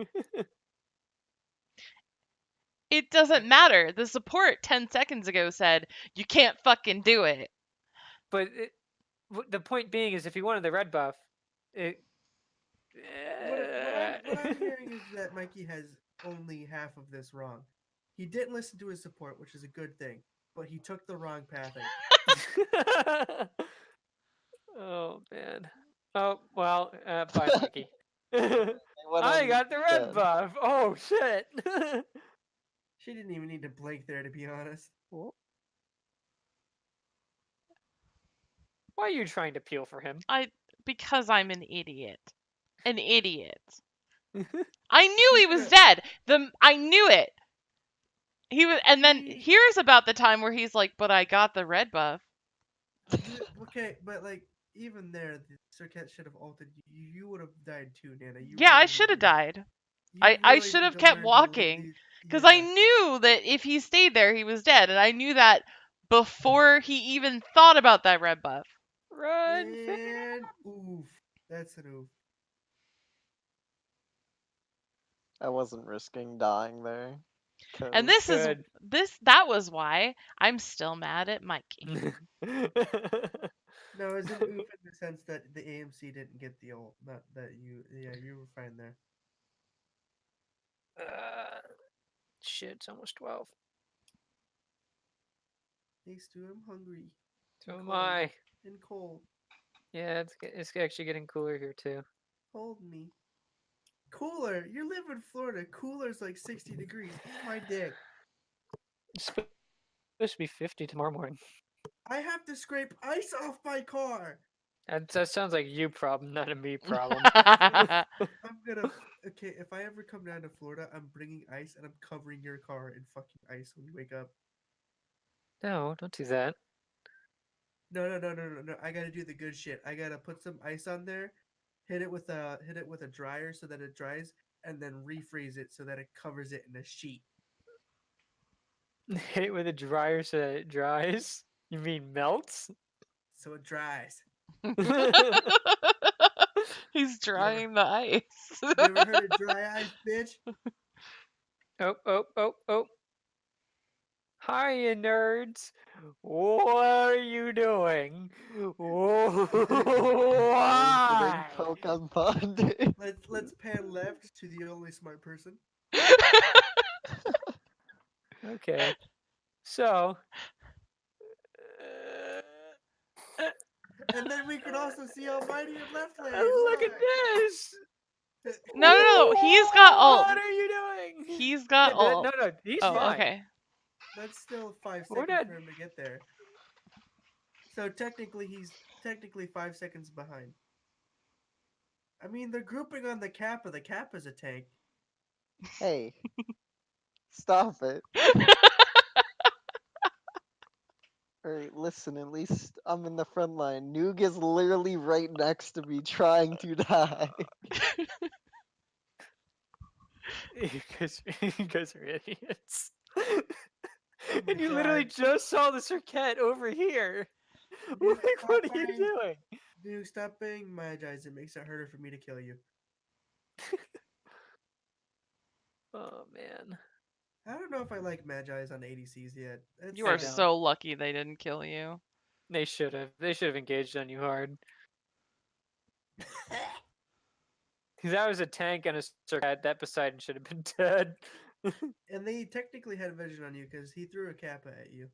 It doesn't matter. The support 10 seconds ago said, you can't fucking do it. But the point being is if you wanted the red buff, What I'm hearing is that Mikey has only half of this wrong. He didn't listen to his support, which is a good thing, but he took the wrong pathing. Oh, man. Oh, well, bye, Mikey. I got the red buff. Oh, shit. She didn't even need to blink there, to be honest. Why are you trying to peel for him? Because I'm an idiot. An idiot. I knew he was dead. I knew it. He was, and then here's about the time where he's like, "But I got the red buff." Okay, but like even there, the Serketa should have ulted. You would have died too, Nana. Yeah, I should have died. I should have kept walking because I knew that if he stayed there, he was dead, and I knew that before he even thought about that red buff. Run! And oof, that's an oof. I wasn't risking dying there. And that was why I'm still mad at Mikey. No, it's an oof in the sense that the AMC didn't get the ult, not that you. Yeah, you were fine there. Shit, it's almost 12. Thanks to I'm hungry. So am I. And cold. Yeah, it's actually getting cooler here too. Hold me. Cooler? You live in Florida. Cooler's like 60 degrees. Eat my dick. It's supposed to be 50 tomorrow morning. I have to scrape ice off my car. That sounds like you problem, not a me problem. Okay, if I ever come down to Florida, I'm bringing ice and I'm covering your car in fucking ice when you wake up. No, don't do that. No. I gotta do the good shit. I gotta put some ice on there, hit it with a dryer so that it dries, and then refreeze it so that it covers it in a sheet. Hit it with a dryer so that it dries? You mean melts? So it dries. He's drying the ice. You ever heard of dry ice, bitch? Oh. Hiya, nerds. What are you doing? Why? Pokemon. Let's pan left to the only smart person. Okay. So. And then we could also see how mighty your left leg. Look at this. No. He's got ult. What are you doing? He's got ult. No. He's fine. Okay. That's still 5 seconds for him to get there. So technically, he's 5 seconds behind. I mean, they're grouping on the Kappa. The Kappa's a tank. Hey, stop it. Alright, listen, at least I'm in the front line. Noog is literally right next to me trying to die. You guys are idiots. Oh my And you literally God. just saw the Circuit over here. Dude, Like, stop what are you buying- doing? Dude, stop being Magi's. It makes it harder for me to kill you. Oh man. I don't know if I like Magi's on ADCs yet. You I are don't. so lucky they didn't kill you. They should have. They should have engaged on you hard. Because I was a tank and a Circuit. That Poseidon should have been dead. And they technically had vision on you because he threw a Kappa at you.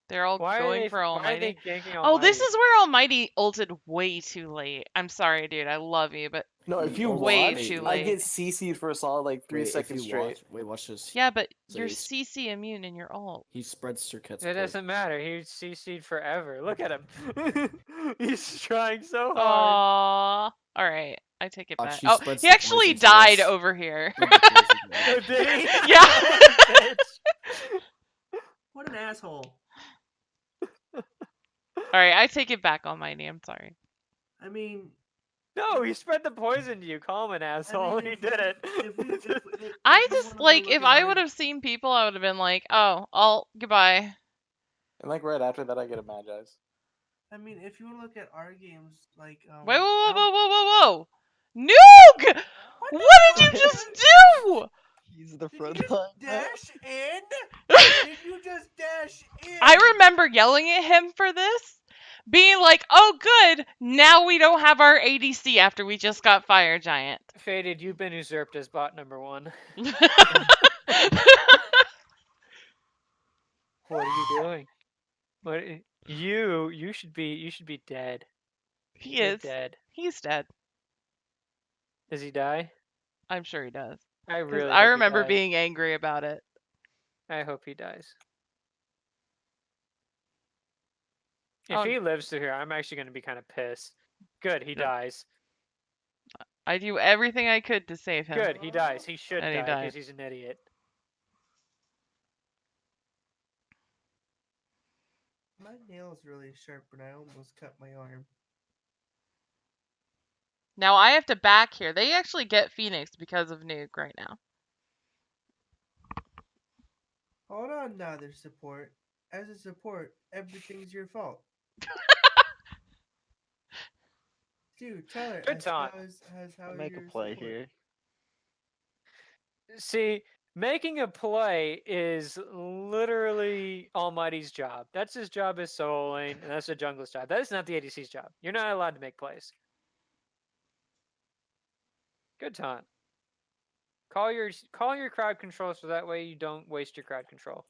They're all Why are going they? for Why are they Almighty. ganking Oh, this Almighty? is where Almighty ulted way too late. I'm sorry, dude. I love you, but No, if you Way watch, too I late. get CC'd for a solid like 3 Wait, if seconds you straight. watch this. yeah, but So you're he's- CC immune in your ult. He spreads Circuit's It poison. doesn't matter. He's CC'd forever. Look at him. He's trying so hard. Aww. All right, I take it Watch, back. he Oh, spreads he the actually poison to died us. over here. Spread the poison to us. Oh, did he? Yeah. Bitch. What an asshole. All right, I take it back, Almighty. I'm sorry. I mean, No, he spread the poison to you. Call him an asshole. mean, he if- did it. I we just wanna go like look if at I our- would have seen people, I would have been like, oh, ult, goodbye. And like right after that, I get a Magi's. I mean, if you want to look at our games, like Wait, whoa, whoa, Al- whoa, whoa, whoa, whoa! Nuke! What did you just do? He's the Did you front just line. dash in? Did you just dash in? I remember yelling at him for this, being like, oh, good, now we don't have our ADC after we just got Fire Giant. Faded, you've been usurped as bot number 1. What are you doing? What you should be dead. He You're is. dead. He's dead. Does he die? I'm sure he does. I Because really I hope he remember dies. being angry about it. I hope he dies. If Oh. he lives to here, I'm actually going to be kind of pissed. Good, he Yep. dies. I do everything I could to save him. Good, he dies. He should And he die died. because he's an idiot. My nail's really sharp, and I almost cut my arm. Now I have to back here. They actually get Phoenix because of Nuke right now. Hold on, now there's support. As a support, everything's your fault. Dude, tell her. Good talk. How I'll make a your play support? here. See, making a play is literally Almighty's job. That's his job as solo lane, and that's the jungler's job. That is not the ADC's job. You're not allowed to make plays. Good taunt. Call your crowd control so that way you don't waste your crowd control.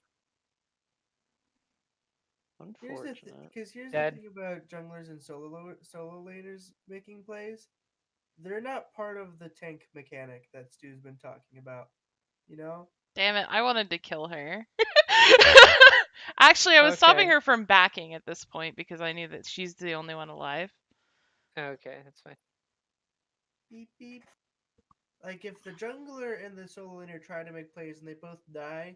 Unfortunate. Here's the Dead. thing about junglers and solo laners making plays. They're not part of the tank mechanic that Stu's been talking about. You know? Damn it, I wanted to kill her. Actually, I was stopping Okay. her from backing at this point because I knew that she's the only one alive. Okay, that's fine. Beep beep. Like if the jungler and the solo laner try to make plays and they both die,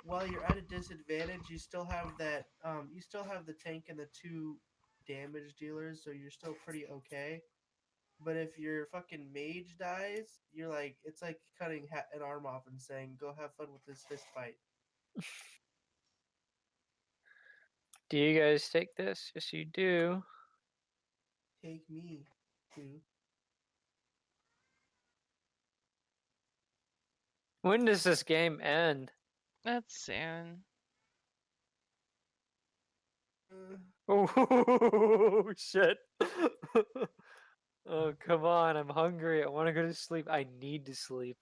while you're at a disadvantage, you still have that. You still have the tank and the 2 damage dealers, so you're still pretty okay. But if your fucking mage dies, you're like, it's like cutting an arm off and saying, "Go have fun with this fist fight." Do you guys take this? Yes, you do. Take me, too. When does this game end? That's soon. Oh shit. Oh, come on. I'm hungry. I want to go to sleep. I need to sleep.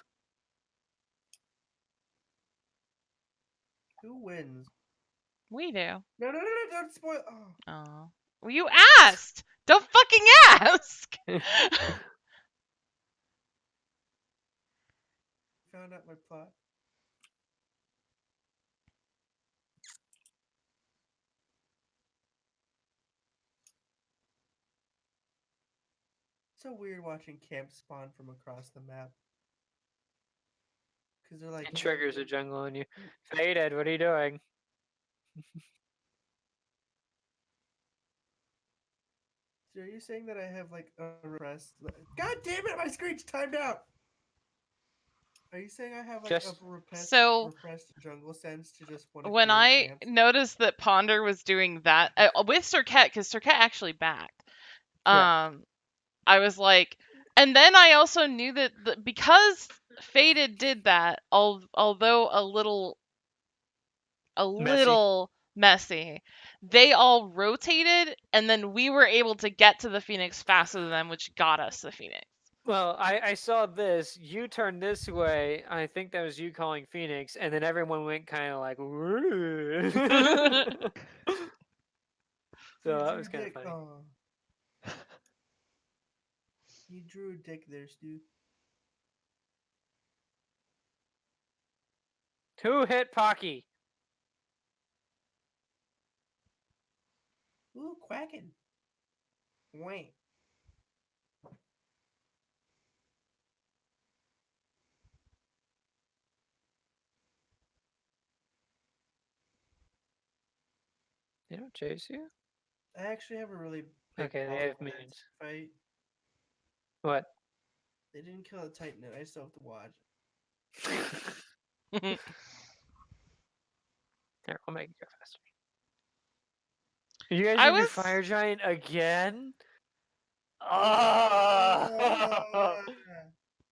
Who wins? We do. No, don't spoil. Oh. Oh. Well, you asked! Don't fucking ask! Found out my plot. So weird watching camps spawn from across the map. Because they're like. It triggers a jungle on you. Faded, what are you doing? So are you saying that I have like a rest? God damn it, my screen's timed out! Are you saying I have like Just- a repressed, So- repressed jungle sense to just want to When clear I camps? noticed that Ponder was doing that with Serket, because Serket actually backed, Yeah. I was like, and then I also knew that because Faded did that, although a little messy, they all rotated, and then we were able to get to the Phoenix faster than them, which got us the Phoenix. Well, I saw this. You turned this way. I think that was you calling Phoenix, and then everyone went kind of like, "Woo." So You that drew was kind of dick. funny. Oh. You drew a dick there, Stu. Who hit Pocky? Ooh, quacking. Wait. They don't chase you? I actually have a really big Okay, they problem have with minions. that fight. What? They didn't kill a Titan. I still have to watch. Here, I'll make it go faster. You guys I gonna do was- Fire Giant again? Oh!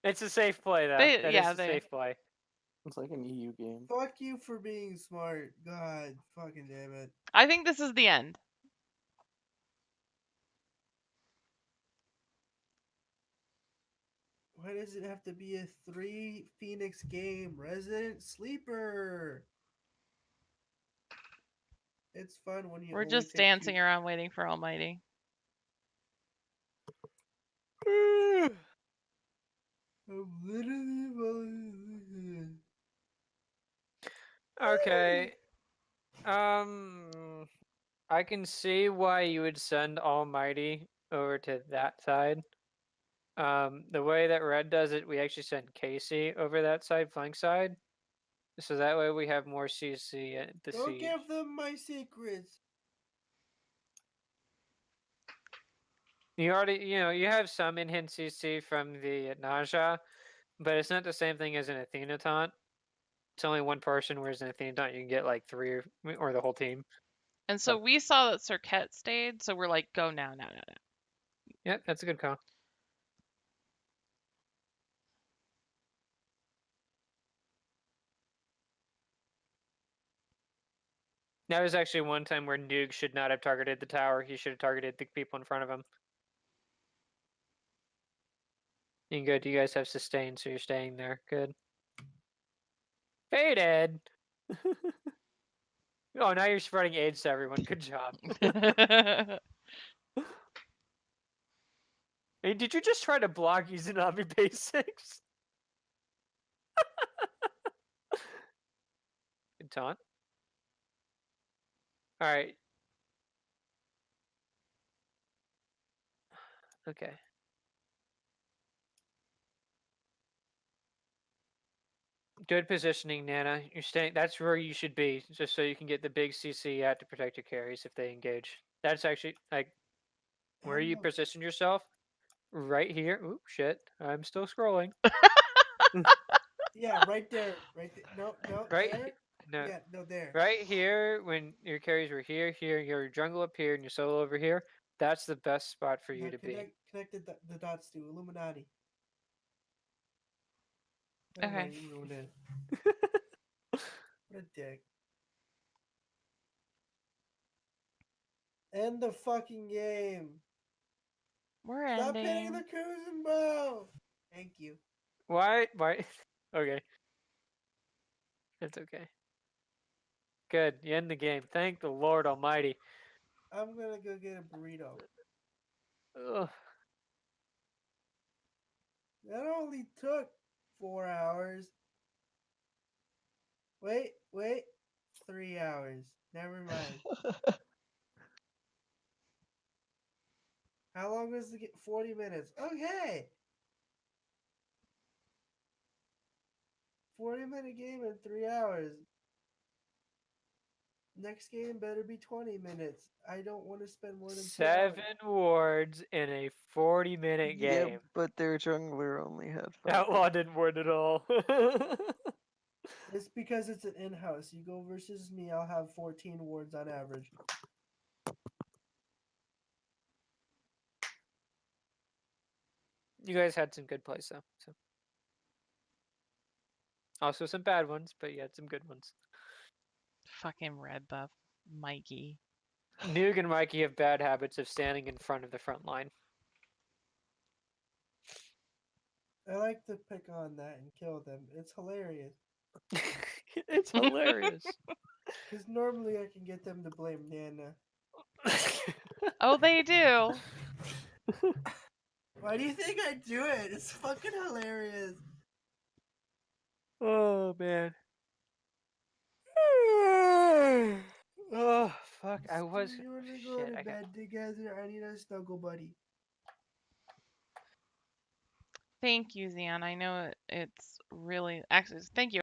It's a safe play, though. That is a safe play. It's like an EU game. Fuck you for being smart. God, fucking damn it. I think this is the end. Why does it have to be a 3 Phoenix game? Resident Sleeper. It's fun when you We're only just take dancing two. around waiting for Almighty. I'm literally Okay. I can see why you would send Almighty over to that side. The way that Red does it, we actually send Casey over that side, flank side. So that way we have more CC at the Don't siege. give them my secrets. You already, you have some in-hand CC from the Naja, but it's not the same thing as an Athena taunt. It's only one person, whereas an Athena taunt you can get like 3 or the whole team. And so we saw that Serket stayed, so we're like, go now. Yeah, that's a good call. That was actually one time where Nuke should not have targeted the tower. He should have targeted the people in front of him. And good, you guys have sustained, so you're staying there. Good. Faded! Oh, now you're spreading AIDS to everyone. Good job. Hey, did you just try to block Izanami Basics? Good taunt. Alright. Okay. Good positioning, Nana. You're staying. That's where you should be, just so you can get the big CC out to protect your carries if they engage. That's actually like where you position yourself. Right here. Oop, shit. I'm still scrolling. Yeah, right there. Right there. No, Right. there. No. Yeah, no, there. Right here, when your carries were here, your jungle up here, and your solo over here. That's the best spot for you Now to be. connect the dots to Illuminati. Never Okay. mind, you ruined it. What a dick. End the fucking game. We're Stop hitting ending. the cruising bow. Thank you. Why? Okay. That's okay. Good. You end the game. Thank the Lord Almighty. I'm gonna go get a burrito. Ugh. That only took 4 hours. Wait. 3 hours. Never mind. How long was the 40 minutes? Okay. 40-minute game in 3 hours. Next game better be 20 minutes. I don't want to spend more than 2 hours. 7 wards in a 40-minute Yeah, game. but their jungler only had 5. Outlaw didn't win at all. It's because it's an in-house. You go versus me, I'll have 14 wards on average. You guys had some good plays though. So. Also some bad ones, but you had some good ones. Fucking red buff, Mikey. Noog and Mikey have bad habits of standing in front of the front line. I like to pick on that and kill them. It's hilarious. It's hilarious. Because normally I can get them to blame Nana. Oh, they do. Why do you think I do it? It's fucking hilarious. Oh man. Oh fuck! I was. You want to go Shit, to I got. bed together? I need a snuggle buddy. Thank you, Zian. I know it's really actually. Thank you.